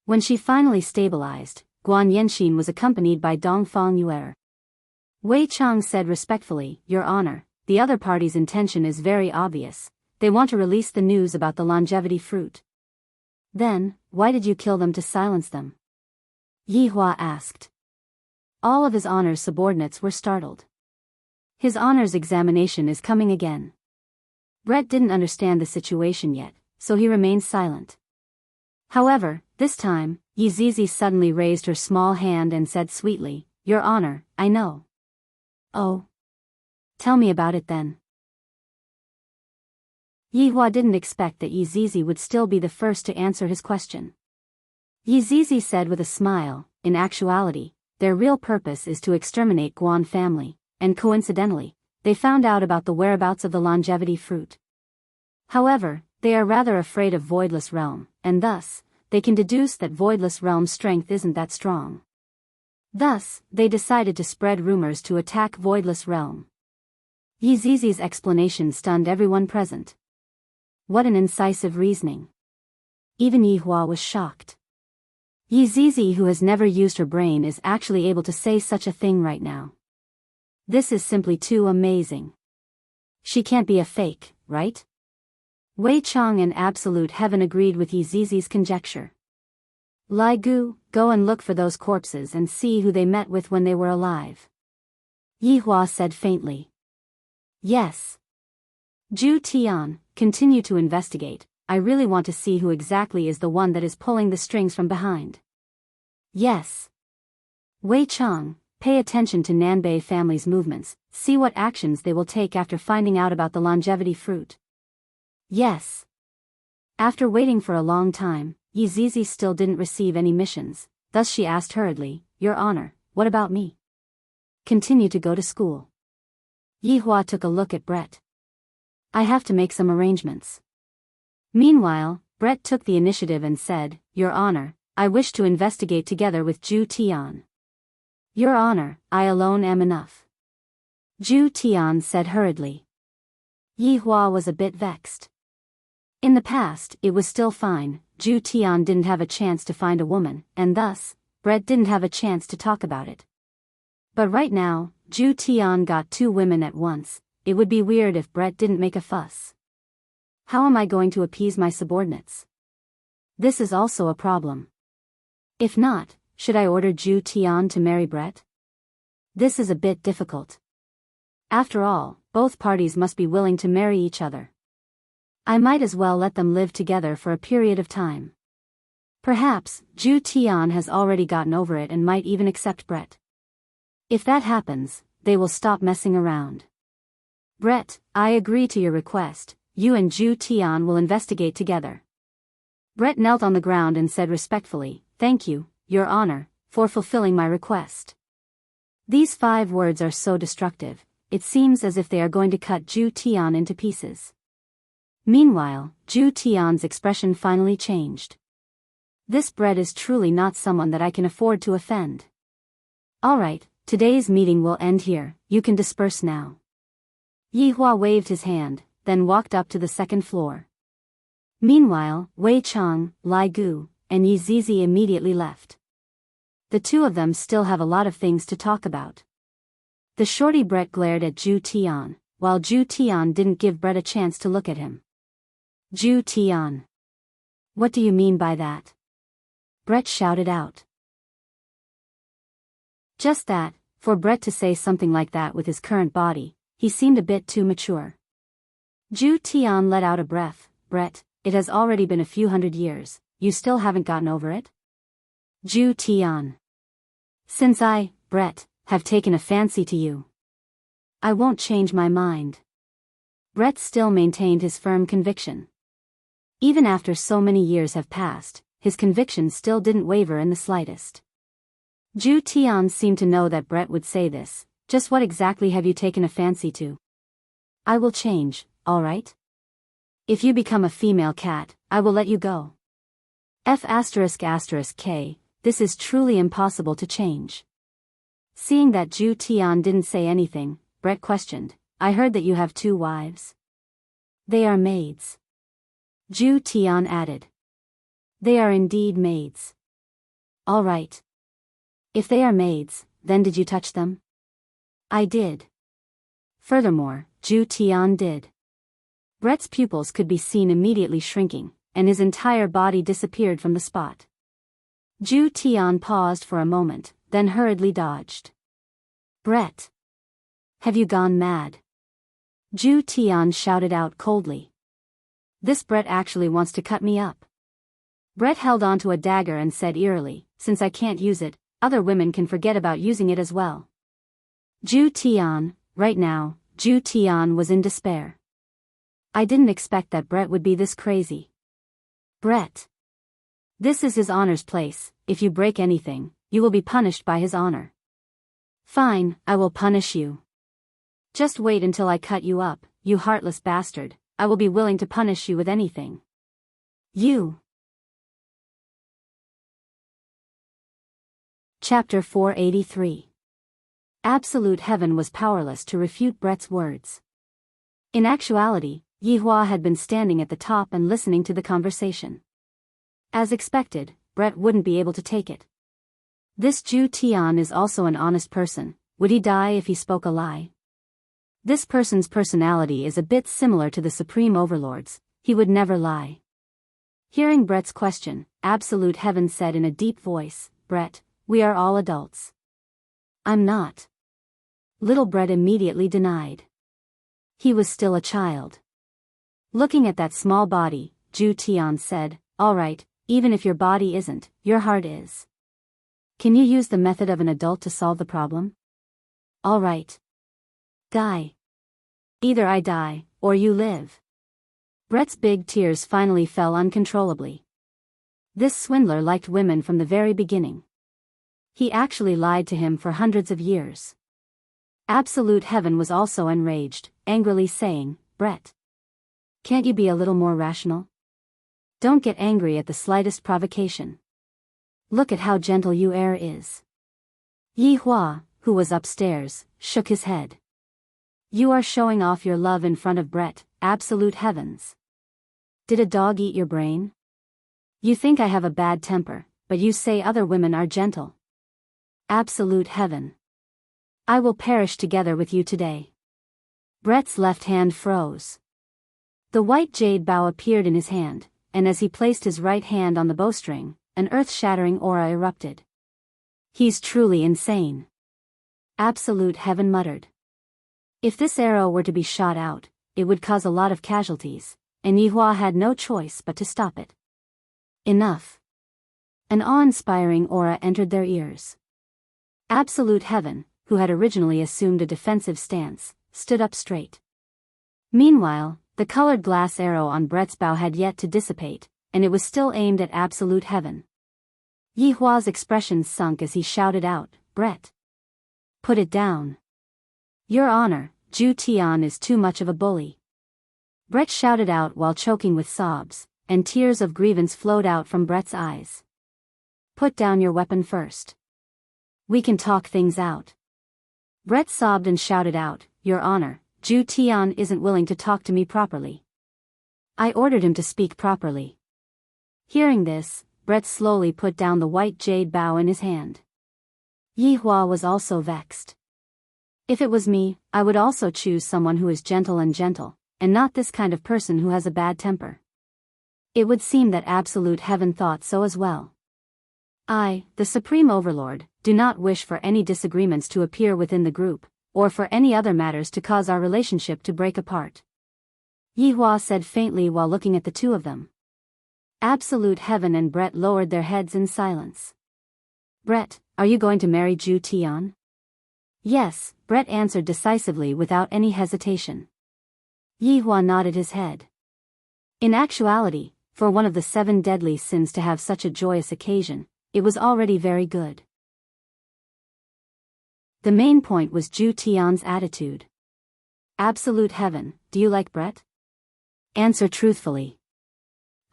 When she finally stabilized, Guan Yanxin was accompanied by Dongfang Yuer. Wei Chang said respectfully, Your Honor, the other party's intention is very obvious, they want to release the news about the longevity fruit. Then, why did you kill them to silence them? Yihua asked. All of His Honor's subordinates were startled. His Honor's examination is coming again. Brett didn't understand the situation yet, so he remained silent. However, this time, Yizizi suddenly raised her small hand and said sweetly, Your Honor, I know. Oh. Tell me about it then. Yihua didn't expect that Yizizi would still be the first to answer his question. Yizizi said with a smile, in actuality, their real purpose is to exterminate Guan family, and coincidentally, they found out about the whereabouts of the longevity fruit. However, they are rather afraid of Voidless Realm, and thus, they can deduce that Voidless Realm's strength isn't that strong. Thus, they decided to spread rumors to attack Voidless Realm. Yizizi's explanation stunned everyone present. What an incisive reasoning. Even Yihua was shocked. Yizizi, who has never used her brain, is actually able to say such a thing right now. This is simply too amazing. She can't be a fake, right? Wei Chang and Absolute Heaven agreed with Yizizi's conjecture. Lai Gu, go and look for those corpses and see who they met with when they were alive. Yihua said faintly. Yes. Zhu Tian, continue to investigate, I really want to see who exactly is the one that is pulling the strings from behind. Yes. Wei Chang, pay attention to Nanbei family's movements, see what actions they will take after finding out about the longevity fruit. Yes. After waiting for a long time, Yizizi still didn't receive any missions, thus she asked hurriedly, Your Honor, what about me? Continue to go to school. Yihua took a look at Brett. I have to make some arrangements. Meanwhile, Brett took the initiative and said, Your Honor, I wish to investigate together with Zhu Tian. Your Honor, I alone am enough. Zhu Tian said hurriedly. Yi Hua was a bit vexed. In the past, it was still fine. Zhu Tian didn't have a chance to find a woman, and thus, Brett didn't have a chance to talk about it. But right now, Zhu Tian got 2 women at once. It would be weird if Brett didn't make a fuss. How am I going to appease my subordinates? This is also a problem. If not, should I order Zhu Tian to marry Brett? This is a bit difficult. After all, both parties must be willing to marry each other. I might as well let them live together for a period of time. Perhaps, Zhu Tian has already gotten over it and might even accept Brett. If that happens, they will stop messing around. Brett, I agree to your request. You and Zhu Tian will investigate together. Brett knelt on the ground and said respectfully, "Thank you, Your Honor, for fulfilling my request." These 5 words are so destructive, it seems as if they are going to cut Zhu Tian into pieces. Meanwhile, Zhu Tian's expression finally changed. This Brett is truly not someone that I can afford to offend. Alright, today's meeting will end here, you can disperse now. Yi Hua waved his hand, then walked up to the 2nd floor. Meanwhile, Wei Chang, Lai Gu, and Yi Zizi immediately left. The 2 of them still have a lot of things to talk about. The shorty Brett glared at Zhu Tian, while Zhu Tian didn't give Brett a chance to look at him. Zhu Tian. What do you mean by that? Brett shouted out. Just that, for Brett to say something like that with his current body, he seemed a bit too mature. Zhu Tian let out a breath. Brett, it has already been a few hundred years, you still haven't gotten over it? Zhu Tian. Since I, Brett, have taken a fancy to you, I won't change my mind. Brett still maintained his firm conviction. Even after so many years have passed, his conviction still didn't waver in the slightest. Zhu Tian seemed to know that Brett would say this. Just what exactly have you taken a fancy to? I will change, alright? If you become a female cat, I will let you go. F***K, this is truly impossible to change. Seeing that Zhu Tian didn't say anything, Brett questioned, I heard that you have 2 wives. They are maids. Zhu Tian added. They are indeed maids. Alright. If they are maids, then did you touch them? I did. Furthermore, Zhu Tian did. Brett's pupils could be seen immediately shrinking, and his entire body disappeared from the spot. Zhu Tian paused for a moment, then hurriedly dodged. Brett! Have you gone mad? Zhu Tian shouted out coldly. This Brett actually wants to cut me up. Brett held onto a dagger and said eerily, since I can't use it, other women can forget about using it as well. Zhu Tian, right now, Zhu Tian was in despair. I didn't expect that Brett would be this crazy. Brett. This is his honor's place, if you break anything, you will be punished by his honor. Fine, I will punish you. Just wait until I cut you up, you heartless bastard, I will be willing to punish you with anything. You. Chapter 483. Absolute heaven was powerless to refute Brett's words. In actuality, Yi Hua had been standing at the top and listening to the conversation. As expected, Brett wouldn't be able to take it. This Zhu Tian is also an honest person, would he die if he spoke a lie? This person's personality is a bit similar to the Supreme Overlord's, he would never lie. Hearing Brett's question, Absolute Heaven said in a deep voice, Brett, we are all adults. I'm not. Little Brett immediately denied. He was still a child. Looking at that small body, Zhu Tian said, alright, even if your body isn't, your heart is. Can you use the method of an adult to solve the problem? Alright. Die. Either I die, or you live. Brett's big tears finally fell uncontrollably. This swindler liked women from the very beginning. He actually lied to him for hundreds of years. Absolute Heaven was also enraged, angrily saying, Brett. Can't you be a little more rational? Don't get angry at the slightest provocation. Look at how gentle your air is. Yi Hua, who was upstairs, shook his head. You are showing off your love in front of Brett, absolute heavens. Did a dog eat your brain? You think I have a bad temper, but you say other women are gentle. Absolute heaven. I will perish together with you today. Brett's left hand froze. The white jade bow appeared in his hand, and as he placed his right hand on the bowstring, an earth-shattering aura erupted. He's truly insane. Absolute heaven muttered. If this arrow were to be shot out, it would cause a lot of casualties, and Yihua had no choice but to stop it. Enough. An awe-inspiring aura entered their ears. Absolute heaven, who had originally assumed a defensive stance, stood up straight. Meanwhile, the colored glass arrow on Brett's bow had yet to dissipate, and it was still aimed at absolute heaven. Yihua's expression sunk as he shouted out, "Brett! Put it down. Your Honor, Zhu Tian is too much of a bully." Brett shouted out while choking with sobs, and tears of grievance flowed out from Brett's eyes. "Put down your weapon first. We can talk things out." Brett sobbed and shouted out, "Your Honor, Zhu Tian isn't willing to talk to me properly. I ordered him to speak properly." Hearing this, Brett slowly put down the white jade bow in his hand. Yihua was also vexed. If it was me, I would also choose someone who is gentle, and not this kind of person who has a bad temper. It would seem that absolute heaven thought so as well. I, the Supreme Overlord, do not wish for any disagreements to appear within the group, or for any other matters to cause our relationship to break apart. Yihua said faintly while looking at the two of them. Absolute heaven and Brett lowered their heads in silence. "Brett, are you going to marry Zhu Tian?" "Yes," Brett answered decisively without any hesitation. Yihua nodded his head. In actuality, for one of the 7 deadly sins to have such a joyous occasion, it was already very good. The main point was Zhu Tian's attitude. "Absolute heaven, do you like Brett? Answer truthfully."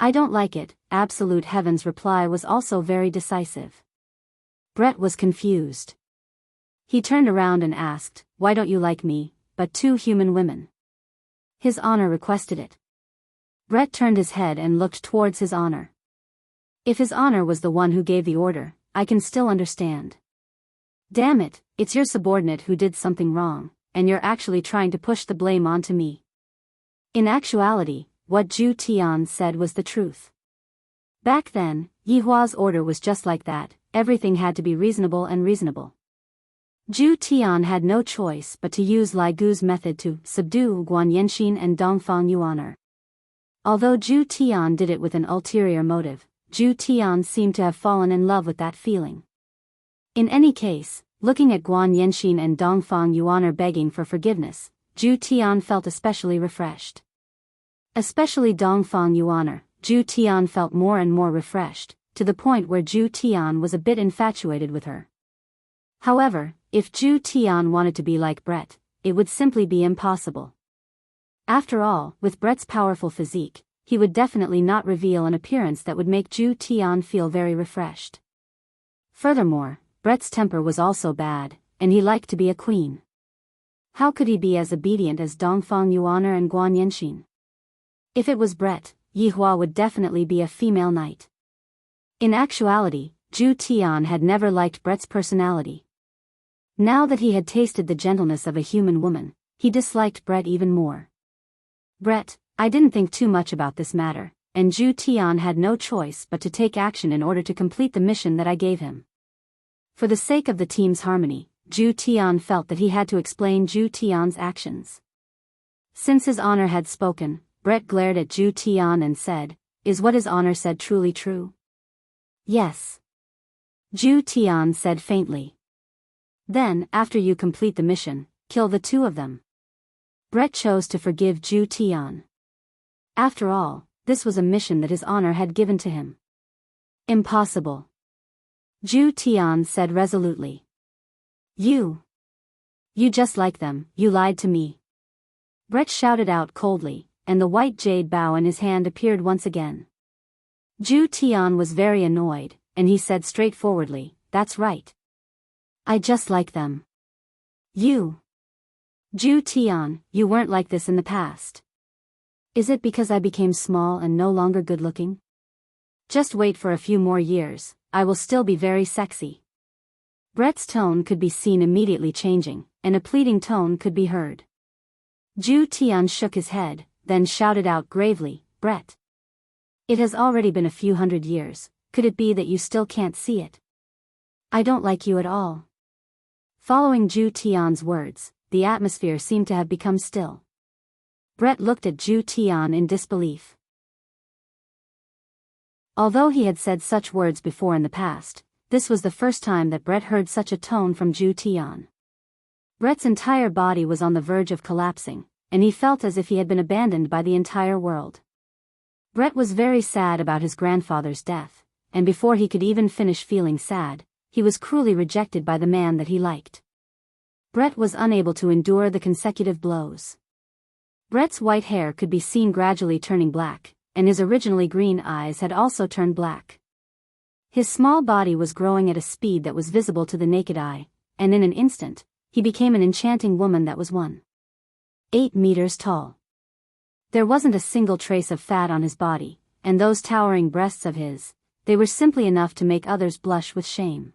"I don't like it." Absolute heaven's reply was also very decisive. Brett was confused. He turned around and asked, "Why don't you like me, but 2 human women?" "His Honor requested it." Brett turned his head and looked towards His Honor. "If His Honor was the one who gave the order, I can still understand. Damn it, it's your subordinate who did something wrong, and you're actually trying to push the blame onto me." In actuality, what Zhu Tian said was the truth. Back then, Yihua's order was just like that, everything had to be reasonable. Zhu Tian had no choice but to use Lai Gu's method to subdue Guan Yanxin and Dongfang Yuan. Although Zhu Tian did it with an ulterior motive, Zhu Tian seemed to have fallen in love with that feeling. In any case, looking at Guan Yanxin and Dongfang Yuan begging for forgiveness, Zhu Tian felt especially refreshed. Especially Dongfang Yuan, Zhu Tian felt more and more refreshed, to the point where Zhu Tian was a bit infatuated with her. However, if Zhu Tian wanted to be like Brett, it would simply be impossible. After all, with Brett's powerful physique, he would definitely not reveal an appearance that would make Zhu Tian feel very refreshed. Furthermore, Brett's temper was also bad, and he liked to be a queen. How could he be as obedient as Dongfang Yuan and Guan Yanxin? If it was Brett, Yihua would definitely be a female knight. In actuality, Zhu Tian had never liked Brett's personality. Now that he had tasted the gentleness of a human woman, he disliked Brett even more. "Brett, I didn't think too much about this matter, and Zhu Tian had no choice but to take action in order to complete the mission that I gave him." For the sake of the team's harmony, Zhu Tian felt that he had to explain Zhu Tian's actions. Since His Honor had spoken, Brett glared at Zhu Tian and said, "Is what His Honor said truly true?" "Yes." Zhu Tian said faintly. "Then, after you complete the mission, kill the 2 of them." Brett chose to forgive Zhu Tian. After all, this was a mission that His Honor had given to him. "Impossible." Zhu Tian said resolutely. You just like them, you lied to me." Brett shouted out coldly, and the white jade bow in his hand appeared once again. Zhu Tian was very annoyed, and he said straightforwardly, "That's right. I just like them. You Ju Tian, you weren't like this in the past. Is it because I became small and no longer good-looking? Just wait for a few more years, I will still be very sexy. Brett's tone could be seen immediately changing, and a pleading tone could be heard. Ju Tian shook his head, then shouted out gravely, Brett. It has already been a few hundred years, could it be that you still can't see it? I don't like you at all. Following Ju Tian's words, the atmosphere seemed to have become still. Brett looked at Ju Tian in disbelief. Although he had said such words before in the past, this was the first time that Brett heard such a tone from Ju Tian. Brett's entire body was on the verge of collapsing, and he felt as if he had been abandoned by the entire world. Brett was very sad about his grandfather's death, and before he could even finish feeling sad, he was cruelly rejected by the man that he liked. Brett was unable to endure the consecutive blows. Brett's white hair could be seen gradually turning black, and his originally green eyes had also turned black. His small body was growing at a speed that was visible to the naked eye, and in an instant, he became an enchanting woman that was 1.8 meters tall. There wasn't a single trace of fat on his body, and those towering breasts of his, they were simply enough to make others blush with shame.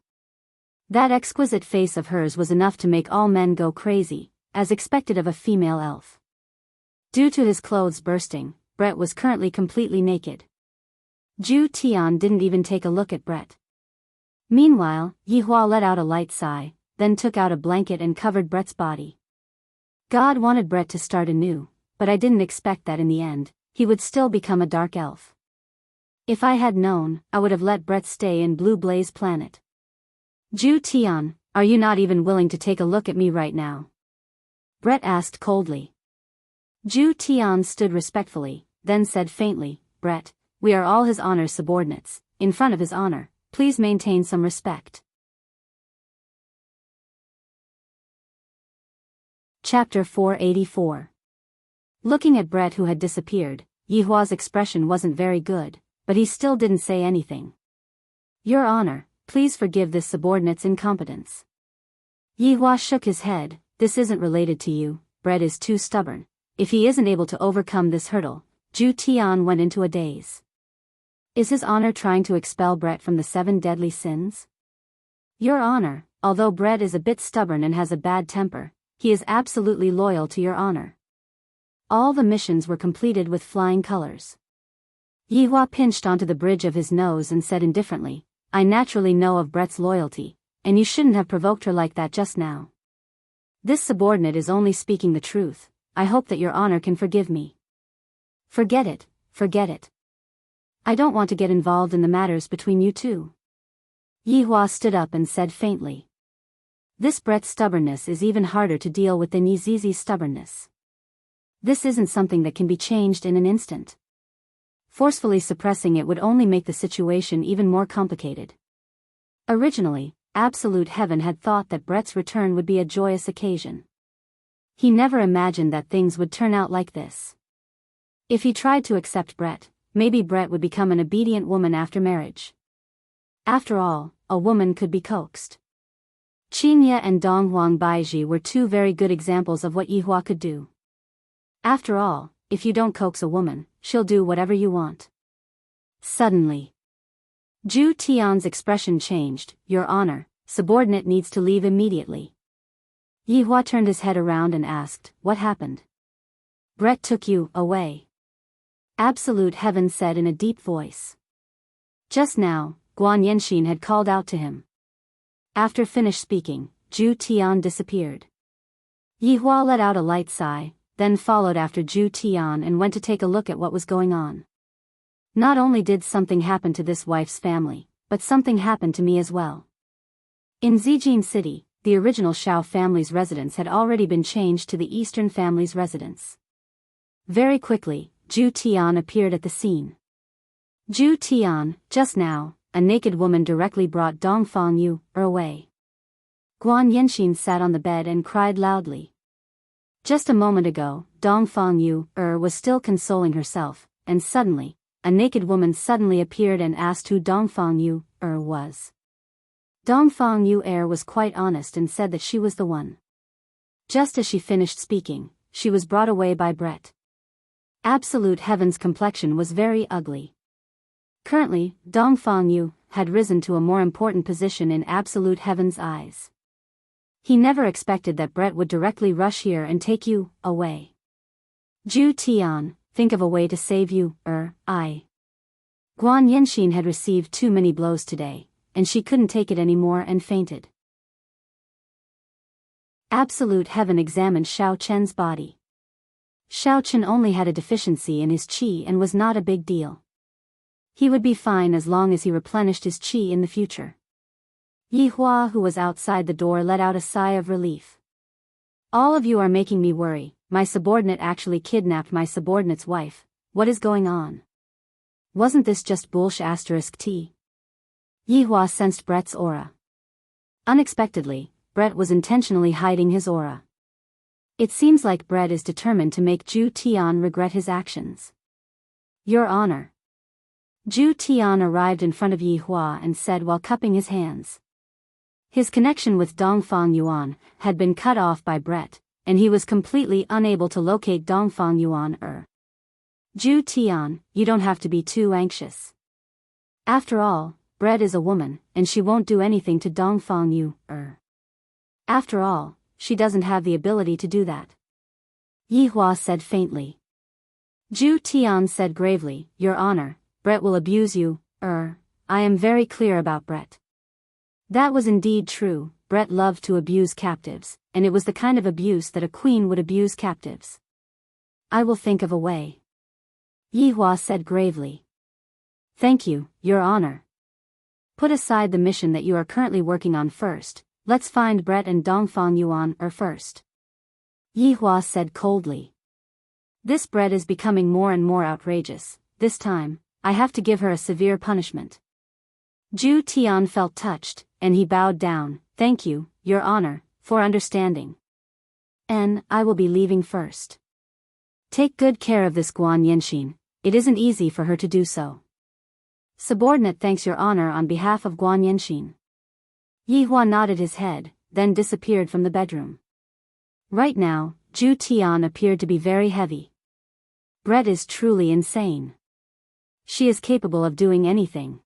That exquisite face of hers was enough to make all men go crazy, as expected of a female elf. Due to his clothes bursting, Brett was currently completely naked. Ju Tian didn't even take a look at Brett. Meanwhile, Yihua let out a light sigh, then took out a blanket and covered Brett's body. God wanted Brett to start anew, but I didn't expect that in the end, he would still become a dark elf. If I had known, I would have let Brett stay in Blue Blaze Planet. Ju Tian, are you not even willing to take a look at me right now? Brett asked coldly. Ju Tian stood respectfully, then said faintly, Brett, we are all his honor's subordinates, in front of his honor, please maintain some respect. Chapter 484. Looking at Brett who had disappeared, Yihua's expression wasn't very good, but he still didn't say anything. Your Honor, please forgive this subordinate's incompetence. Yihua shook his head, this isn't related to you, Brett is too stubborn. If he isn't able to overcome this hurdle, Ju Tian went into a daze. Is his honor trying to expel Brett from the 7 deadly sins? Your Honor, although Brett is a bit stubborn and has a bad temper, he is absolutely loyal to your honor. All the missions were completed with flying colors. Yihua pinched onto the bridge of his nose and said indifferently, I naturally know of Brett's loyalty, and you shouldn't have provoked her like that just now. This subordinate is only speaking the truth, I hope that your honor can forgive me. Forget it, forget it. I don't want to get involved in the matters between you two. Yihua stood up and said faintly. This Brett's stubbornness is even harder to deal with than Yizizi's stubbornness. This isn't something that can be changed in an instant. Forcefully suppressing it would only make the situation even more complicated. Originally, Absolute Heaven had thought that Brett's return would be a joyous occasion. He never imagined that things would turn out like this. If he tried to accept Brett, maybe Brett would become an obedient woman after marriage. After all, a woman could be coaxed. Qingye and Donghuang Baiji were 2 very good examples of what Yihua could do. After all, if you don't coax a woman, she'll do whatever you want. Suddenly, Ju Tian's expression changed, Your Honor, subordinate needs to leave immediately. Yihua turned his head around and asked, What happened? Brett took you away. Absolute Heaven said in a deep voice. Just now, Guan Yenshin had called out to him. After finished speaking, Ju Tian disappeared. Yihua let out a light sigh, then followed after Ju Tian and went to take a look at what was going on. Not only did something happen to this wife's family, but something happened to me as well. In Zijin City, the original Shao family's residence had already been changed to the Eastern family's residence. Very quickly, Ju Tian appeared at the scene. Ju Tian, just now, a naked woman directly brought Dongfang Yu away. Guan Yenshin sat on the bed and cried loudly. Just a moment ago, Dongfang Yu was still consoling herself, and suddenly, a naked woman suddenly appeared and asked who Dongfang Yu was. Dongfang Yu was quite honest and said that she was the one. Just as she finished speaking, she was brought away by Brett. Absolute Heaven's complexion was very ugly. Currently, Dongfang Yu had risen to a more important position in Absolute Heaven's eyes. He never expected that Brett would directly rush here and take you away. Zhu Tian, think of a way to save you, I. Guan Yanxin had received too many blows today, and she couldn't take it anymore and fainted. Absolute Heaven examined Xiao Chen's body. Xiao Chen only had a deficiency in his qi and was not a big deal. He would be fine as long as he replenished his qi in the future. Yi Hua, who was outside the door, let out a sigh of relief. All of you are making me worry. My subordinate actually kidnapped my subordinate's wife. What is going on? Wasn't this just bullsh***? Yi Hua sensed Brett's aura. Unexpectedly, Brett was intentionally hiding his aura. It seems like Brett is determined to make Zhu Tian regret his actions. Your Honor. Zhu Tian arrived in front of Yi Hua and said while cupping his hands. His connection with Dongfang Yuan had been cut off by Brett, and he was completely unable to locate Dongfang Yuan. Zhu Tian, you don't have to be too anxious. After all, Brett is a woman, and she won't do anything to Dongfang Yu. After all, she doesn't have the ability to do that. Yi Hua said faintly. Zhu Tian said gravely, Your Honor, Brett will abuse you. I am very clear about Brett. That was indeed true. Brett loved to abuse captives, and it was the kind of abuse that a queen would abuse captives. I will think of a way. Yi Hua said gravely. Thank you, Your Honor. Put aside the mission that you are currently working on first. Let's find Brett and Dongfang Yuan first. Yi Hua said coldly. This Brett is becoming more and more outrageous. This time, I have to give her a severe punishment. Zhu Tian felt touched, and he bowed down. Thank you, Your Honor, for understanding. I will be leaving first. Take good care of this Guan Yanxin. It isn't easy for her to do so. Subordinate thanks Your Honor on behalf of Guan Yanxin. Yi Hua nodded his head, then disappeared from the bedroom. Right now, Zhu Tian appeared to be very heavy. Brett is truly insane. She is capable of doing anything.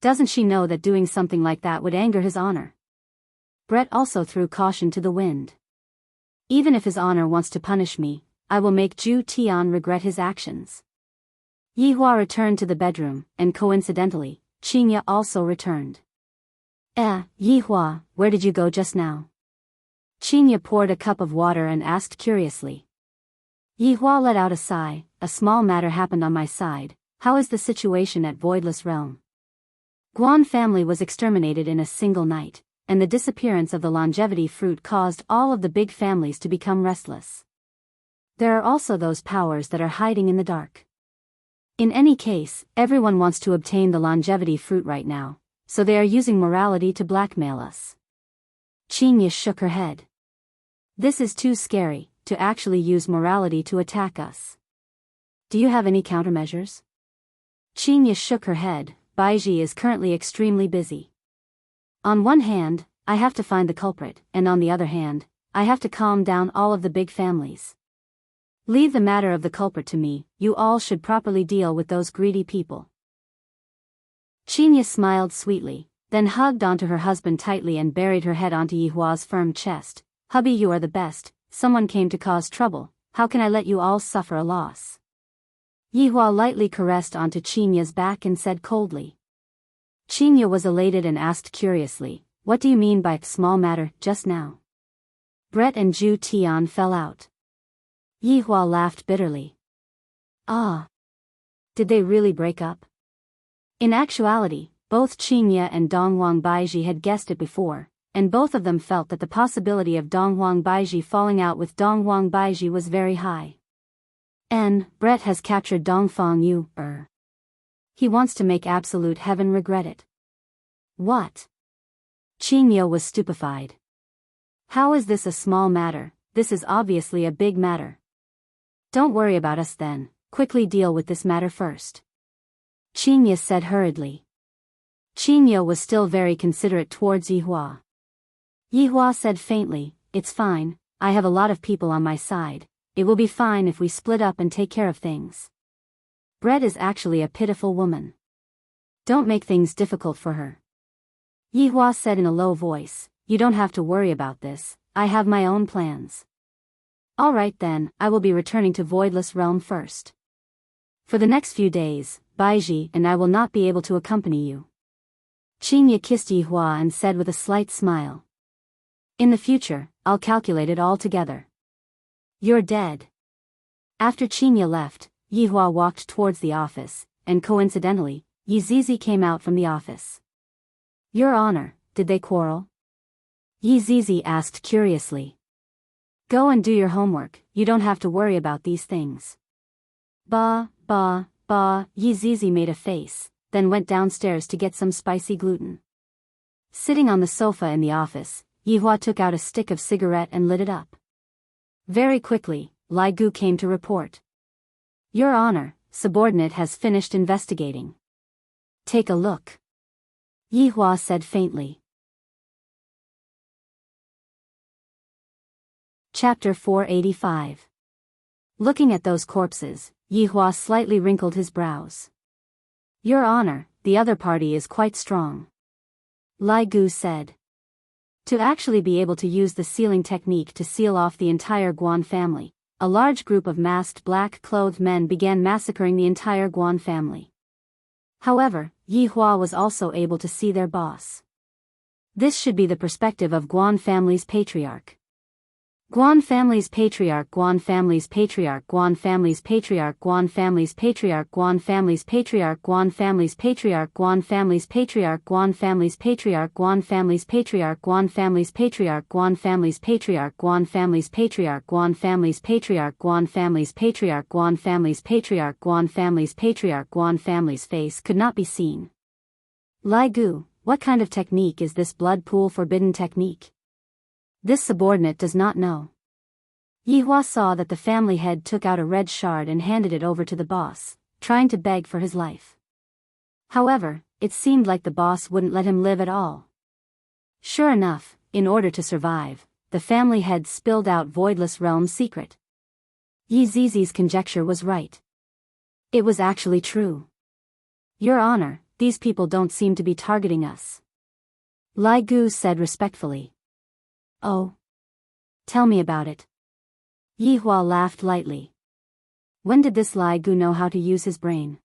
Doesn't she know that doing something like that would anger his honor? Brett also threw caution to the wind. Even if his honor wants to punish me, I will make Zhu Tian regret his actions. Yi Hua returned to the bedroom, and coincidentally, Qingya also returned. Yi Hua, where did you go just now? Qingya poured a cup of water and asked curiously. Yi Hua let out a sigh. A small matter happened on my side. How is the situation at Voidless Realm? Guan family was exterminated in a single night, and the disappearance of the longevity fruit caused all of the big families to become restless. There are also those powers that are hiding in the dark. In any case, everyone wants to obtain the longevity fruit right now, so they are using morality to blackmail us. Qingya shook her head. This is too scary, to actually use morality to attack us. Do you have any countermeasures? Qingya shook her head. Baiji is currently extremely busy. On one hand, I have to find the culprit, and on the other hand, I have to calm down all of the big families. Leave the matter of the culprit to me. You all should properly deal with those greedy people. Qingya smiled sweetly, then hugged onto her husband tightly and buried her head onto Yi Hua's firm chest. Hubby, you are the best. Someone came to cause trouble. How can I let you all suffer a loss? Yi Hua lightly caressed onto Qingya's back and said coldly. Qingya was elated and asked curiously, what do you mean by small matter just now? Brett and Zhu Tian fell out. Yi Hua laughed bitterly. Ah. Did they really break up? In actuality, both Qingya and Donghuang Baiji had guessed it before, and both of them felt that the possibility of Donghuang Baiji falling out with Donghuang Baiji was very high. Brett has captured Dongfang Yu. He wants to make Absolute Heaven regret it. What? Qingya was stupefied. How is this a small matter? This is obviously a big matter. Don't worry about us then, quickly deal with this matter first. Qingya said hurriedly. Qingya was still very considerate towards Yi Hua. Yi Hua said faintly, it's fine, I have a lot of people on my side. It will be fine if we split up and take care of things. Bread is actually a pitiful woman. Don't make things difficult for her. Yihua said in a low voice, you don't have to worry about this, I have my own plans. Alright then, I will be returning to Voidless Realm first. For the next few days, Baiji and I will not be able to accompany you. Qingye kissed Yihua and said with a slight smile. In the future, I'll calculate it all together. You're dead. After Qingye left, Yihua walked towards the office, and coincidentally, Yizizi came out from the office. Your Honor, did they quarrel? Yizizi asked curiously. Go and do your homework, you don't have to worry about these things. Ba, Yizizi made a face, then went downstairs to get some spicy gluten. Sitting on the sofa in the office, Yihua took out a stick of cigarette and lit it up. Very quickly, Lai Gu came to report. Your Honor, subordinate has finished investigating. Take a look. Yihua said faintly. Chapter 485. Looking at those corpses, Yihua slightly wrinkled his brows. Your Honor, the other party is quite strong. Lai Gu said. To actually be able to use the sealing technique to seal off the entire Guan family, a large group of masked black-clothed men began massacring the entire Guan family. However, Yihua was also able to see their boss. This should be the perspective of Guan family's patriarch. Guan family's patriarch, Guan family's patriarch, Guan family's patriarch, Guan family's patriarch, Guan family's patriarch, Guan family's patriarch, Guan family's patriarch, Guan family's patriarch, Guan family's patriarch, Guan family's patriarch, Guan family's patriarch, Guan family's patriarch, Guan family's patriarch, Guan family's patriarch, Guan family's patriarch, Guan family's patriarch, Guan family's face could not be seen. Lai Gu, what kind of technique is this blood pool forbidden technique? This subordinate does not know. Yihua saw that the family head took out a red shard and handed it over to the boss, trying to beg for his life. However, it seemed like the boss wouldn't let him live at all. Sure enough, in order to survive, the family head spilled out Voidless Realm's secret. Yizizi's conjecture was right. It was actually true. Your Honor, these people don't seem to be targeting us. Lai Gu said respectfully. Oh. Tell me about it. Yihua laughed lightly. When did this Lai Gu know how to use his brain?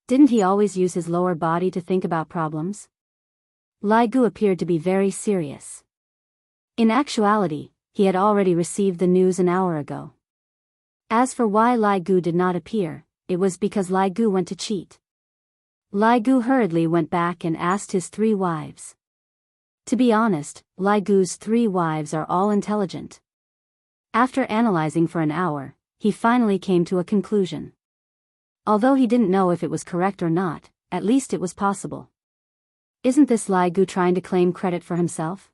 Didn't he always use his lower body to think about problems? Lai Gu appeared to be very serious. In actuality, he had already received the news an hour ago. As for why Lai Gu did not appear, it was because Lai Gu went to cheat. Lai Gu hurriedly went back and asked his 3 wives. To be honest, Lai Gu's 3 wives are all intelligent. After analyzing for an hour, he finally came to a conclusion. Although he didn't know if it was correct or not, at least it was possible. Isn't this Lai Gu trying to claim credit for himself?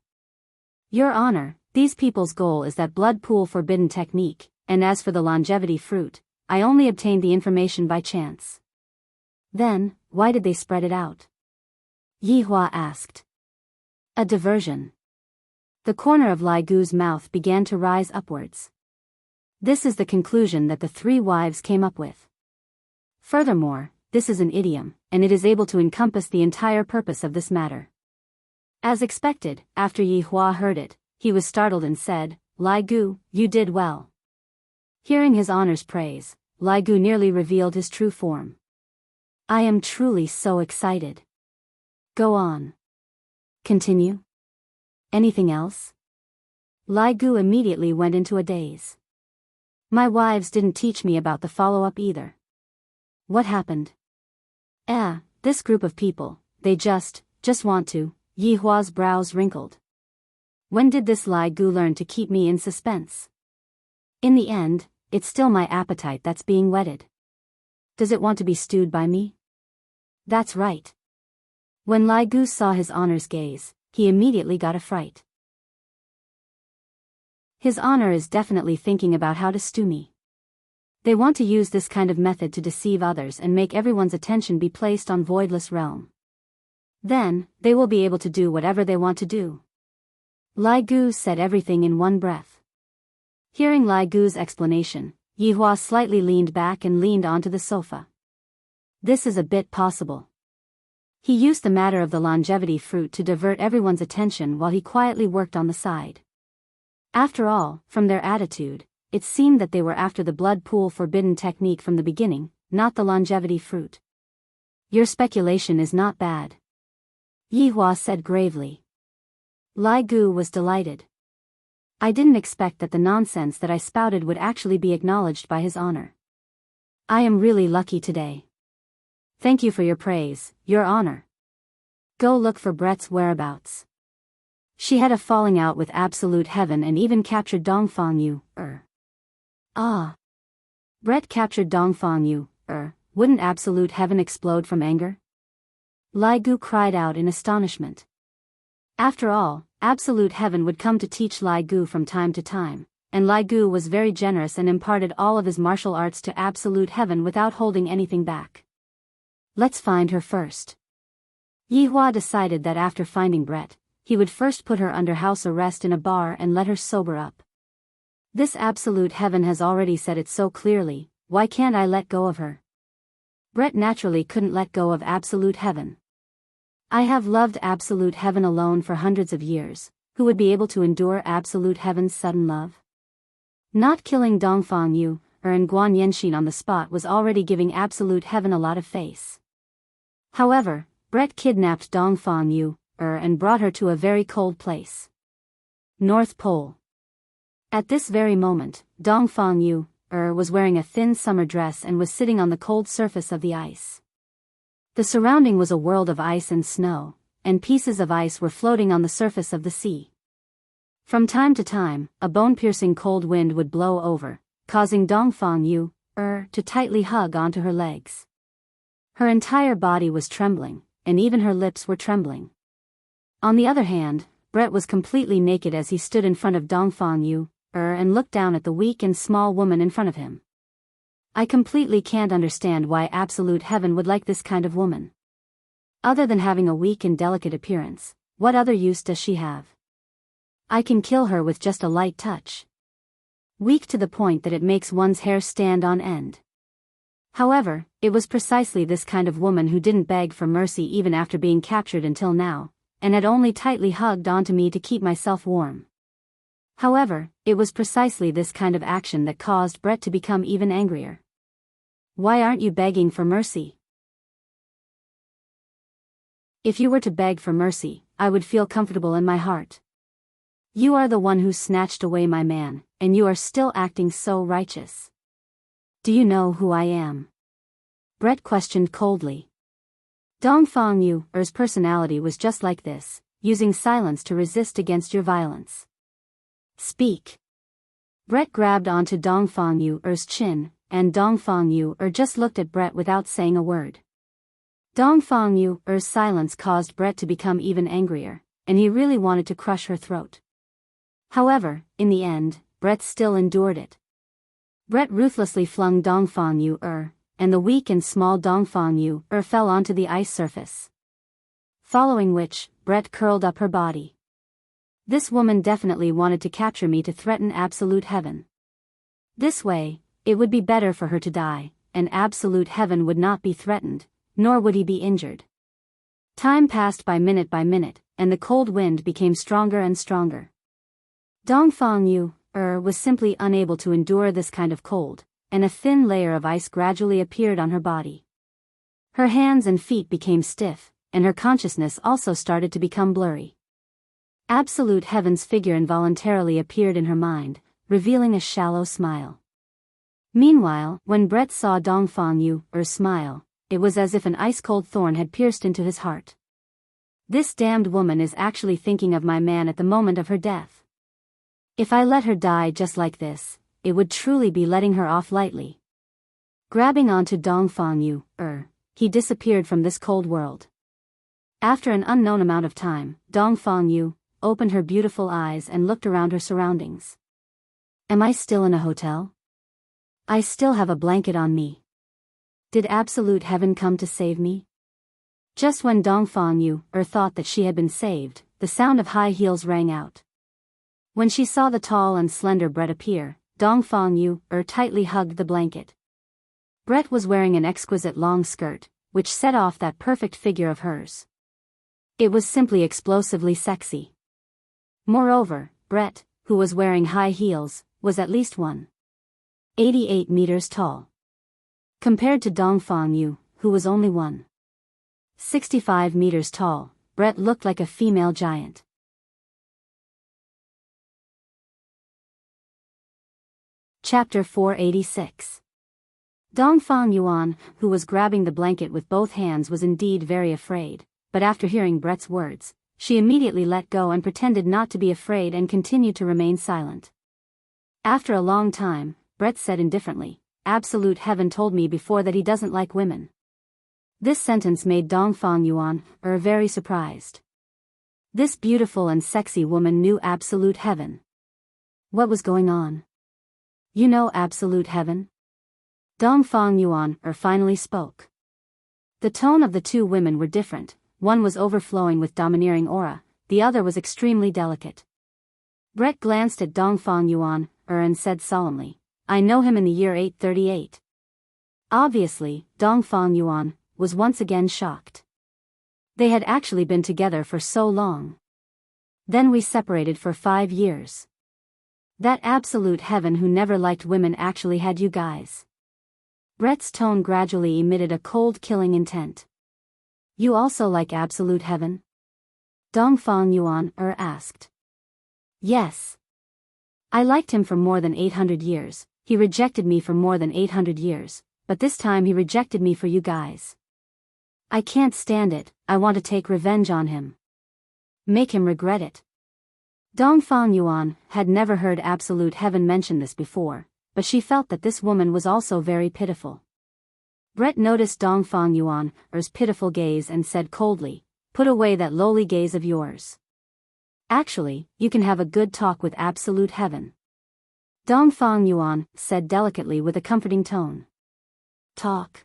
Your Honor, these people's goal is that blood pool forbidden technique, and as for the longevity fruit, I only obtained the information by chance. Then, why did they spread it out? Yihua asked. A diversion. The corner of Lai Gu's mouth began to rise upwards. This is the conclusion that the 3 wives came up with. Furthermore, this is an idiom, and it is able to encompass the entire purpose of this matter. As expected, after Yihua heard it, he was startled and said, Lai Gu, you did well. Hearing his honor's praise, Lai Gu nearly revealed his true form. I am truly so excited. Go on. Continue. Anything else? Lai Gu immediately went into a daze. My wives didn't teach me about the follow-up either. What happened? This group of people, they just want to. Yihua's brows wrinkled. When did this Lai Gu learn to keep me in suspense? In the end, it's still my appetite that's being whetted. Does it want to be stewed by me? That's right. When Lai Gu saw his honor's gaze, he immediately got a fright. His honor is definitely thinking about how to stew me. They want to use this kind of method to deceive others and make everyone's attention be placed on Voidless Realm. Then, they will be able to do whatever they want to do. Lai Gu said everything in one breath. Hearing Lai Gu's explanation, Yihua slightly leaned back and leaned onto the sofa. This is a bit possible. He used the matter of the longevity fruit to divert everyone's attention while he quietly worked on the side. After all, from their attitude, it seemed that they were after the blood pool forbidden technique from the beginning, not the longevity fruit. Your speculation is not bad, Yihua said gravely. Lai Gu was delighted. I didn't expect that the nonsense that I spouted would actually be acknowledged by his honor. I am really lucky today. Thank you for your praise, Your Honor. Go look for Brett's whereabouts. She had a falling out with Absolute Heaven and even captured Dongfang Yu. Ah. Brett captured Dongfang Yu. Wouldn't Absolute Heaven explode from anger? Lai Gu cried out in astonishment. After all, Absolute Heaven would come to teach Lai Gu from time to time, and Lai Gu was very generous and imparted all of his martial arts to Absolute Heaven without holding anything back. Let's find her first. Yihua decided that after finding Brett, he would first put her under house arrest in a bar and let her sober up. This Absolute Heaven has already said it so clearly, why can't I let go of her? Brett naturally couldn't let go of Absolute Heaven. I have loved Absolute Heaven alone for hundreds of years, who would be able to endure Absolute Heaven's sudden love? Not killing Dongfang Yu, and Guan Yenshin on the spot was already giving Absolute Heaven a lot of face. However, Brett kidnapped Dongfang Yu, and brought her to a very cold place. North Pole. At this very moment, Dongfang Yu, was wearing a thin summer dress and was sitting on the cold surface of the ice. The surrounding was a world of ice and snow, and pieces of ice were floating on the surface of the sea. From time to time, a bone-piercing cold wind would blow over, causing Dongfang Yu, to tightly hug onto her legs. Her entire body was trembling, and even her lips were trembling. On the other hand, Brett was completely naked as he stood in front of Dongfang Yu, and looked down at the weak and small woman in front of him. I completely can't understand why Absolute Heaven would like this kind of woman. Other than having a weak and delicate appearance, what other use does she have? I can kill her with just a light touch. Weak to the point that it makes one's hair stand on end. However, it was precisely this kind of woman who didn't beg for mercy even after being captured until now, and had only tightly hugged onto me to keep myself warm. However, it was precisely this kind of action that caused Brett to become even angrier. Why aren't you begging for mercy? If you were to beg for mercy, I would feel comfortable in my heart. You are the one who snatched away my man, and you are still acting so righteous. Do you know who I am? Brett questioned coldly. Dongfang Yu's personality was just like this, using silence to resist against your violence. Speak. Brett grabbed onto Dongfang Yu's chin, and Dongfang Yu just looked at Brett without saying a word. Dongfang Yu's silence caused Brett to become even angrier, and he really wanted to crush her throat. However, in the end, Brett still endured it. Brett ruthlessly flung Dongfang Yu, and the weak and small Dongfang Yu fell onto the ice surface. Following which, Brett curled up her body. This woman definitely wanted to capture me to threaten Absolute Heaven. This way, it would be better for her to die, and Absolute Heaven would not be threatened, nor would he be injured. Time passed by minute, and the cold wind became stronger and stronger. Dongfang Yu was simply unable to endure this kind of cold, and a thin layer of ice gradually appeared on her body. Her hands and feet became stiff, and her consciousness also started to become blurry. Absolute Heaven's figure involuntarily appeared in her mind, revealing a shallow smile. Meanwhile, when Brett saw Dongfang Yu's smile, it was as if an ice-cold thorn had pierced into his heart. This damned woman is actually thinking of my man at the moment of her death. If I let her die just like this, it would truly be letting her off lightly. Grabbing onto Dongfang Yu, he disappeared from this cold world. After an unknown amount of time, Dongfang Yu opened her beautiful eyes and looked around her surroundings. Am I still in a hotel? I still have a blanket on me. Did Absolute Heaven come to save me? Just when Dongfang Yu thought that she had been saved, the sound of high heels rang out. When she saw the tall and slender Brett appear, Dongfang Yu tightly hugged the blanket. Brett was wearing an exquisite long skirt, which set off that perfect figure of hers. It was simply explosively sexy. Moreover, Brett, who was wearing high heels, was at least 1.88 meters tall. Compared to Dongfang Yu, who was only 1.65 meters tall, Brett looked like a female giant. Chapter 486. Dongfang Yuan, who was grabbing the blanket with both hands, was indeed very afraid, but after hearing Brett's words, she immediately let go and pretended not to be afraid and continued to remain silent. After a long time, Brett said indifferently, "Absolute Heaven told me before that he doesn't like women." This sentence made Dongfang Yuan very surprised. This beautiful and sexy woman knew Absolute Heaven. What was going on? "You know Absolute Heaven?" Dongfang Yuan finally spoke. The tone of the two women were different. One was overflowing with domineering aura, the other was extremely delicate. Brett glanced at Dongfang Yuan and said solemnly, "I know him in the year 838. Obviously, Dongfang Yuan was once again shocked. They had actually been together for so long. Then we separated for 5 years. That Absolute Heaven who never liked women actually had you guys. Brett's tone gradually emitted a cold killing intent. You also like Absolute Heaven? Dongfang Yuan asked. Yes. I liked him for more than 800 years, he rejected me for more than 800 years, but this time he rejected me for you guys. I can't stand it, I want to take revenge on him. Make him regret it. Dongfang Yuan had never heard Absolute Heaven mention this before, but she felt that this woman was also very pitiful. Brett noticed Dongfang Yuan's pitiful gaze and said coldly, "Put away that lowly gaze of yours. Actually, you can have a good talk with Absolute Heaven." Dongfang Yuan said delicately with a comforting tone. Talk?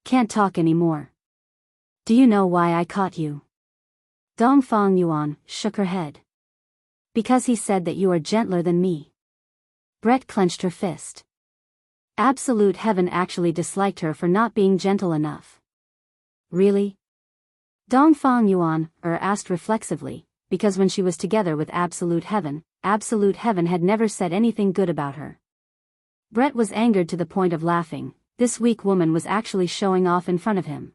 Can't talk anymore. Do you know why I caught you? Dongfang Yuan shook her head. Because he said that you are gentler than me. Brett clenched her fist. Absolute Heaven actually disliked her for not being gentle enough. Really? Dongfang Yuan asked reflexively, because when she was together with Absolute Heaven had never said anything good about her. Brett was angered to the point of laughing. This weak woman was actually showing off in front of him.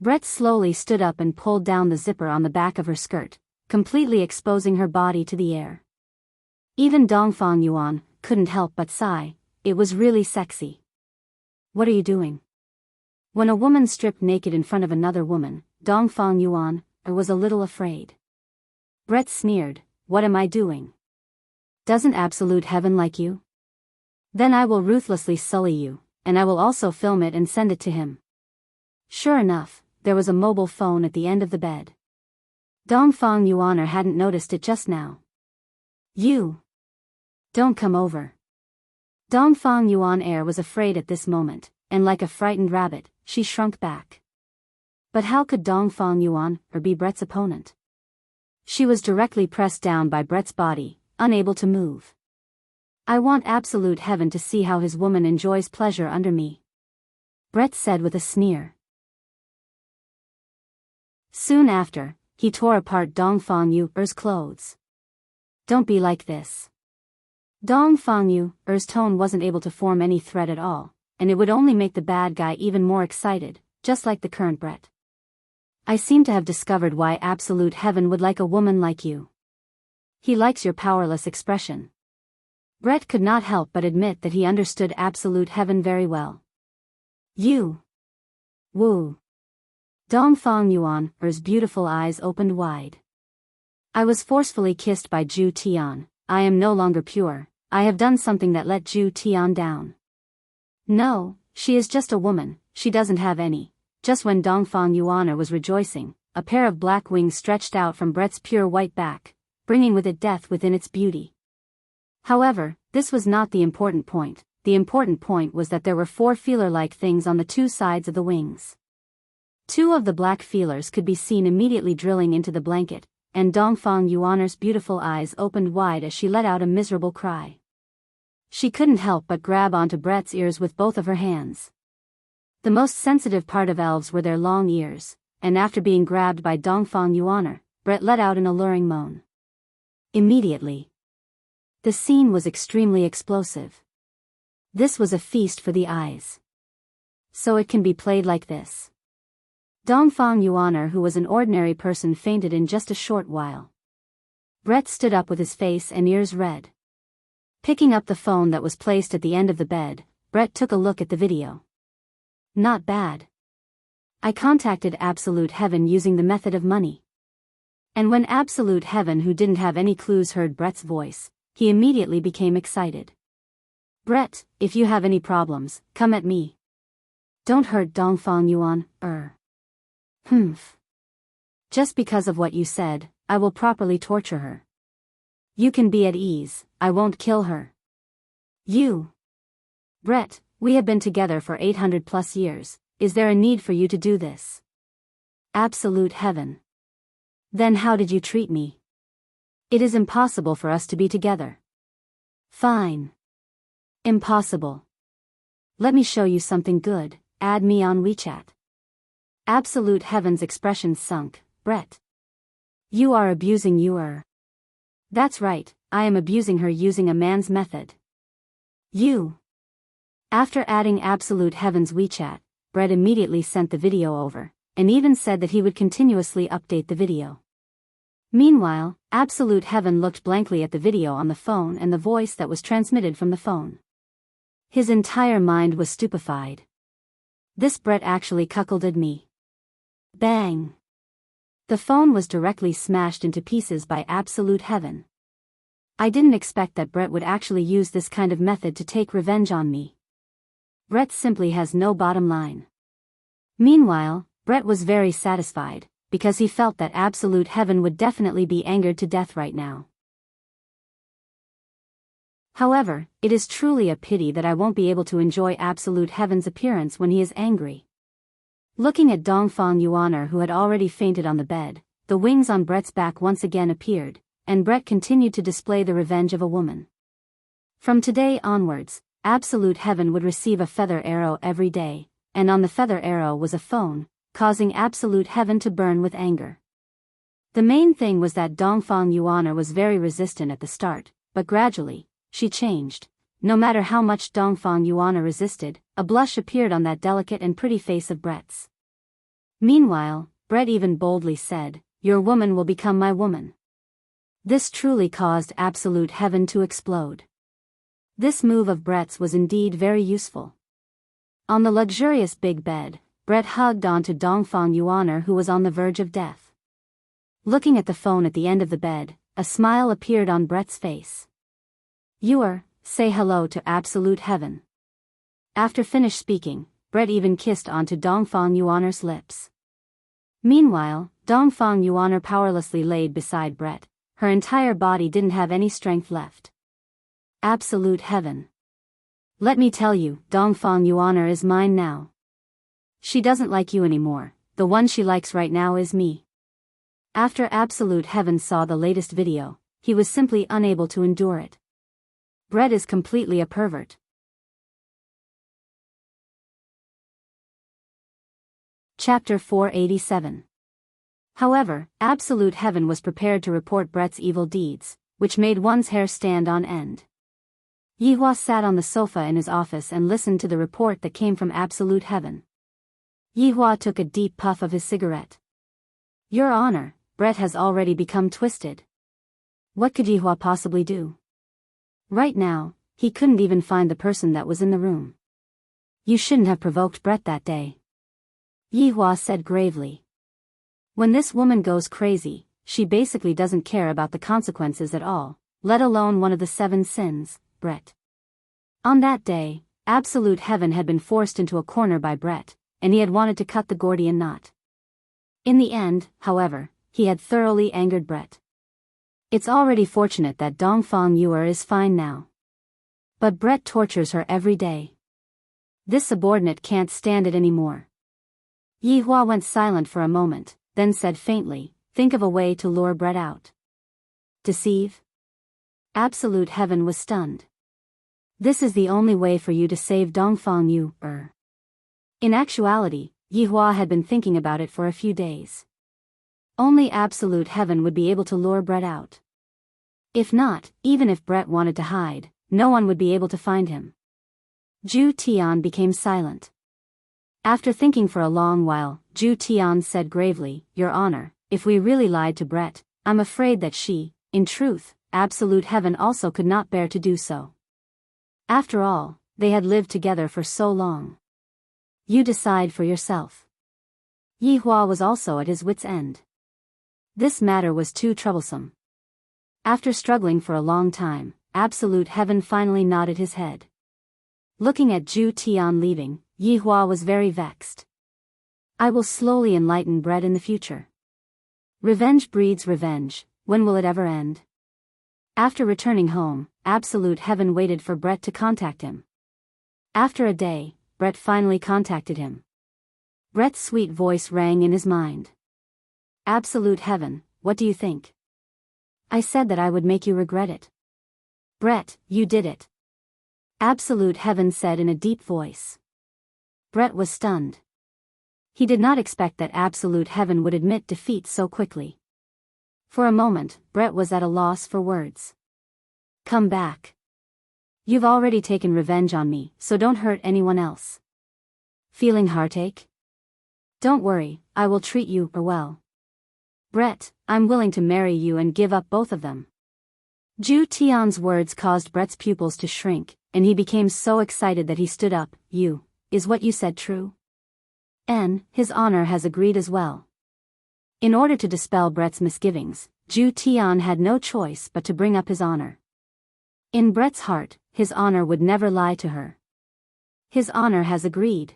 Brett slowly stood up and pulled down the zipper on the back of her skirt, completely exposing her body to the air. Even Dongfang Yuan couldn't help but sigh, it was really sexy. What are you doing? When a woman stripped naked in front of another woman, Dongfang Yuan was a little afraid. Brett sneered, what am I doing? Doesn't Absolute Heaven like you? Then I will ruthlessly sully you, and I will also film it and send it to him. Sure enough, there was a mobile phone at the end of the bed. Dongfang Yuan hadn't noticed it just now. You. Don't come over. Dongfang Yuan was afraid at this moment, and like a frightened rabbit, she shrunk back. But how could Dongfang Yuan be Brett's opponent? She was directly pressed down by Brett's body, unable to move. I want Absolute Heaven to see how his woman enjoys pleasure under me. Brett said with a sneer. Soon after, he tore apart Dongfang Yu's clothes. Don't be like this. Dongfang Yu's tone wasn't able to form any threat at all, and it would only make the bad guy even more excited, just like the current Brett. I seem to have discovered why Absolute Heaven would like a woman like you. He likes your powerless expression. Brett could not help but admit that he understood Absolute Heaven very well. You. Woo. Dongfang Yuan's beautiful eyes opened wide. I was forcefully kissed by Zhu Tian. I am no longer pure. I have done something that let Zhu Tian down. No, she is just a woman, she doesn't have any. Just when Dongfang Yuan was rejoicing, a pair of black wings stretched out from Brett's pure white back, bringing with it death within its beauty. However, this was not the important point. The important point was that there were 4 feeler-like things on the 2 sides of the wings. 2 of the black feelers could be seen immediately drilling into the blanket, and Dongfang Yuan's beautiful eyes opened wide as she let out a miserable cry. She couldn't help but grab onto Brett's ears with both of her hands. The most sensitive part of elves were their long ears, and after being grabbed by Dongfang Yuan, Brett let out an alluring moan. Immediately, the scene was extremely explosive. This was a feast for the eyes. So it can be played like this. Dongfang Yuan, who was an ordinary person, fainted in just a short while. Brett stood up with his face and ears red. Picking up the phone that was placed at the end of the bed, Brett took a look at the video. Not bad. I contacted Absolute Heaven using the method of money. And when Absolute Heaven, who didn't have any clues, heard Brett's voice, he immediately became excited. Brett, if you have any problems, come at me. Don't hurt Dongfang Yuan, Humph. Just because of what you said, I will properly torture her. You can be at ease, I won't kill her. You. Brett, we have been together for 800 plus years, is there a need for you to do this? Absolute Heaven. Then how did you treat me? It is impossible for us to be together. Fine. Impossible. Let me show you something good, add me on WeChat. Absolute Heaven's expression sunk. Brett. You are abusing her. That's right, I am abusing her using a man's method. You. After adding Absolute Heaven's WeChat, Brett immediately sent the video over, and even said that he would continuously update the video. Meanwhile, Absolute Heaven looked blankly at the video on the phone and the voice that was transmitted from the phone. His entire mind was stupefied. This Brett actually cuckolded me. Bang! The phone was directly smashed into pieces by Absolute Heaven. I didn't expect that Brett would actually use this kind of method to take revenge on me. Brett simply has no bottom line. Meanwhile, Brett was very satisfied, because he felt that Absolute Heaven would definitely be angered to death right now. However, it is truly a pity that I won't be able to enjoy Absolute Heaven's appearance when he is angry. Looking at Dongfang Yuan, who had already fainted on the bed, the wings on Brett's back once again appeared, and Brett continued to display the revenge of a woman. From today onwards, Absolute Heaven would receive a feather arrow every day, and on the feather arrow was a phone, causing Absolute Heaven to burn with anger. The main thing was that Dongfang Yuan was very resistant at the start, but gradually, she changed. No matter how much Dongfang Yuan resisted, a blush appeared on that delicate and pretty face of Brett's. Meanwhile, Brett even boldly said, "Your woman will become my woman." This truly caused Absolute Heaven to explode. This move of Brett's was indeed very useful. On the luxurious big bed, Brett hugged onto Dongfang Yuan, who was on the verge of death. Looking at the phone at the end of the bed, a smile appeared on Brett's face. Say hello to Absolute Heaven. After finished speaking, Brett even kissed onto Dongfang Yuan's lips. Meanwhile, Dongfang Yuan powerlessly laid beside Brett. Her entire body didn't have any strength left. Absolute Heaven. Let me tell you, Dongfang Yuan is mine now. She doesn't like you anymore, the one she likes right now is me. After Absolute Heaven saw the latest video, he was simply unable to endure it. Brett is completely a pervert. Chapter 487. However, Absolute Heaven was prepared to report Brett's evil deeds, which made one's hair stand on end. Yihua sat on the sofa in his office and listened to the report that came from Absolute Heaven. Yihua took a deep puff of his cigarette. Your Honor, Brett has already become twisted. What could Yihua possibly do? Right now, he couldn't even find the person that was in the room. You shouldn't have provoked Brett that day. Yihua said gravely. When this woman goes crazy, she basically doesn't care about the consequences at all, let alone one of the 7 sins, Brett. On that day, Absolute Heaven had been forced into a corner by Brett, and he had wanted to cut the Gordian knot. In the end, however, he had thoroughly angered Brett. It's already fortunate that Dongfang Yuan is fine now. But Brett tortures her every day. This subordinate can't stand it anymore. Yihua went silent for a moment, then said faintly, think of a way to lure Brett out. Deceive? Absolute Heaven was stunned. This is the only way for you to save Dongfang Yu, In actuality, Yihua had been thinking about it for a few days. Only absolute heaven would be able to lure Brett out. If not, even if Brett wanted to hide, no one would be able to find him. Zhu Tian became silent. After thinking for a long while, Zhu Tian said gravely, Your Honor, if we really lied to Brett, I'm afraid that she, in truth, absolute heaven also could not bear to do so. After all, they had lived together for so long. You decide for yourself. Yihua was also at his wit's end. This matter was too troublesome. After struggling for a long time, absolute heaven finally nodded his head. Looking at Zhu Tian leaving, Yihua was very vexed. I will slowly enlighten Brett in the future. Revenge breeds revenge, when will it ever end? After returning home, absolute heaven waited for Brett to contact him. After a day, Brett finally contacted him. Brett's sweet voice rang in his mind. Absolute heaven, what do you think? I said that I would make you regret it. Brett, you did it. Absolute heaven said in a deep voice. Brett was stunned. He did not expect that absolute heaven would admit defeat so quickly. For a moment, Brett was at a loss for words. Come back. You've already taken revenge on me, so don't hurt anyone else. Feeling heartache? Don't worry, I will treat you well. Brett, I'm willing to marry you and give up both of them. Zhu Tian's words caused Brett's pupils to shrink, and he became so excited that he stood up. Is what you said true? His honor has agreed as well. In order to dispel Brett's misgivings, Zhu Tian had no choice but to bring up his honor. In Brett's heart, his honor would never lie to her. His honor has agreed.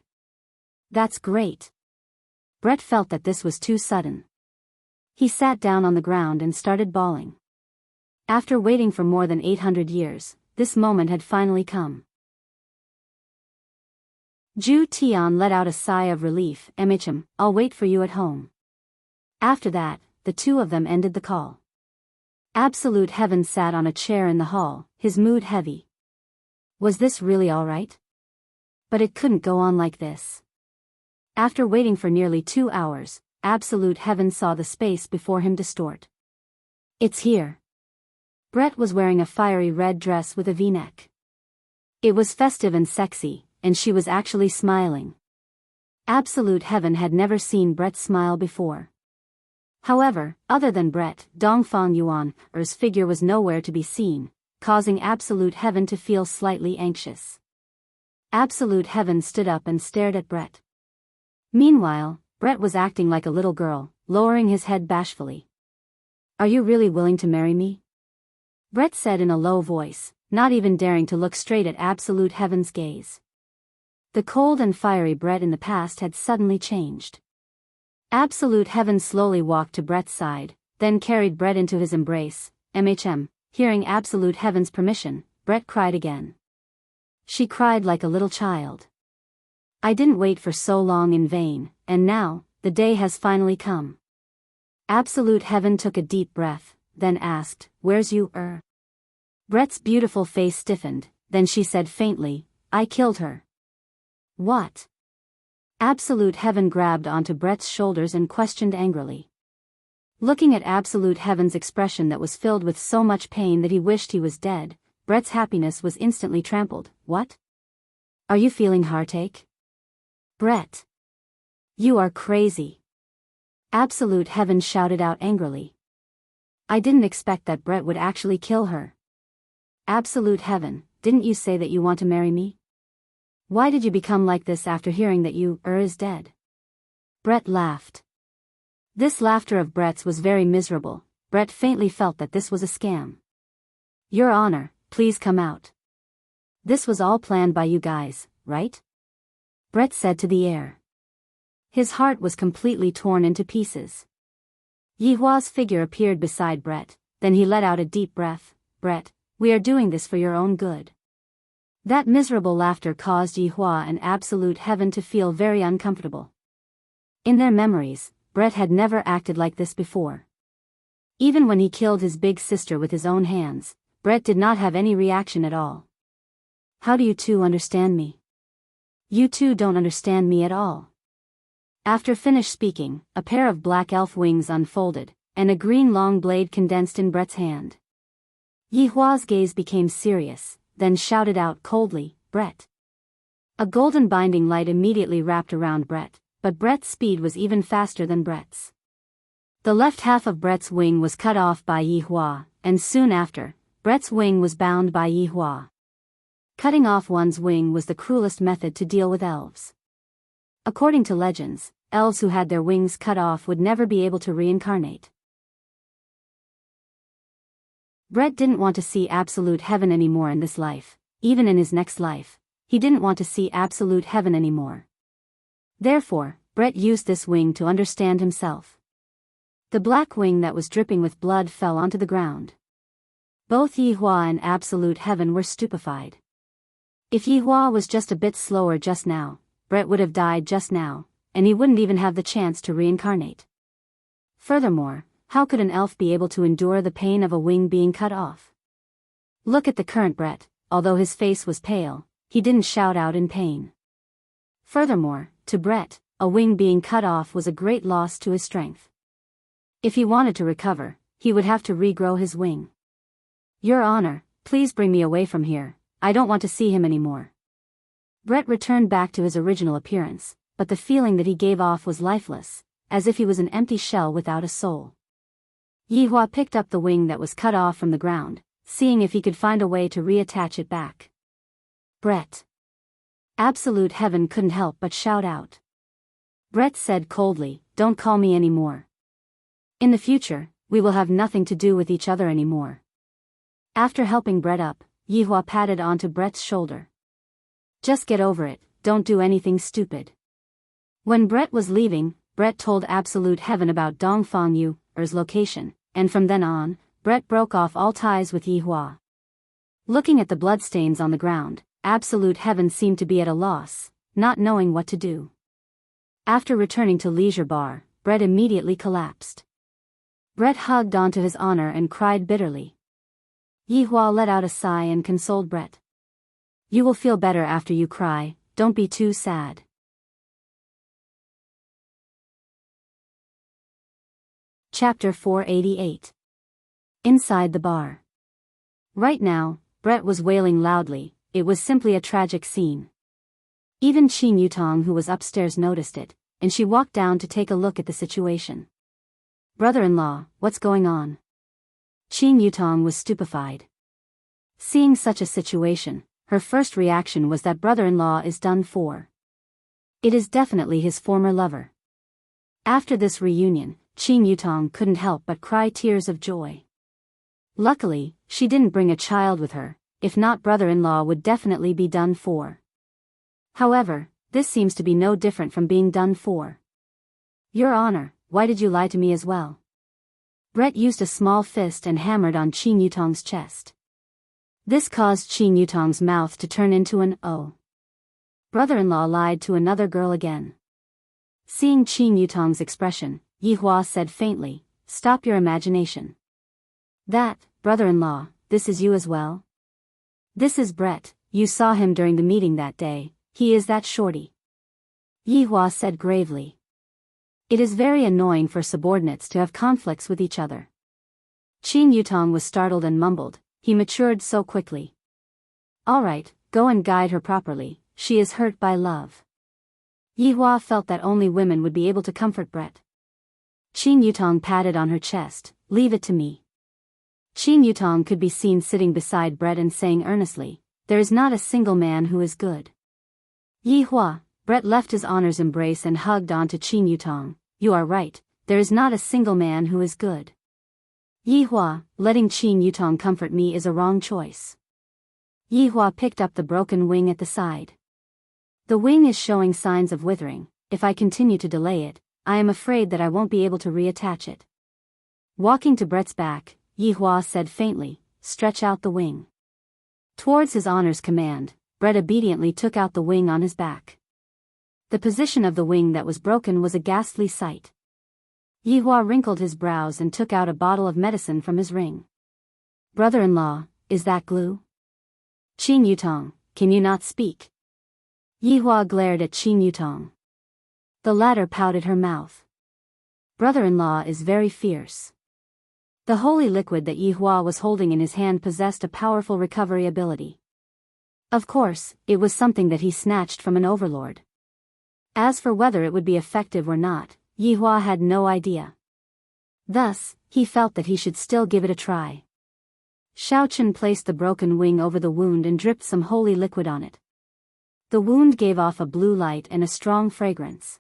That's great. Brett felt that this was too sudden. He sat down on the ground and started bawling. After waiting for more than 800 years, this moment had finally come. Zhu Tian let out a sigh of relief. I'll wait for you at home. After that, the two of them ended the call. Absolute heaven sat on a chair in the hall, his mood heavy. Was this really all right? But it couldn't go on like this. After waiting for nearly 2 hours, absolute heaven saw the space before him distort. It's here. Brett was wearing a fiery red dress with a V-neck. It was festive and sexy, and she was actually smiling. Absolute heaven had never seen Brett smile before. However, other than Brett, Dongfang Yuan's figure was nowhere to be seen, causing absolute heaven to feel slightly anxious. Absolute heaven stood up and stared at Brett. Meanwhile, Brett was acting like a little girl, lowering his head bashfully. Are you really willing to marry me? Brett said in a low voice, not even daring to look straight at absolute heaven's gaze. The cold and fiery Brett in the past had suddenly changed. Absolute heaven slowly walked to Brett's side, then carried Brett into his embrace. Hearing absolute heaven's permission, Brett cried again. She cried like a little child. I didn't wait for so long in vain, and now, the day has finally come. Absolute heaven took a deep breath, then asked, Where's you, Brett's beautiful face stiffened, then she said faintly, I killed her. What? Absolute heaven grabbed onto Brett's shoulders and questioned angrily. Looking at absolute heaven's expression that was filled with so much pain that he wished he was dead, Brett's happiness was instantly trampled. What? Are you feeling heartache? Brett. You are crazy. Absolute heaven shouted out angrily. I didn't expect that Brett would actually kill her. Absolute heaven, didn't you say that you want to marry me? Why did you become like this after hearing that you, is dead? Brett laughed. This laughter of Brett's was very miserable. Brett faintly felt that this was a scam. Your Honor, please come out. This was all planned by you guys, right? Brett said to the air. His heart was completely torn into pieces. Yihua's figure appeared beside Brett, then he let out a deep breath. Brett, we are doing this for your own good. That miserable laughter caused Yihua and absolute heaven to feel very uncomfortable. In their memories, Brett had never acted like this before. Even when he killed his big sister with his own hands, Brett did not have any reaction at all. how do you two understand me? You two don't understand me at all. After finished speaking, a pair of black elf wings unfolded, and a green long blade condensed in Brett's hand. Yihua's gaze became serious, then shouted out coldly, "Brett." A golden binding light immediately wrapped around Brett, but Brett's speed was even faster than Brett's. The left half of Brett's wing was cut off by Yihua, and soon after, Brett's wing was bound by Yihua. Cutting off one's wing was the cruelest method to deal with elves. According to legends, elves who had their wings cut off would never be able to reincarnate. Brett didn't want to see absolute heaven anymore in this life. Even in his next life, he didn't want to see absolute heaven anymore. Therefore, Brett used this wing to understand himself. The black wing that was dripping with blood fell onto the ground. Both Yihua and absolute heaven were stupefied. If Yihua was just a bit slower just now, Brett would have died just now, and he wouldn't even have the chance to reincarnate. Furthermore, how could an elf be able to endure the pain of a wing being cut off? Look at the current Brett, although his face was pale, he didn't shout out in pain. Furthermore, to Brett, a wing being cut off was a great loss to his strength. If he wanted to recover, he would have to regrow his wing. Your Honor, please bring me away from here, I don't want to see him anymore. Brett returned back to his original appearance, but the feeling that he gave off was lifeless, as if he was an empty shell without a soul. Yihua picked up the wing that was cut off from the ground, seeing if he could find a way to reattach it back. Brett. Absolute heaven couldn't help but shout out. Brett said coldly, "Don't call me anymore. In the future, we will have nothing to do with each other anymore." After helping Brett up, Yihua patted onto Brett's shoulder. "Just get over it, don't do anything stupid." When Brett was leaving, Brett told Absolute Heaven about Dongfang Yu's location, and from then on, Brett broke off all ties with Yihua. Looking at the bloodstains on the ground, Absolute Heaven seemed to be at a loss, not knowing what to do. After returning to Leisure Bar, Brett immediately collapsed. Brett hugged onto his honor and cried bitterly. Yihua let out a sigh and consoled Brett. "You will feel better after you cry, don't be too sad." Chapter 488. Inside the bar. Right now, Brett was wailing loudly, it was simply a tragic scene. Even Qin Yutong, who was upstairs, noticed it, and she walked down to take a look at the situation. "Brother-in-law, what's going on?" Qin Yutong was stupefied. Seeing such a situation, her first reaction was that brother-in-law is done for. It is definitely his former lover. After this reunion, Qin Yutong couldn't help but cry tears of joy. Luckily, she didn't bring a child with her, if not brother-in-law would definitely be done for. However, this seems to be no different from being done for. "Your Honor, why did you lie to me as well?" Brett used a small fist and hammered on Qin Yutong's chest. This caused Qin Yutong's mouth to turn into an O. Brother-in-law lied to another girl again. Seeing Qin Yutong's expression, Yihua said faintly, "Stop your imagination." "That, brother-in-law, this is you as well?" "This is Brett, you saw him during the meeting that day, he is that shorty," Yihua said gravely. It is very annoying for subordinates to have conflicts with each other. Qin Yutong was startled and mumbled, he matured so quickly. "Alright, go and guide her properly, she is hurt by love." Yihua felt that only women would be able to comfort Brett. Qin Yutong patted on her chest, "Leave it to me." Qin Yutong could be seen sitting beside Brett and saying earnestly, "There is not a single man who is good." "Yihua," Brett left his honor's embrace and hugged onto Qin Yutong, "You are right, there is not a single man who is good." "Yihua, letting Qin Yutong comfort me is a wrong choice." Yihua picked up the broken wing at the side. "The wing is showing signs of withering, if I continue to delay it, I am afraid that I won't be able to reattach it." Walking to Brett's back, Yihua said faintly, "Stretch out the wing." Towards his honor's command, Brett obediently took out the wing on his back. The position of the wing that was broken was a ghastly sight. Yihua wrinkled his brows and took out a bottle of medicine from his ring. "Brother-in-law, is that glue?" "Qin Yutong, can you not speak? Yihua glared at Qin Yutong. The latter pouted her mouth. Brother-in-law is very fierce. The holy liquid that Yihua was holding in his hand possessed a powerful recovery ability. Of course, it was something that he snatched from an overlord. As for whether it would be effective or not, Yihua had no idea. Thus, he felt that he should still give it a try. Shaochen placed the broken wing over the wound and dripped some holy liquid on it. The wound gave off a blue light and a strong fragrance.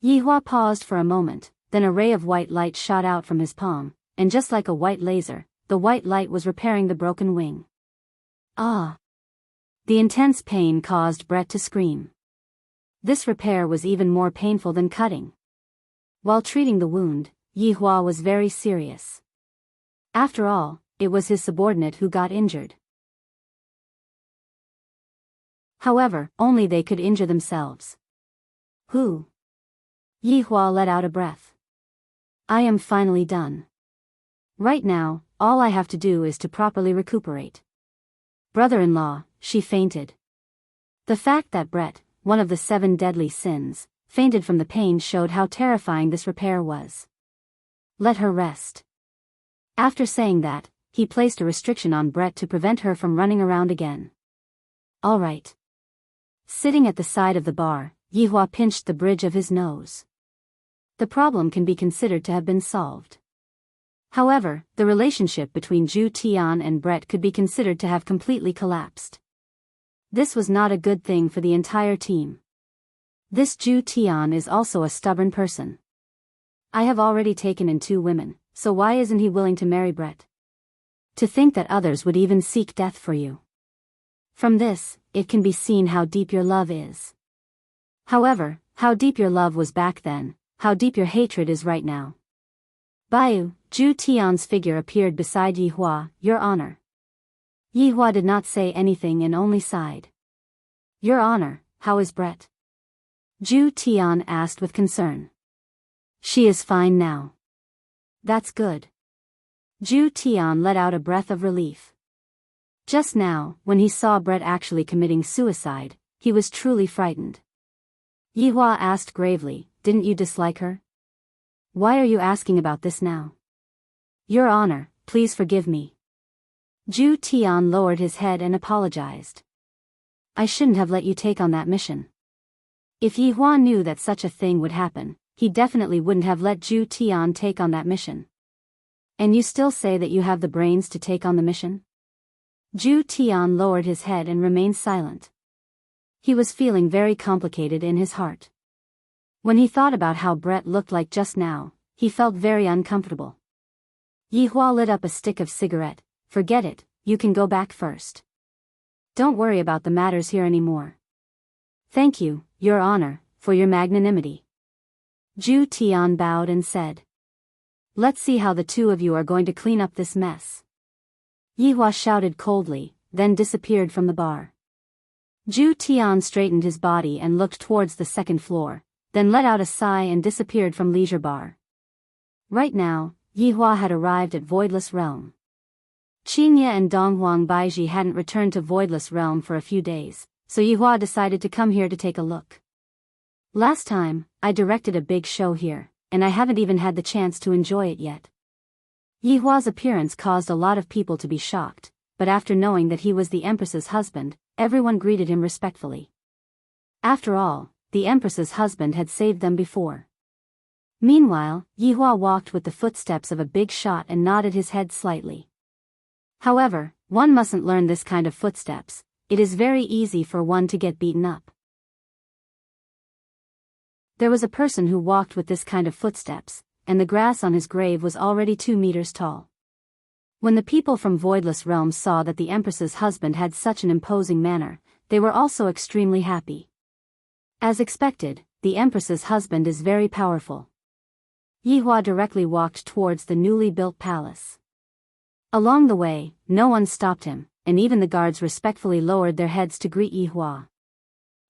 Yihua paused for a moment, then a ray of white light shot out from his palm, and just like a white laser, the white light was repairing the broken wing. Ah! The intense pain caused Brett to scream. This repair was even more painful than cutting. While treating the wound, Yihua was very serious. After all, it was his subordinate who got injured. However, only they could injure themselves. Who? Yihua let out a breath. I am finally done. Right now, all I have to do is to properly recuperate. Brother-in-law, she fainted. The fact that Brett, one of the 7 deadly sins, fainted from the pain showed how terrifying this repair was. Let her rest. After saying that, he placed a restriction on Brett to prevent her from running around again. All right. Sitting at the side of the bar, Yihua pinched the bridge of his nose. The problem can be considered to have been solved. However, the relationship between Zhu Tian and Brett could be considered to have completely collapsed. This was not a good thing for the entire team. This Zhu Tian is also a stubborn person. I have already taken in 2 women, so why isn't he willing to marry Brett? To think that others would even seek death for you. From this, it can be seen how deep your love is. However, how deep your love was back then, how deep your hatred is right now. Baiyu, Zhu Tian's figure appeared beside Yihua, Your Honor. Yihua did not say anything and only sighed. Your Honor, how is Brett? Zhu Tian asked with concern. She is fine now. That's good. Zhu Tian let out a breath of relief. Just now, when he saw Brett actually committing suicide, he was truly frightened. Yihua asked gravely, didn't you dislike her? Why are you asking about this now? Your Honor, please forgive me. Zhu Tian lowered his head and apologized. I shouldn't have let you take on that mission. If Yihua knew that such a thing would happen, he definitely wouldn't have let Zhu Tian take on that mission. And you still say that you have the brains to take on the mission? Zhu Tian lowered his head and remained silent. He was feeling very complicated in his heart. When he thought about how Brett looked like just now, he felt very uncomfortable. Yihua lit up a stick of cigarette. Forget it, you can go back first. Don't worry about the matters here anymore. Thank you, Your Honor, for your magnanimity. Zhu Tian bowed and said. Let's see how the 2 of you are going to clean up this mess. Yihua shouted coldly, then disappeared from the bar. Zhu Tian straightened his body and looked towards the 2nd floor, then let out a sigh and disappeared from Leisure Bar. Right now, Yihua had arrived at Voidless Realm. Qingye and Donghuang Baiji hadn't returned to Voidless Realm for a few days, so Yihua decided to come here to take a look. Last time, I directed a big show here, and I haven't even had the chance to enjoy it yet. Yihua's appearance caused a lot of people to be shocked, but after knowing that he was the Empress's husband, everyone greeted him respectfully. After all, the Empress's husband had saved them before. Meanwhile, Yihua walked with the footsteps of a big shot and nodded his head slightly. However, one mustn't learn this kind of footsteps. It is very easy for one to get beaten up. There was a person who walked with this kind of footsteps, and the grass on his grave was already 2 meters tall. When the people from Voidless Realms saw that the Empress's husband had such an imposing manner, they were also extremely happy. As expected, the Empress's husband is very powerful. Yihua directly walked towards the newly built palace. Along the way, no one stopped him, and even the guards respectfully lowered their heads to greet Yihua.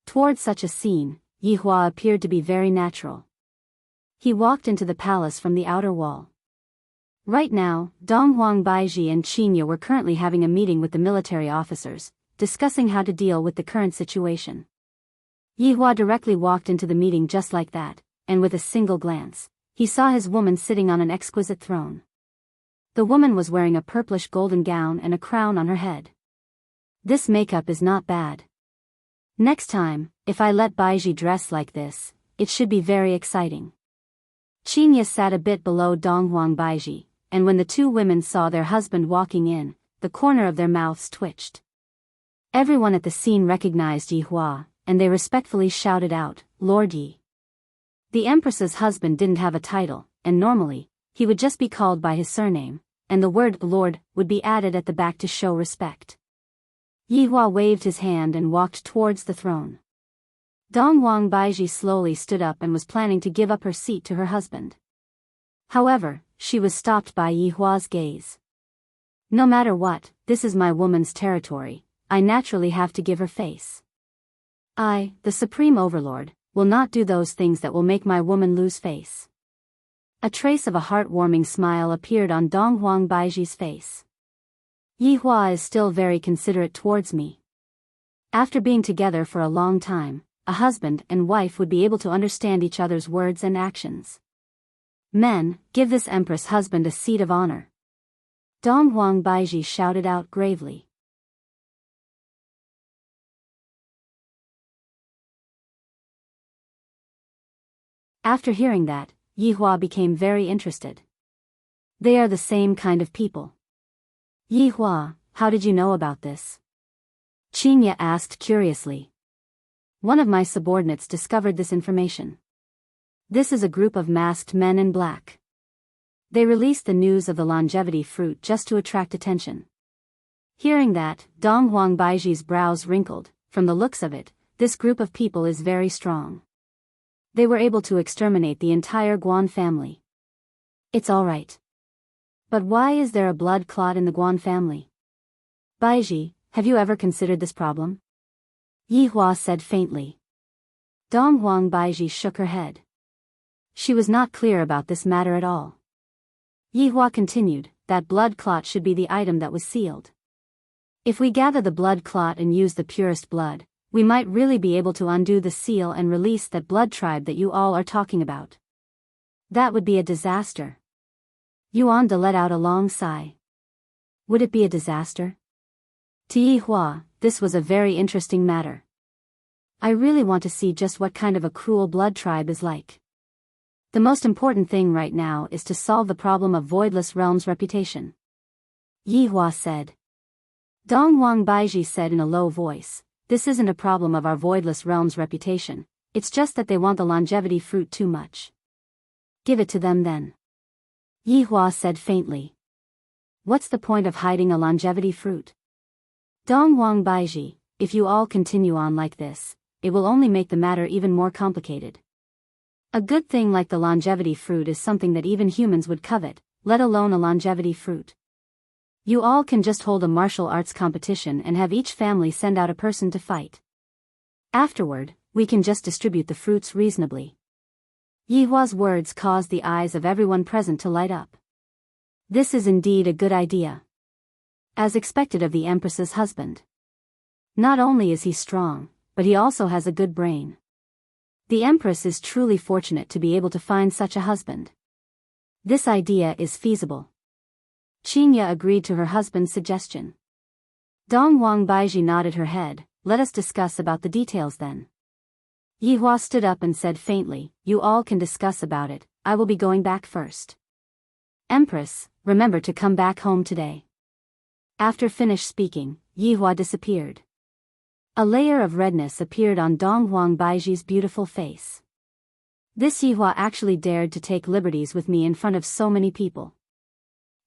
Towards such a scene, Yihua appeared to be very natural. He walked into the palace from the outer wall. Right now, Donghuang Baiji and Qingye were currently having a meeting with the military officers, discussing how to deal with the current situation. Yihua directly walked into the meeting just like that, and with a single glance, he saw his woman sitting on an exquisite throne. The woman was wearing a purplish golden gown and a crown on her head. This makeup is not bad. Next time, if I let Baiji dress like this, it should be very exciting. Qinya sat a bit below Donghuang Baiji, and when the two women saw their husband walking in, the corner of their mouths twitched. Everyone at the scene recognized Yihua, and they respectfully shouted out, "Lord Yi." The Empress's husband didn't have a title, and normally, he would just be called by his surname, and the word "Lord" would be added at the back to show respect. Yihua waved his hand and walked towards the throne. Donghuang Baiji slowly stood up and was planning to give up her seat to her husband. However, she was stopped by Yihua's gaze. No matter what, this is my woman's territory, I naturally have to give her face. I, the Supreme Overlord, will not do those things that will make my woman lose face. A trace of a heartwarming smile appeared on Donghuang Baiji's face. Yihua is still very considerate towards me. After being together for a long time, a husband and wife would be able to understand each other's words and actions. Men, give this Empress husband a seat of honor. Donghuang Baiji shouted out gravely. After hearing that, Yihua became very interested. They are the same kind of people. Yihua, how did you know about this? Qinya asked curiously. One of my subordinates discovered this information. This is a group of masked men in black. They released the news of the longevity fruit just to attract attention. Hearing that, Donghuang Baiji's brows wrinkled. From the looks of it, this group of people is very strong. They were able to exterminate the entire Guan family. It's alright. But why is there a blood clot in the Guan family? Baiji, have you ever considered this problem? Yihua said faintly. Donghuang Baiji shook her head. She was not clear about this matter at all. Yihua continued, that blood clot should be the item that was sealed. If we gather the blood clot and use the purest blood, we might really be able to undo the seal and release that blood tribe that you all are talking about. That would be a disaster. Yuan De let out a long sigh. Would it be a disaster? To Yihua, this was a very interesting matter. I really want to see just what kind of a cruel blood tribe is like. The most important thing right now is to solve the problem of Voidless Realm's reputation. Yihua said. Donghuang Baiji said in a low voice, this isn't a problem of our Voidless Realm's reputation, it's just that they want the longevity fruit too much. Give it to them then. Yihua said faintly. What's the point of hiding a longevity fruit? Donghuang Baiji, if you all continue on like this, it will only make the matter even more complicated. A good thing like the longevity fruit is something that even humans would covet, let alone a longevity fruit. You all can just hold a martial arts competition and have each family send out a person to fight. Afterward, we can just distribute the fruits reasonably. Yihua's words caused the eyes of everyone present to light up. This is indeed a good idea. As expected of the Empress's husband. Not only is he strong, but he also has a good brain. The Empress is truly fortunate to be able to find such a husband. This idea is feasible. Qinya agreed to her husband's suggestion. Donghuang Baiji nodded her head, let us discuss about the details then. Yihua stood up and said faintly, you all can discuss about it, I will be going back first. Empress, remember to come back home today. After finished speaking, Yihua disappeared. A layer of redness appeared on Donghuang Baiji's beautiful face. This Yihua actually dared to take liberties with me in front of so many people.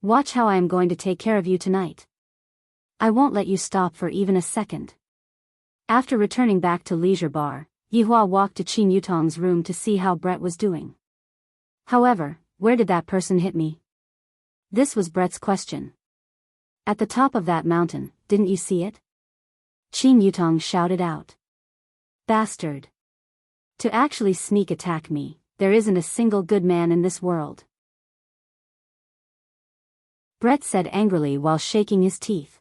Watch how I am going to take care of you tonight. I won't let you stop for even a second. After returning back to Leisure Bar, Yihua walked to Qin Yutong's room to see how Brett was doing. However, where did that person hit me? This was Brett's question. At the top of that mountain, didn't you see it? Qin Yutong shouted out. Bastard. To actually sneak attack me, there isn't a single good man in this world. Brett said angrily while shaking his teeth.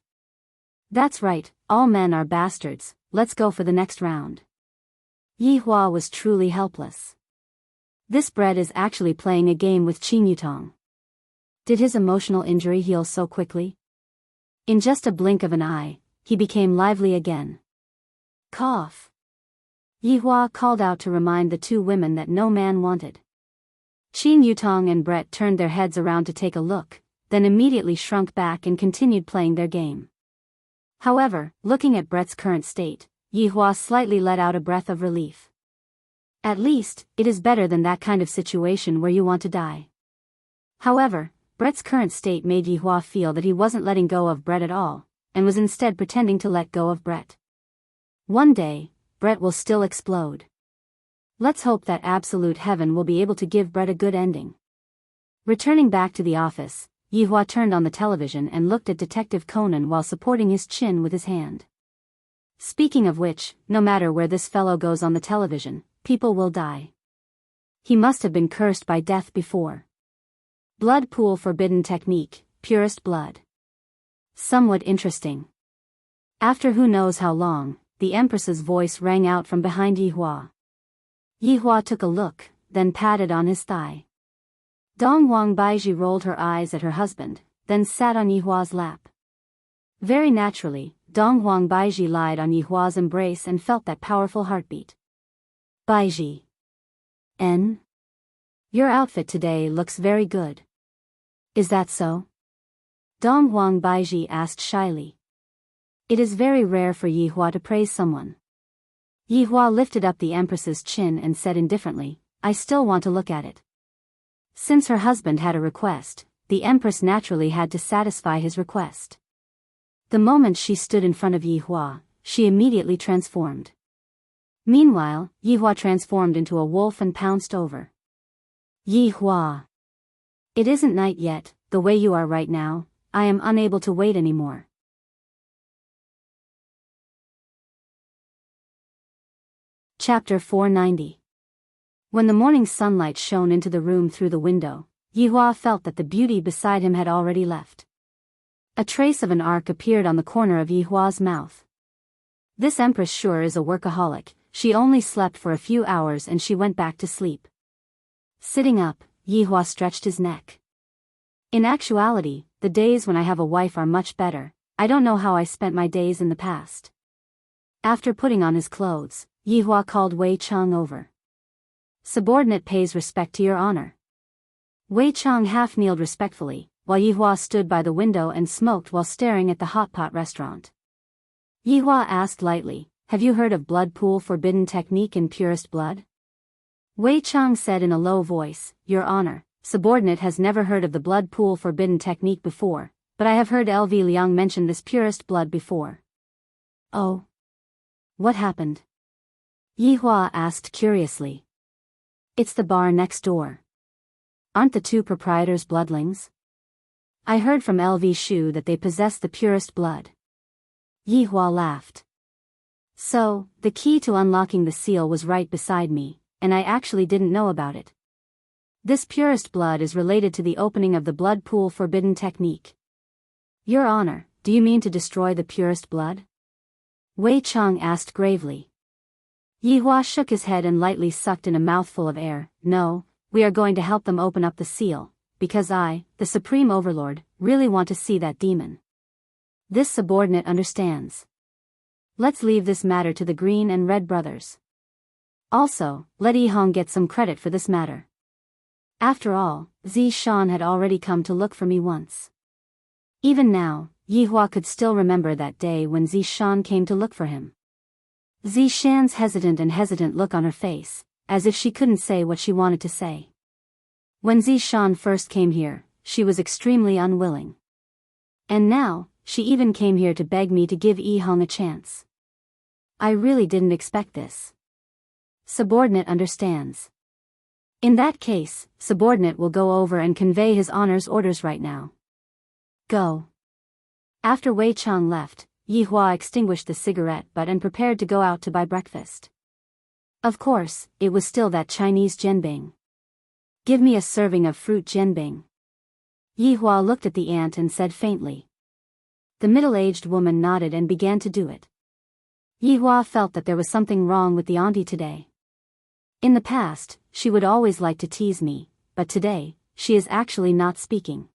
That's right, All men are bastards, let's go for the next round. Yi Hua was truly helpless. This bread is actually playing a game with Qin Yutong. Did his emotional injury heal so quickly? In just a blink of an eye, he became lively again. Cough. Yi Hua called out to remind the two women that no man wanted. Qin Yutong and Brett turned their heads around to take a look, then immediately shrunk back and continued playing their game. However, looking at Brett's current state, Yi Hua slightly let out a breath of relief. At least, it is better than that kind of situation where you want to die. However, Brett's current state made Yi Hua feel that he wasn't letting go of Brett at all, and was instead pretending to let go of Brett. One day, Brett will still explode. Let's hope that absolute heaven will be able to give Brett a good ending. Returning back to the office, Yi Hua turned on the television and looked at Detective Conan while supporting his chin with his hand. Speaking of which, no matter where this fellow goes on the television, people will die. He must have been cursed by death before. Blood pool forbidden technique, purest blood. Somewhat interesting. After who knows how long, the Empress's voice rang out from behind Yi Hua. Yi Hua took a look, then patted on his thigh. Dong Wang Baiji rolled her eyes at her husband, then sat on Yi Hua's lap. Very naturally, Dong Wang Baiji lied on Yi Hua's embrace and felt that powerful heartbeat. Baiji. Your outfit today looks very good. Is that so? Dong Wang Baiji asked shyly. It is very rare for Yi Hua to praise someone. Yi Hua lifted up the Empress's chin and said indifferently, I still want to look at it. Since her husband had a request, the Empress naturally had to satisfy his request. The moment she stood in front of Yi Hua, she immediately transformed. Meanwhile, Yi Hua transformed into a wolf and pounced over. Yi Hua. It isn't night yet, the way you are right now, I am unable to wait anymore. Chapter 490. When the morning sunlight shone into the room through the window, Yi Hua felt that the beauty beside him had already left. A trace of an arc appeared on the corner of Yi Hua's mouth. This Empress sure is a workaholic, she only slept for a few hours and she went back to sleep. Sitting up, Yi Hua stretched his neck. In actuality, the days when I have a wife are much better, I don't know how I spent my days in the past. After putting on his clothes, Yi Hua called Wei Chang over. Subordinate pays respect to your honor. Wei Chang half-kneeled respectfully, while Yi Hua stood by the window and smoked while staring at the hot pot restaurant. Yi Hua asked lightly, have you heard of blood pool forbidden technique in purest blood? Wei Chang said in a low voice, Your Honor, subordinate has never heard of the blood pool forbidden technique before, but I have heard LV Liang mention this purest blood before. Oh. What happened? Yi Hua asked curiously. It's the bar next door. Aren't the two proprietors bloodlings? I heard from LV Shu that they possess the purest blood. Yi Hua laughed. So, the key to unlocking the seal was right beside me, and I actually didn't know about it. This purest blood is related to the opening of the blood pool forbidden technique. Your Honor, do you mean to destroy the purest blood? Wei Chang asked gravely. Yi Hua shook his head and lightly sucked in a mouthful of air. No, we are going to help them open up the seal, because I, the Supreme Overlord, really want to see that demon. This subordinate understands. Let's leave this matter to the Green and Red brothers. Also, let Yi Hong get some credit for this matter. After all, Zi Shan had already come to look for me once. Even now, Yi Hua could still remember that day when Zi Shan came to look for him. Zi Shan's hesitant look on her face, as if she couldn't say what she wanted to say. When Zi Shan first came here, she was extremely unwilling. And now, she even came here to beg me to give Yi Hong a chance. I really didn't expect this. Subordinate understands. In that case, subordinate will go over and convey his honor's orders right now. Go. After Wei Chang left, Yi Hua extinguished the cigarette butt and prepared to go out to buy breakfast. Of course, it was still that Chinese jianbing. Give me a serving of fruit jianbing. Yi Hua looked at the ant and said faintly. The middle-aged woman nodded and began to do it. Yihua felt that there was something wrong with the auntie today. In the past, she would always like to tease me, but today, she is actually not speaking.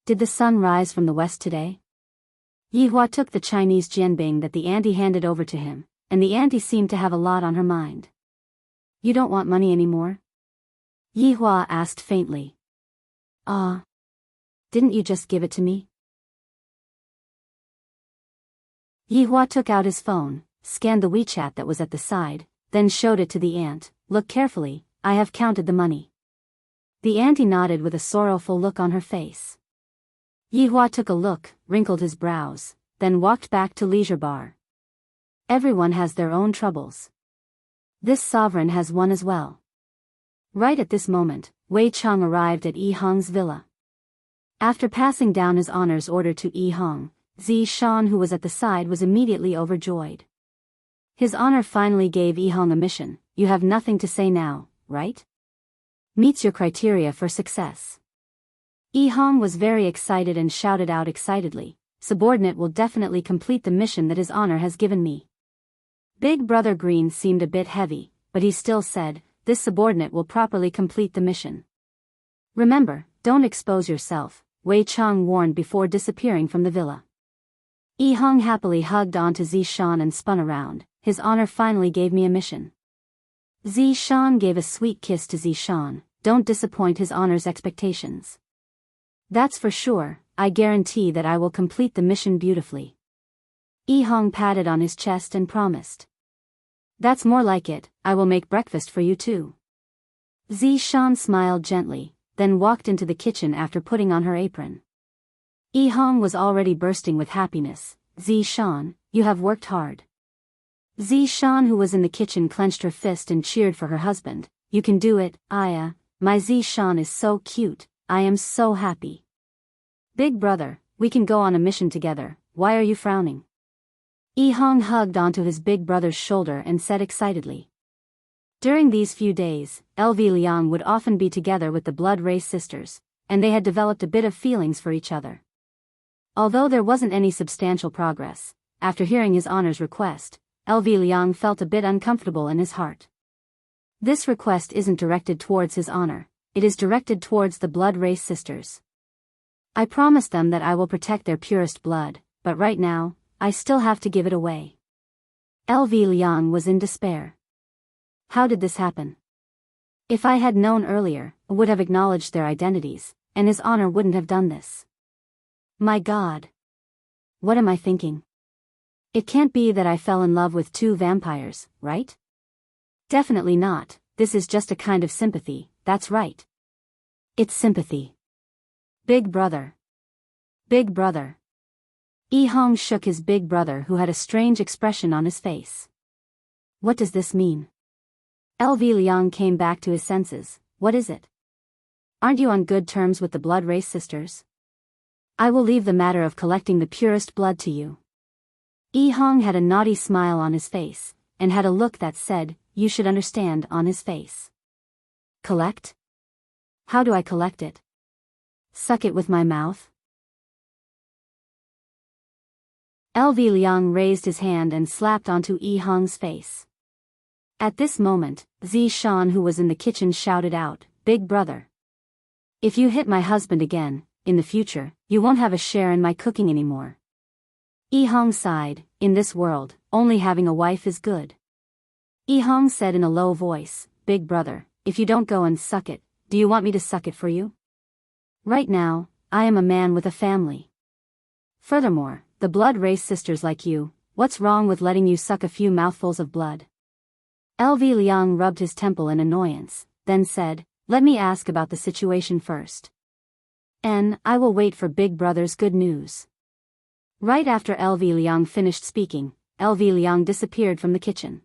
Did the sun rise from the west today? Yihua took the Chinese jianbing that the auntie handed over to him, and the auntie seemed to have a lot on her mind. You don't want money anymore? Yihua asked faintly. Didn't you just give it to me? Yihua took out his phone, scanned the WeChat that was at the side, then showed it to the aunt. Look carefully, I have counted the money. The auntie nodded with a sorrowful look on her face. Yihua took a look, wrinkled his brows, then walked back to leisure bar. Everyone has their own troubles. This sovereign has one as well. Right at this moment, Wei Cheng arrived at Yi Hong's villa. After passing down his honor's order to Yi Hong, Zi Shan, who was at the side, was immediately overjoyed. His honor finally gave Yi Hong a mission. You have nothing to say now, right? Meets your criteria for success. Yi Hong was very excited and shouted out excitedly, subordinate will definitely complete the mission that his honor has given me. Big Brother Green seemed a bit heavy, but he still said, this subordinate will properly complete the mission. Remember, don't expose yourself, Wei Cheng warned before disappearing from the villa. Yi Hong happily hugged onto Zi Shan and spun around. His honor finally gave me a mission. Zi Shan gave a sweet kiss to Zi Shan. Don't disappoint his honor's expectations. That's for sure, I guarantee that I will complete the mission beautifully. Yi Hong patted on his chest and promised. That's more like it, I will make breakfast for you too. Zi Shan smiled gently, then walked into the kitchen after putting on her apron. Yi Hong was already bursting with happiness. Zi Shan, you have worked hard. Zi Shan, who was in the kitchen, clenched her fist and cheered for her husband. You can do it, Aya. My Zi Shan is so cute, I am so happy. Big brother, we can go on a mission together, why are you frowning? Yi Hong hugged onto his big brother's shoulder and said excitedly. During these few days, LV Liang would often be together with the blood race sisters, and they had developed a bit of feelings for each other. Although there wasn't any substantial progress, after hearing his honor's request, LV Liang felt a bit uncomfortable in his heart. This request isn't directed towards his honor, it is directed towards the blood race sisters. I promised them that I will protect their purest blood, but right now, I still have to give it away. LV Liang was in despair. How did this happen? If I had known earlier, I would have acknowledged their identities, and his honor wouldn't have done this. My God. What am I thinking? It can't be that I fell in love with two vampires, right? Definitely not, this is just a kind of sympathy, that's right. It's sympathy. Big brother. Big brother. Yi Hong shook his big brother, who had a strange expression on his face. What does this mean? LV Liang came back to his senses. What is it? Aren't you on good terms with the blood race sisters? I will leave the matter of collecting the purest blood to you. Yi Hong had a naughty smile on his face, and had a look that said, you should understand, on his face. Collect? How do I collect it? Suck it with my mouth? LV Liang raised his hand and slapped onto Yi Hong's face. At this moment, Zi Shan, who was in the kitchen, shouted out, Big brother. If you hit my husband again, in the future, you won't have a share in my cooking anymore. Yi Hong sighed, in this world, only having a wife is good. Yi Hong said in a low voice, Big brother, if you don't go and suck it, do you want me to suck it for you? Right now, I am a man with a family. Furthermore, the blood race sisters like you, what's wrong with letting you suck a few mouthfuls of blood? LV Liang rubbed his temple in annoyance, then said, let me ask about the situation first. I will wait for Big brother's good news. Right after LV Liang finished speaking, LV Liang disappeared from the kitchen.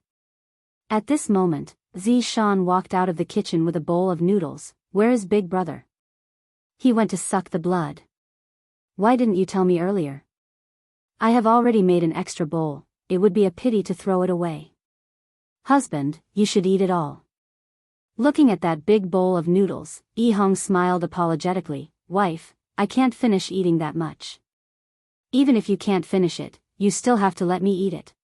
At this moment, Zi Shan walked out of the kitchen with a bowl of noodles. Where is Big brother? He went to suck the blood. Why didn't you tell me earlier? I have already made an extra bowl, it would be a pity to throw it away. Husband, you should eat it all. Looking at that big bowl of noodles, Yi Hong smiled apologetically. Wife, I can't finish eating that much. Even if you can't finish it, you still have to let me eat it.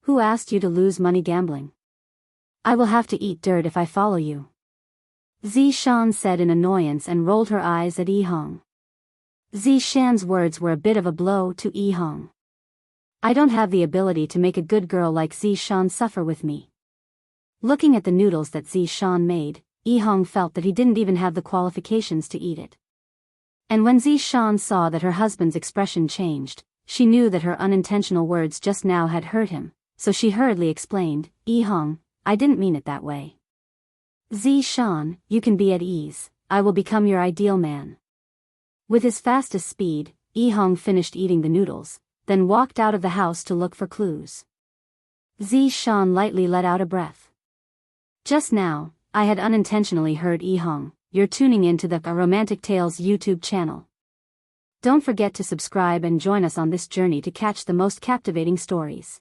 Who asked you to lose money gambling? I will have to eat dirt if I follow you. Zishan said in annoyance and rolled her eyes at Yihong. Zishan's words were a bit of a blow to Yihong. I don't have the ability to make a good girl like Zishan suffer with me. Looking at the noodles that Zishan made, Yihong felt that he didn't even have the qualifications to eat it. And when Zishan saw that her husband's expression changed, she knew that her unintentional words just now had hurt him, so she hurriedly explained, Yihong, I didn't mean it that way. Zishan, you can be at ease, I will become your ideal man. With his fastest speed, Yihong finished eating the noodles, then walked out of the house to look for clues. Zishan lightly let out a breath. Just now, I had unintentionally heard Yihong, you're tuning into the Romantic Tales YouTube channel. Don't forget to subscribe and join us on this journey to catch the most captivating stories.